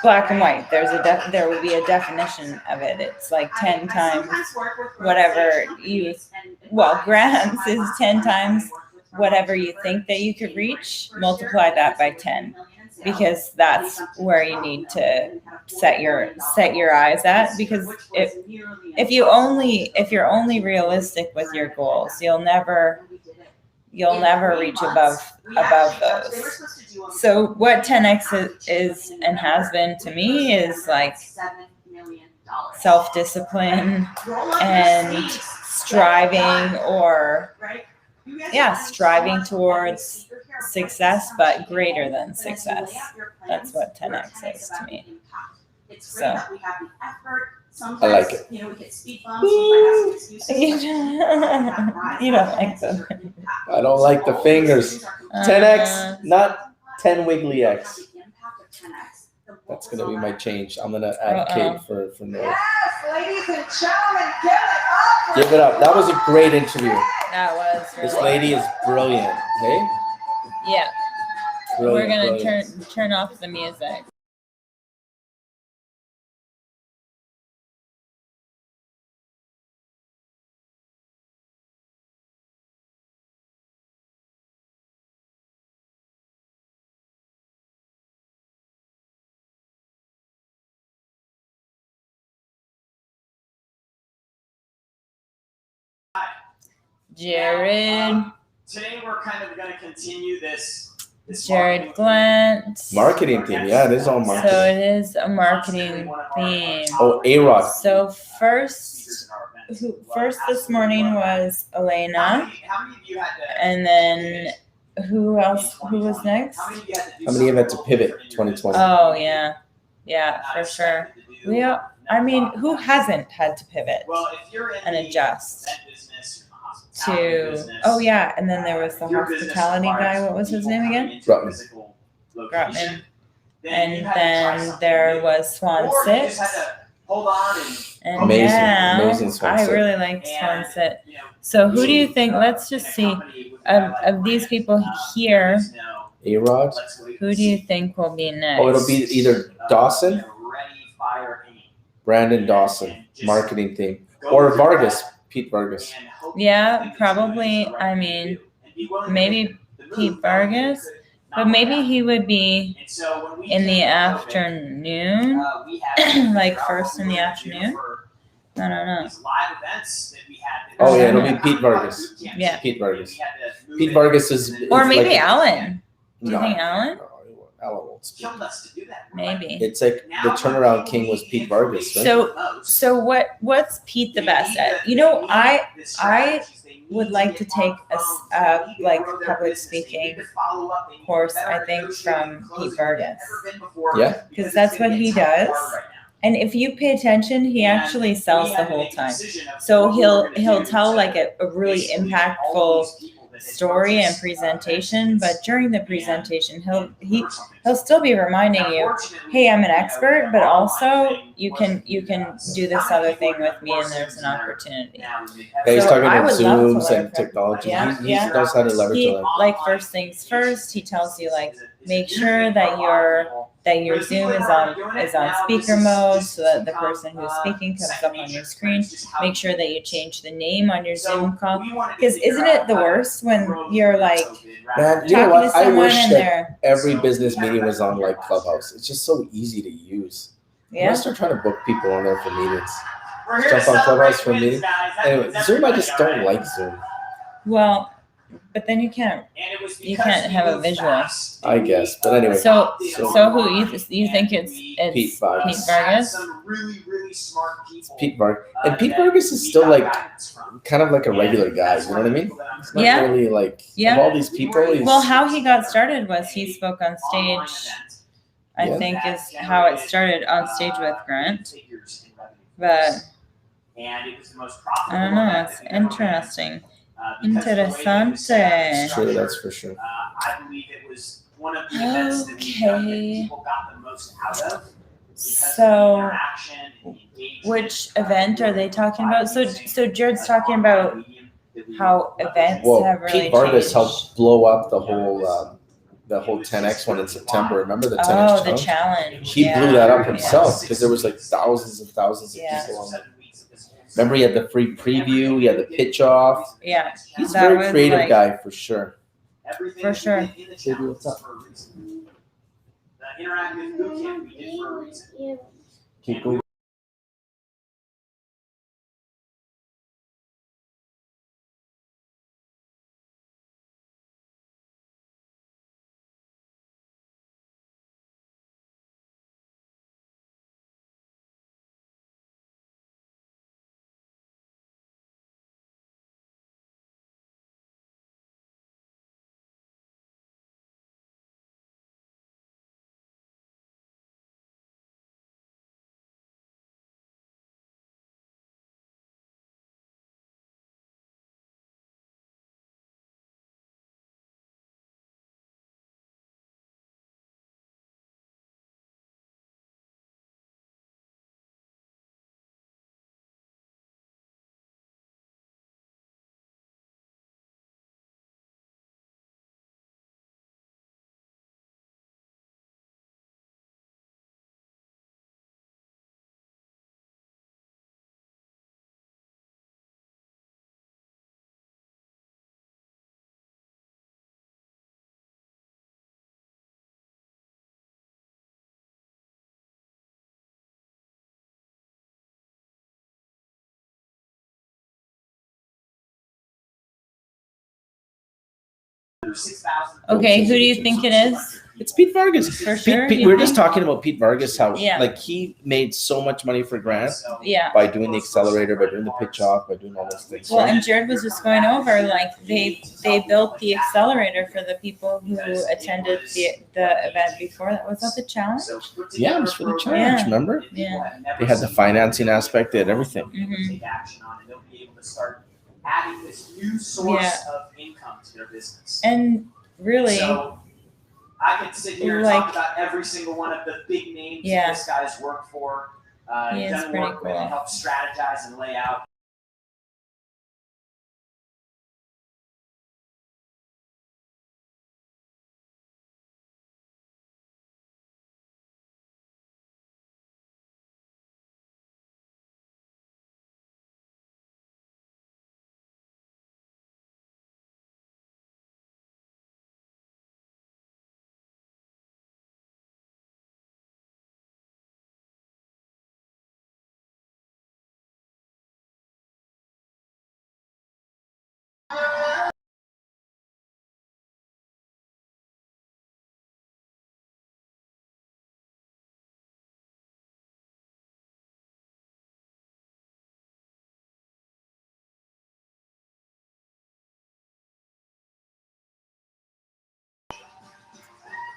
black and white. There would be a definition of it. It's like 10 times whatever you, well, grants is 10 times whatever you think that you could reach, multiply that by 10, because that's where you need to set your eyes at. Because if you're only realistic with your goals, you'll never reach above those. So what 10X is and has been to me is like self-discipline and striving towards success, but greater than success. That's what 10X is to me. So I like it. you don't like them. I don't like the fingers. 10X, not 10 wiggly X. That's gonna be my change. I'm gonna advocate for North. Yes, ladies and gentlemen, give it up. Give it up. That was a great interview. That was really This lady is brilliant. Hey, Yeah. brilliant, We're gonna brilliant. turn off the music. Jared, Today we're kind of going to continue this Jared Glantz. Marketing theme. Yeah, it is all marketing. So it is a marketing theme. Oh, A-Rod. So first this morning was Elena, How many of you had to? and then who else? Who was next? How many of you had to do How many of you had to something pivot different in your 2020? Oh yeah, for sure. We all, I mean, who hasn't had to pivot Well, if you're in and the adjust event business, you're in the hospitality to? business, Oh yeah, and then there was the if your business hospitality guy. requires What was his people name coming again? into a Grutman. physical Grutman. location, then you And had to try then something there new. was Swan Or you just had Sit. to hold on and And Amazing, now amazing Swan I Sit. really liked Swan Sit. you know, So who do you think? Let's just see. Of these people here, A-Rod. who do you think will be next? Oh, it'll be either Dawson, Brandon Dawson, marketing theme, or Vargas, Pete Vargas. Yeah, probably. I mean, maybe Pete Vargas, but maybe he would be in the afternoon, like first in the afternoon. I don't know. Oh yeah, it'll be Pete Vargas. Yeah. Pete Vargas. Pete Vargas is. Or is maybe like, Alan. Do you No, think Alan? no, Alan won't speak. Maybe. It's like the turnaround king was Pete Vargas, right? So what's Pete the best at? You know, I would like to take a like public speaking course, I think, from Pete Vargas. Yeah. Because that's what he does. And if you pay attention, he actually sells the whole time. So he'll tell like a really impactful story and presentation, but during the presentation he'll still be reminding you, hey, I'm an expert, but also you can do this other thing with me and there's an opportunity. Yeah, he's So talking I about would love to Zooms learn and from- technology. Yeah, He yeah. knows how to leverage He, it. like first things first, he tells you like make sure that your Zoom is on speaker mode so that the person who's speaking comes up on your screen. Make sure that you change the name on your Zoom call. Because isn't it the worst when you're like Man, you know talking what? to I someone wish and that they're every business meeting was on like Clubhouse. It's just so easy to use. I'm gonna start trying to book people on there for meetings. Jump on Clubhouse for a meeting. Anyway, Zoom, I just don't like Zoom. well, but then you can't have a visual. I guess, but anyway. So who you think it's Pete Vargas. Pete Vargas? It's Pete Vargas, and Pete Vargas is still like kind of like a regular guy. You know what I mean? He's not Yeah. really like Yeah. of all these people. He's, Well, how he got started was he spoke on stage. I Yeah. think is how it started on stage with Grant. But I don't know. It's interesting. Interessante. True, that's for sure. I believe it was one of the events that we've done that people got the most out of. So, which event are they talking about? So Jared's talking about how events Well, have really Pete Vargas changed. helped blow up the whole 10X one in September. Remember the 10X Oh, the challenge? challenge. He Yeah. blew that up himself because there was like thousands and thousands of Yeah. people on there. Remember, he had the free preview, he had the pitch off. Yeah. He's a That very was creative like- guy for sure. For sure. Baby, what's up? The interactive boot camp we did for a reason. Keep going. 6,000. Okay, who do you think it is? It's Pete Vargas. For sure, Pete, you we were just think? talking about Pete Vargas, how Yeah. like he made so much money for Grant Yeah. by doing the accelerator, by doing the pitch off, by doing all those things. Well, right? and Jared was just going over, like they built the accelerator for the people who attended the event before. Was that the challenge? Yeah, it was for the challenge. Yeah. Remember? Yeah. They had the financing aspect, they had everything. Mhm. Take action on it. They'll be able to start adding this new source of income to their business. And really, So I could sit here and like- talk about every single one of the big names Yeah. this guy's worked for, He is done pretty work with, cool. and helped strategize and lay out.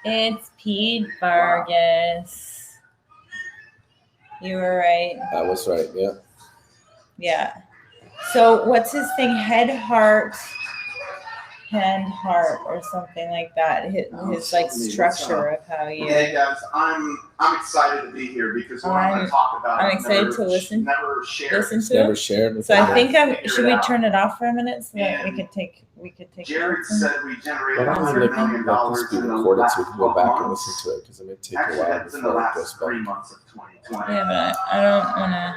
it's Pete Vargas. You were right. That was right. Yeah. Yeah. So what's his thing? Hand, heart, or something like that. His like structure of how you. Hey guys, I'm excited to be here because what I'm going to talk about. I'm I've excited never- to listen. Never shared. Listen It's to never it. shared with So I anyone. think should we turn it off for a minute so that we And could take Jared notes? said we generated Why don't we $100 let million this be in the recorded last so we can go 12 back and months. listen to it because it may take a Actually, while that's in the before it goes last 3 back. months of 2020. Yeah, but I don't want to.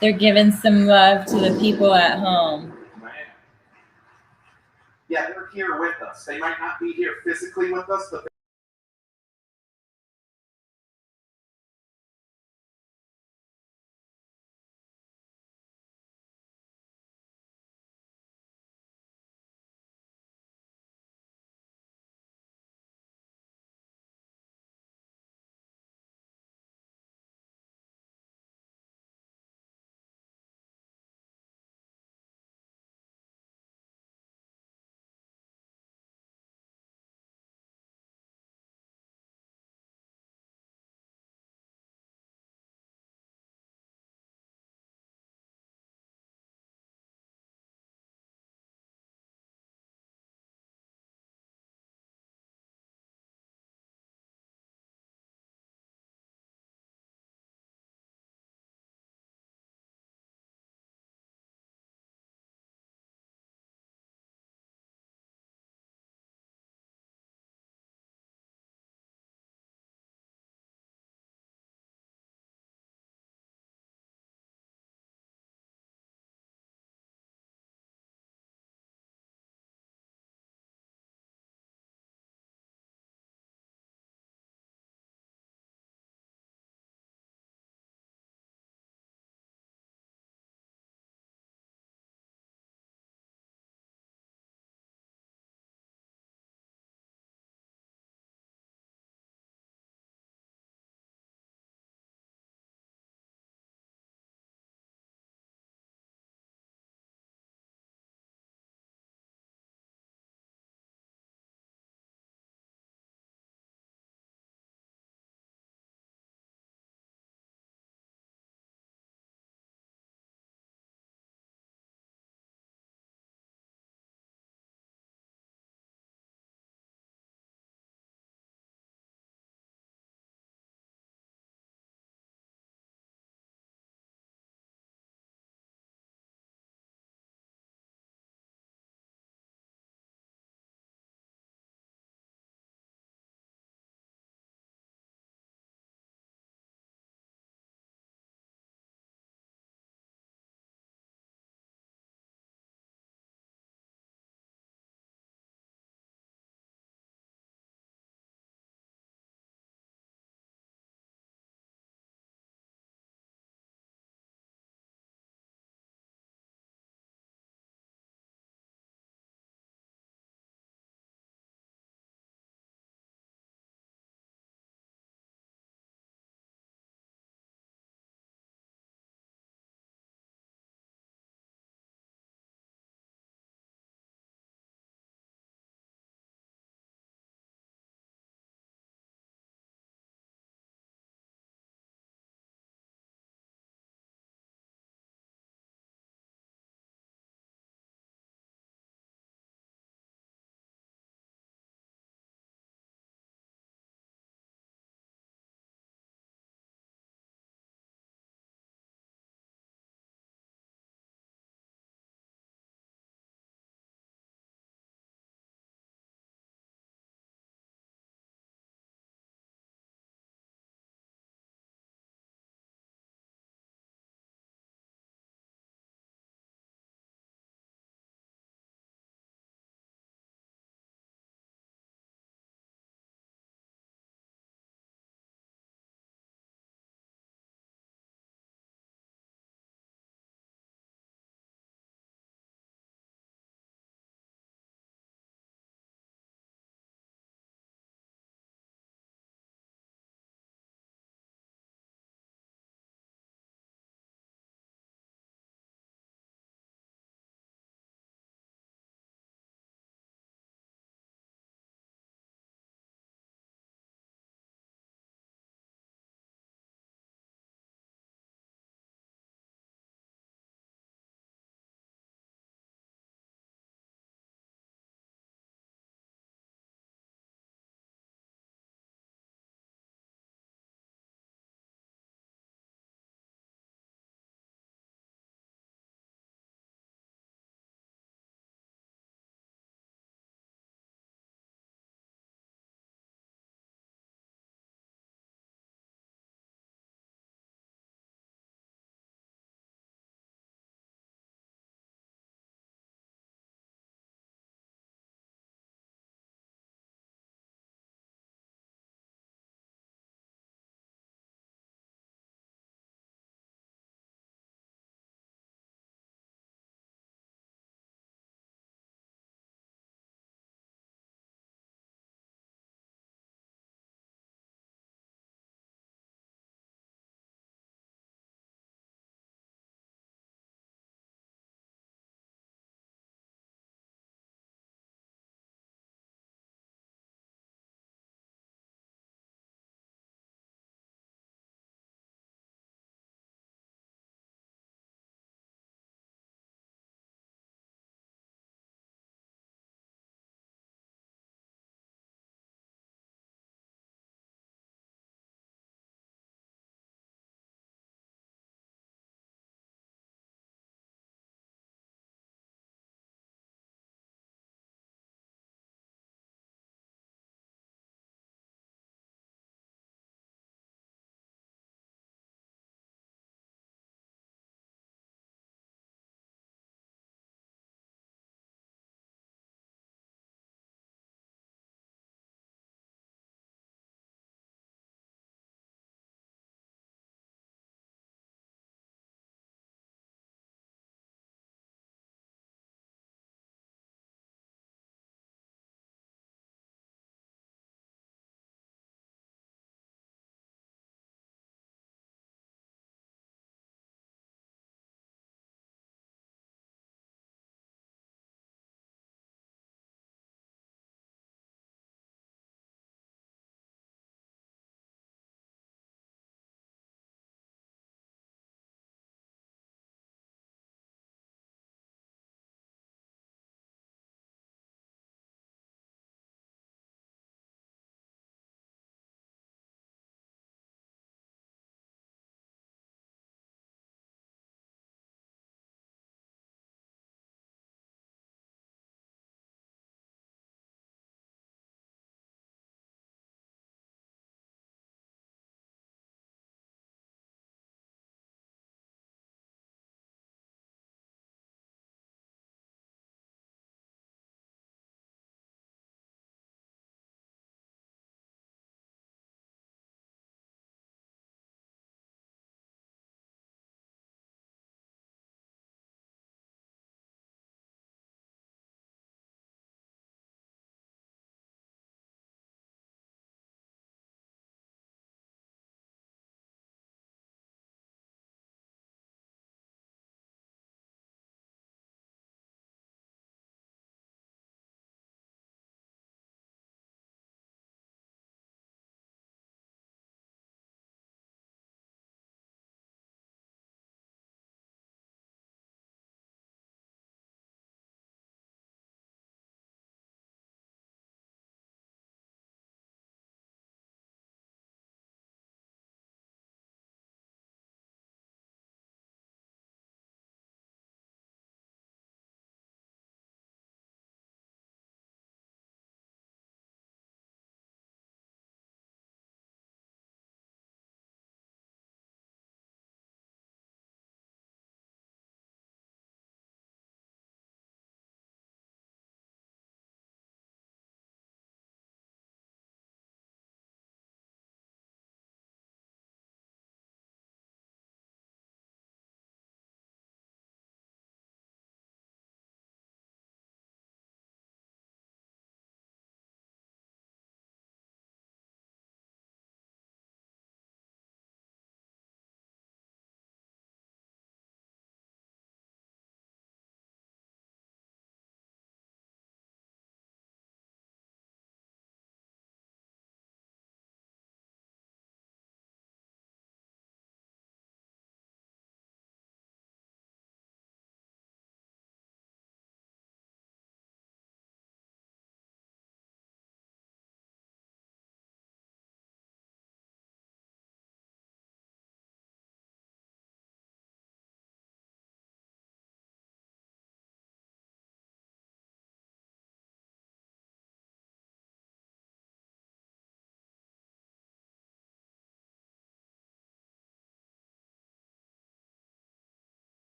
They're giving some love to the people at home. Yeah, they're here with us. They might not be here physically with us, but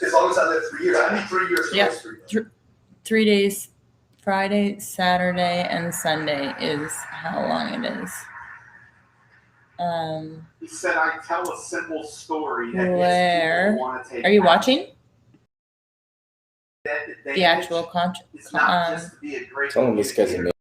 as long as I live 3 years. I need 3 years for Yep. history. 3 days, Friday, Saturday, and Sunday is how long it is. He said, I tell a simple story. And Where people want to take are you action. watching the actual It's not just to be a great Tell him this guy's amazing.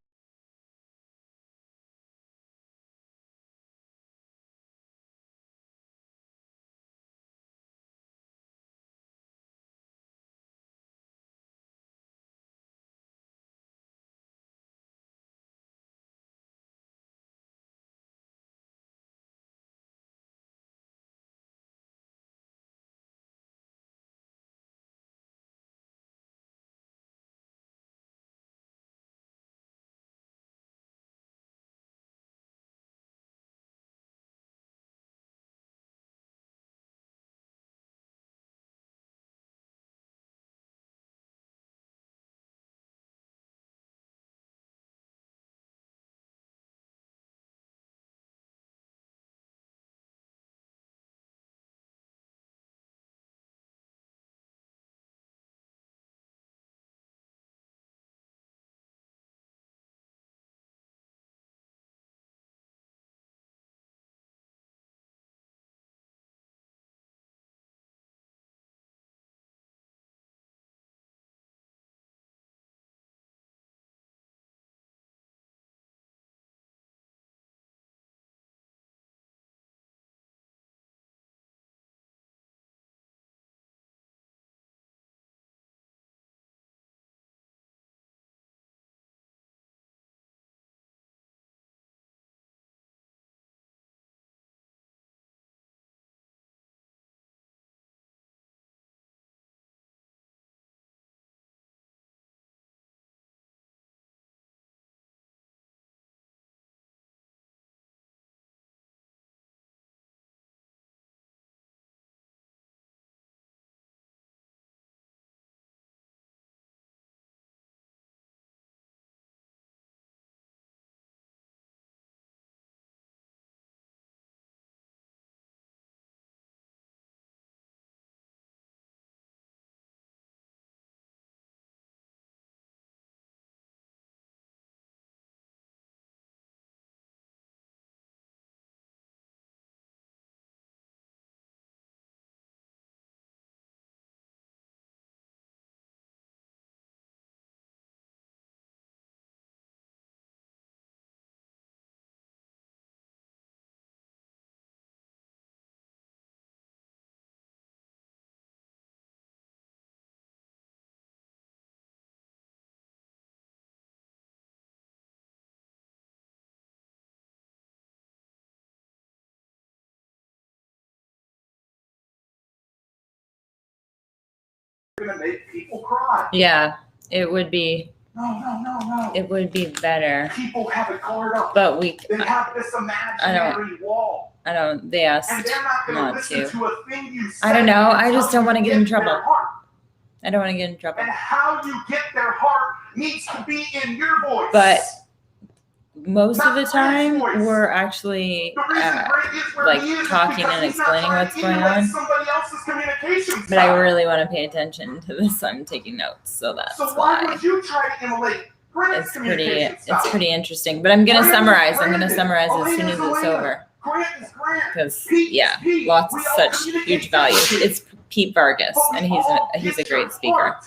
Going to make people cry. Yeah, it would be. No. It would be better, People have it colored up. but we. They have this imaginary wall. I don't. They asked And they're not going to not listen to. to a thing you say. I don't know. I just don't want to get in Their trouble. heart. I don't want to get in trouble. And how you get their heart needs to be in your voice. But most of the time, we're actually like talking and explaining what's going on. But I really want to pay attention to this. I'm taking notes, so that's why why would you try to emulate Grant's communication style? it's pretty interesting. But I'm gonna summarize. I'm gonna summarize as soon as it's Elena. over. Grant is Grant. Because Pete is Pete. lots We of all such communicate huge value. differently. It's Pete Vargas, But and we all he's a get your great speaker. heart.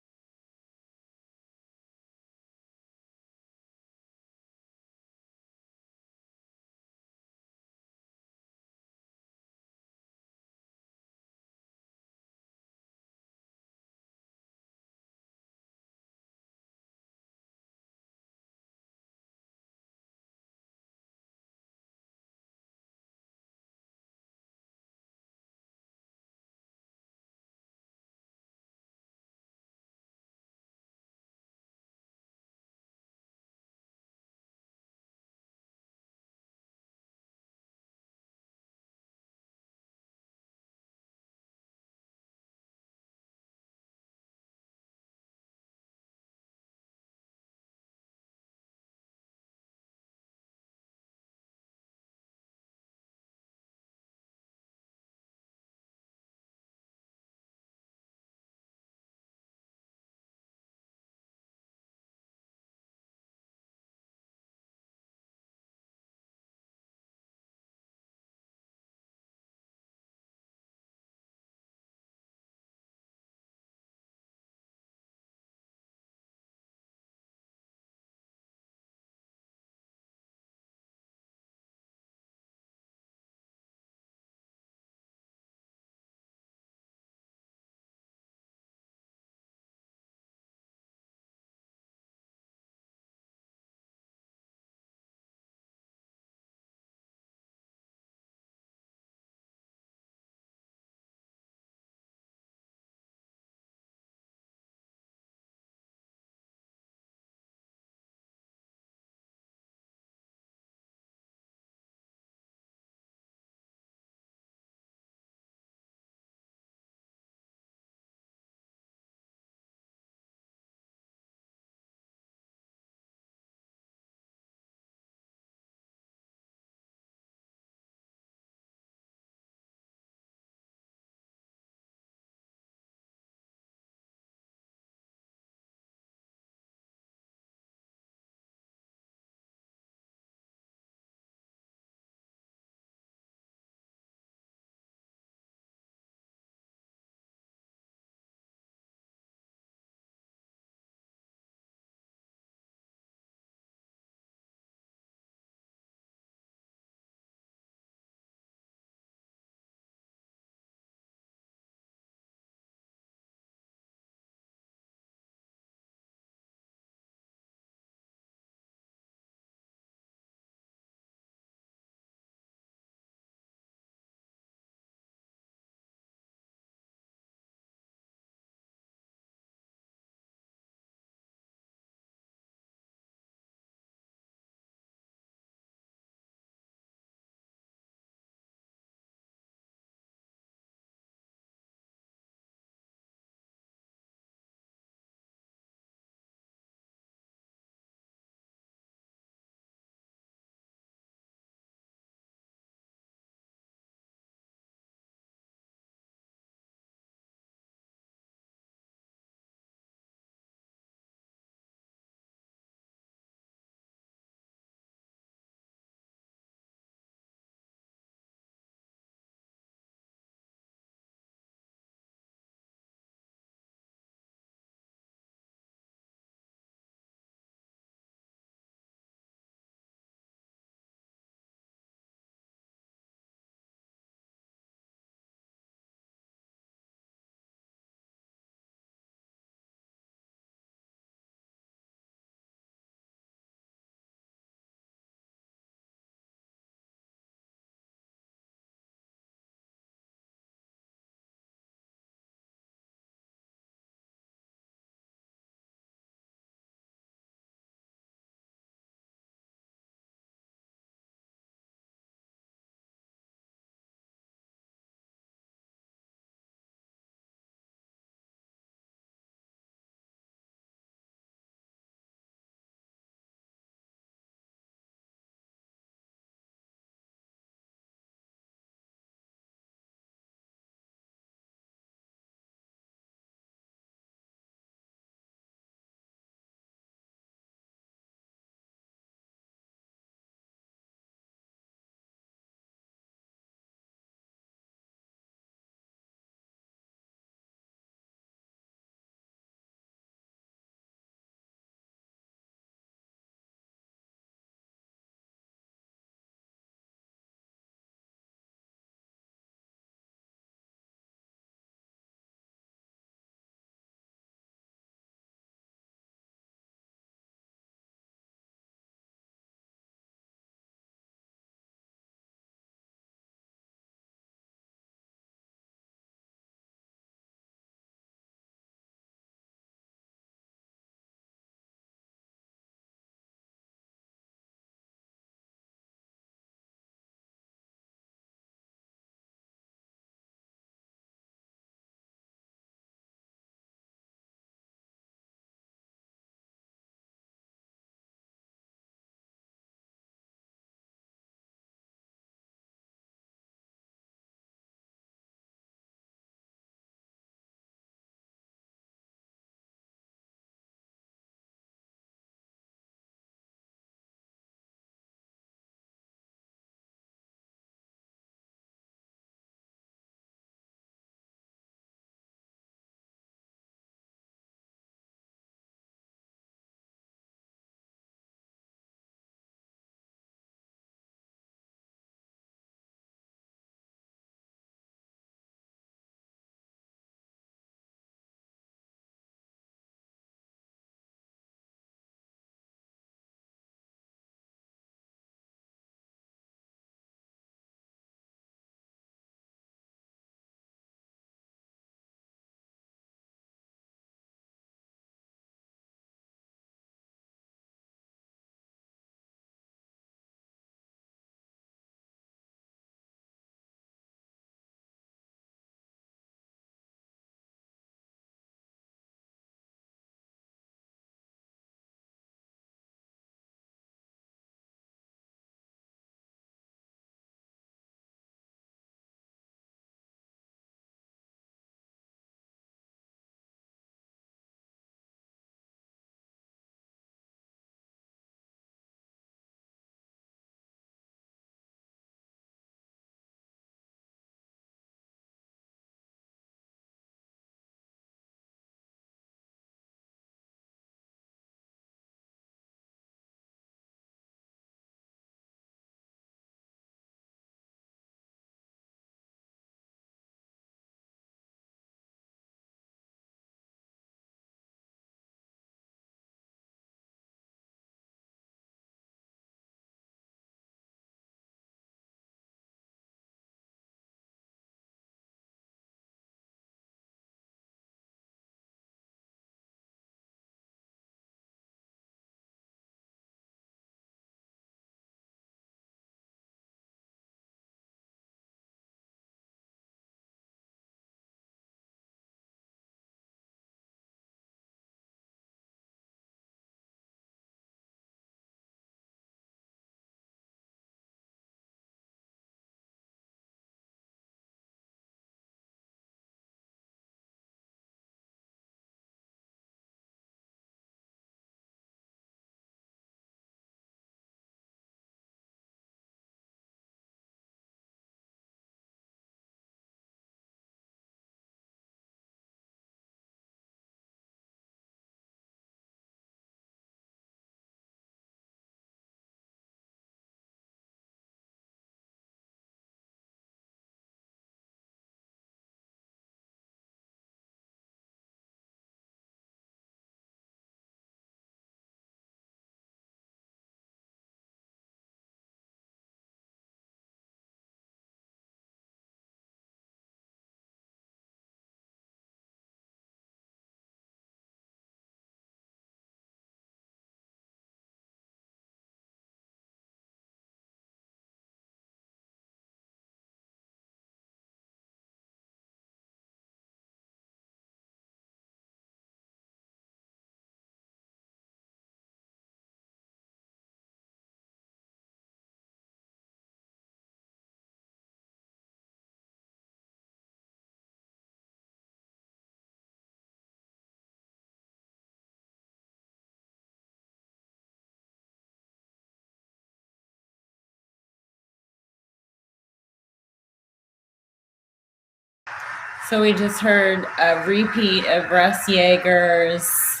So we just heard a repeat of Russ Yeager's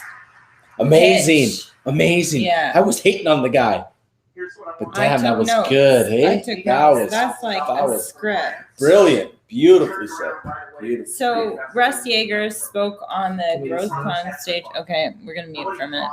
Amazing. pitch. Amazing. Yeah. I was hating on the guy. Here's what I But want. damn, that took was notes. good, hey? I took That notes. was That's like that a was script. brilliant. Beautifully said. Beautiful. So Russ Yeager spoke on the GrowthCon stage. Okay, we're gonna mute for a minute.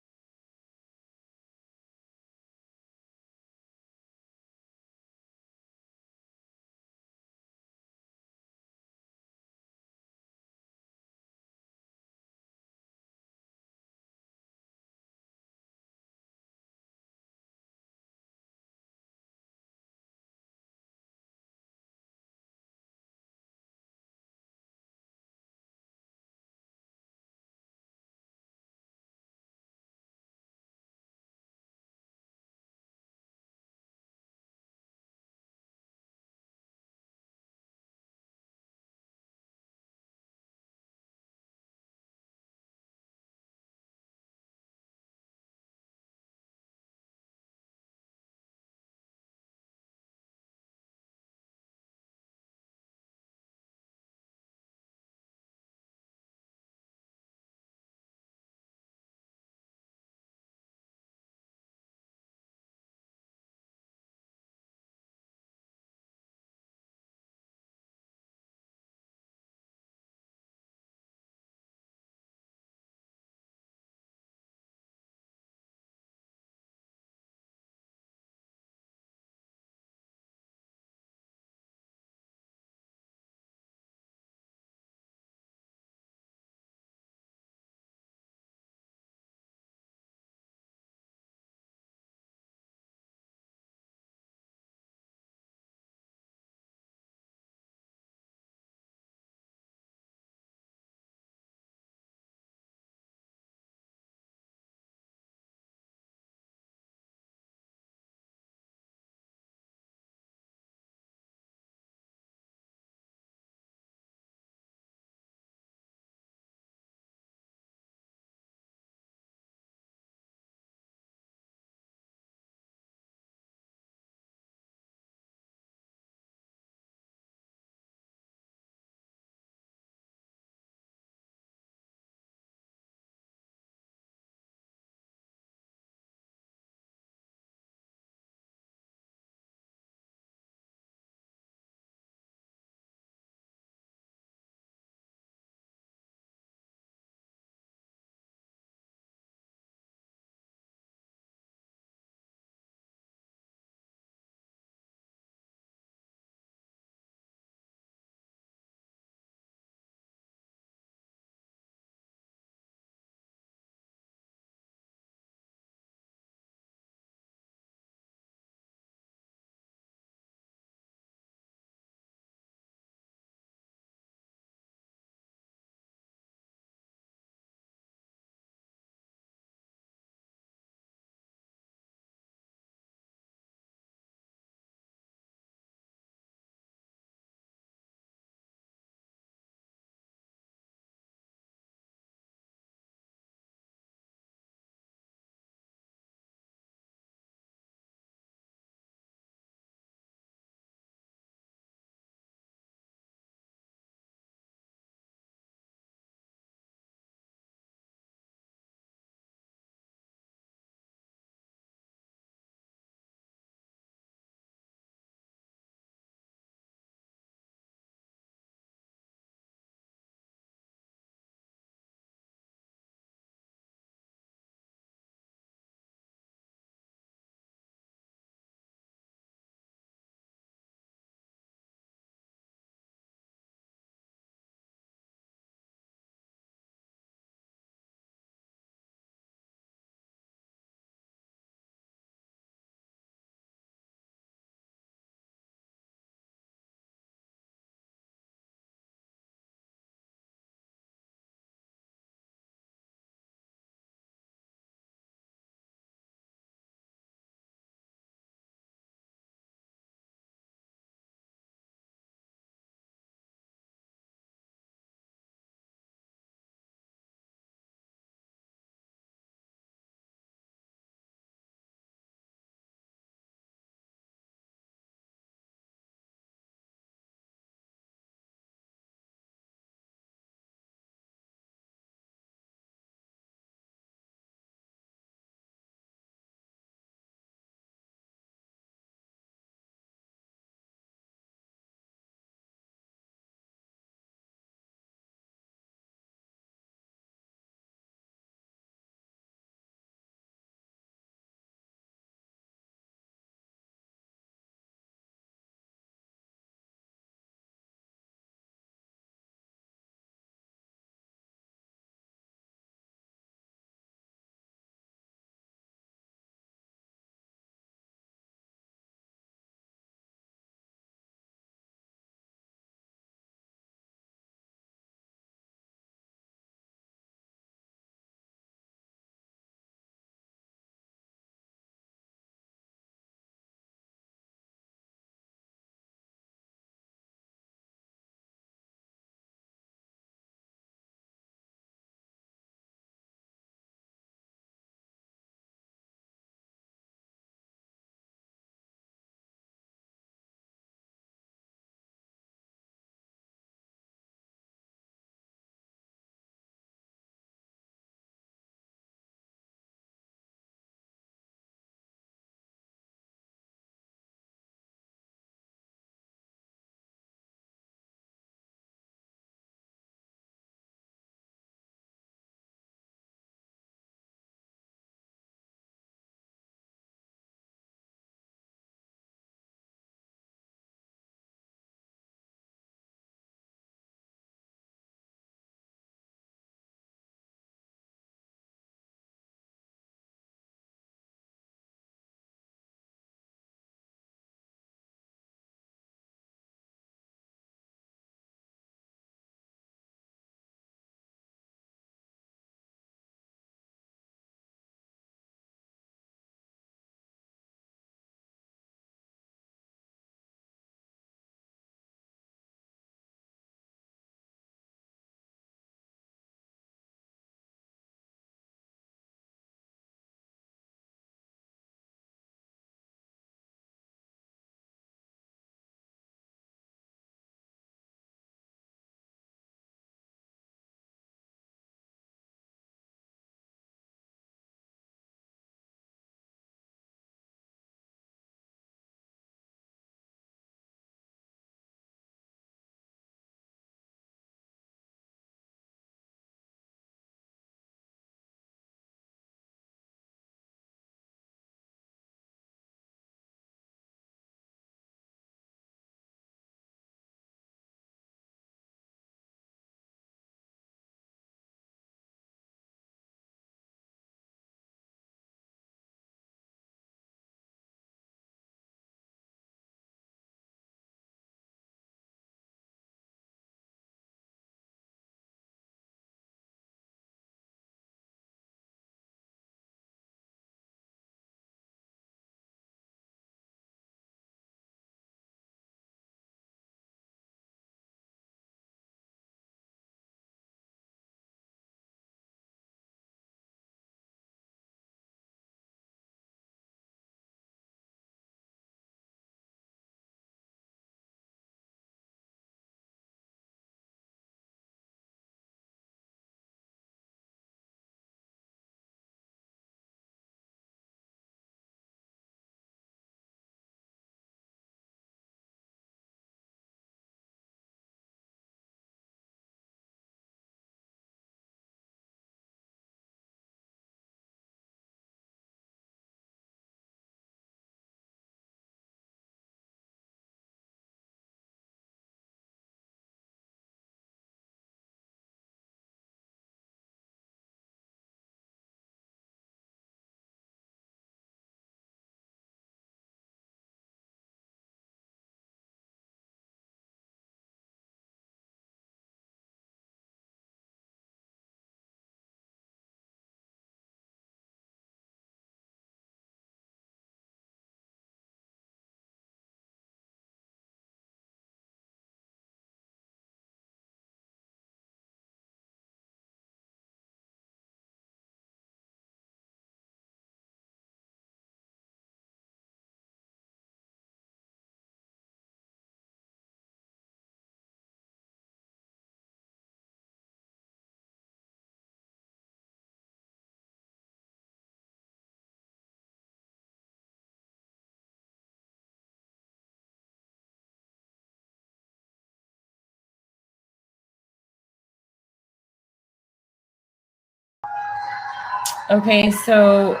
Okay, so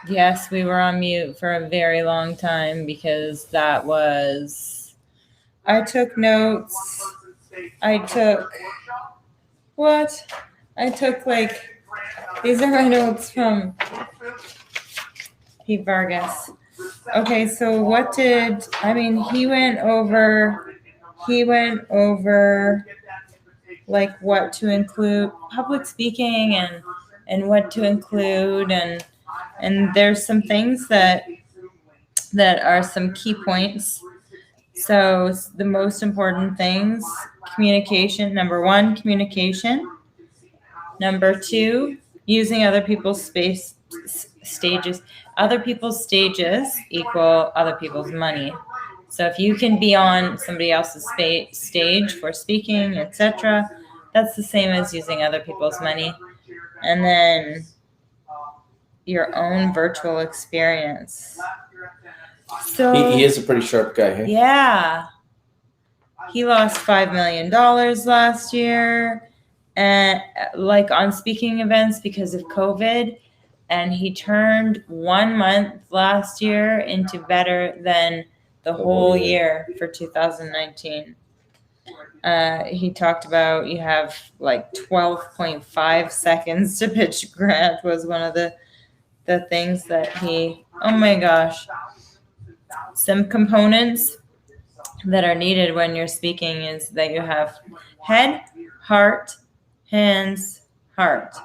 yes, we were on mute for a very long time because that was. I took notes. I took like these are my notes from Pete Vargas. Okay, so what did he went over like what to include public speaking and what to include and there's some things that are some key points. So the most important things: communication. Number 1, communication. Number 2, using other people's stages. Other people's stages equal other people's money. So if you can be on somebody else's stage for speaking, etc., that's the same as using other people's money. And then your own virtual experience. So He is a pretty sharp guy, hey? Yeah. He lost $5 million last year, and like on speaking events because of COVID, and he turned 1 month last year into better than the whole year for 2019. He talked about you have like 12.5 seconds to pitch grant was one of the things that he, oh my gosh. Some components that are needed when you're speaking is that you have head, heart, hands, heart.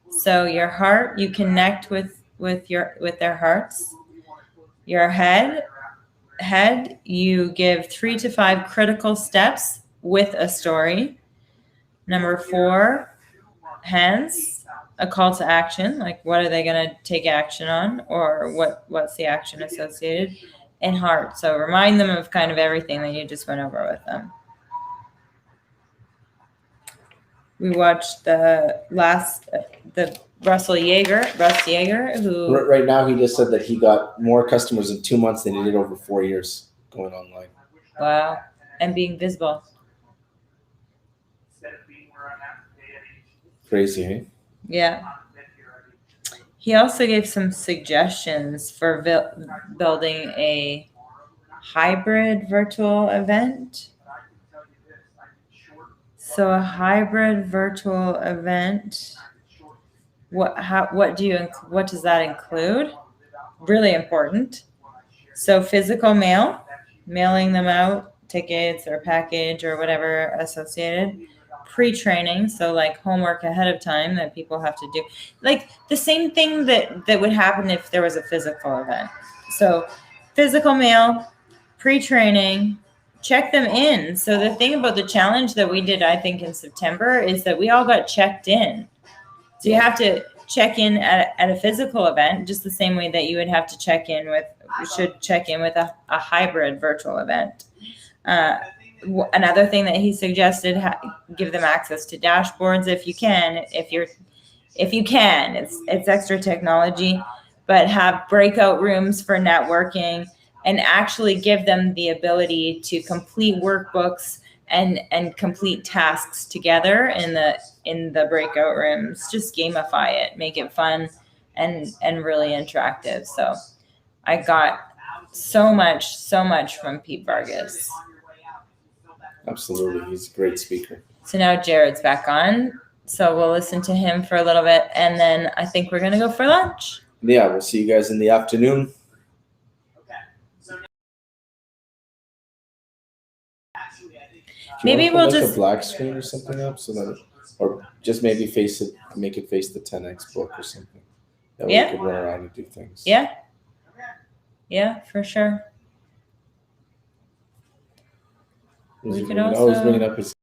So your heart, you connect with their hearts. Your head, you give 3 to 5 critical steps with a story. Number 4, hands, a call to action, like what are they going to take action on, or what's the action associated, and heart. So remind them of kind of everything that you just went over with them. We watched the Russ Yeager, who Right now he just said that he got more customers in 2 months than he did over 4 years going online. Wow, and being visible. Crazy, hey? Yeah. He also gave some suggestions for building a hybrid virtual event. So a hybrid virtual event, what does that include? Really important. So physical mailing them out, tickets or package or whatever associated. Pre-training, so like homework ahead of time that people have to do, like the same thing that would happen if there was a physical event. So physical mail, pre-training, check them in. So the thing about the challenge that we did, I think in September, is that we all got checked in. So you have to check in at a physical event just the same way that you would have to check in with a hybrid virtual event. Another thing that he suggested, give them access to dashboards if you can. It's extra technology, but have breakout rooms for networking and actually give them the ability to complete workbooks and complete tasks together in the breakout rooms. Just gamify it, make it fun and really interactive. So I got so much from Pete Vargas. Absolutely. He's a great speaker. So now Jared's back on. So we'll listen to him for a little bit, and then I think we're going to go for lunch. Yeah, we'll see you guys in the afternoon. Maybe we'll just a black screen or something up so that, or just maybe make it face the 10X book or something. That way we could run around and do things. Yeah, for sure. We could always also bring it up as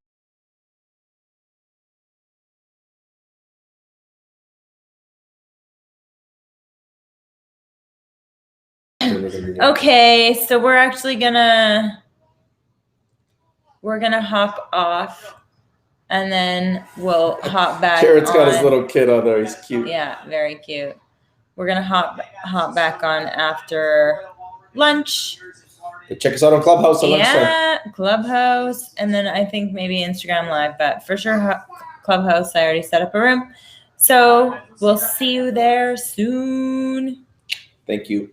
Okay, so we're actually gonna hop off, and then we'll hop back. Jared's got his little kid on there. He's cute. Yeah, very cute. We're gonna hop back on after lunch. Check us out on Clubhouse. Yeah, Clubhouse, and then I think maybe Instagram Live, but for sure Clubhouse. I already set up a room. So we'll see you there soon. Thank you.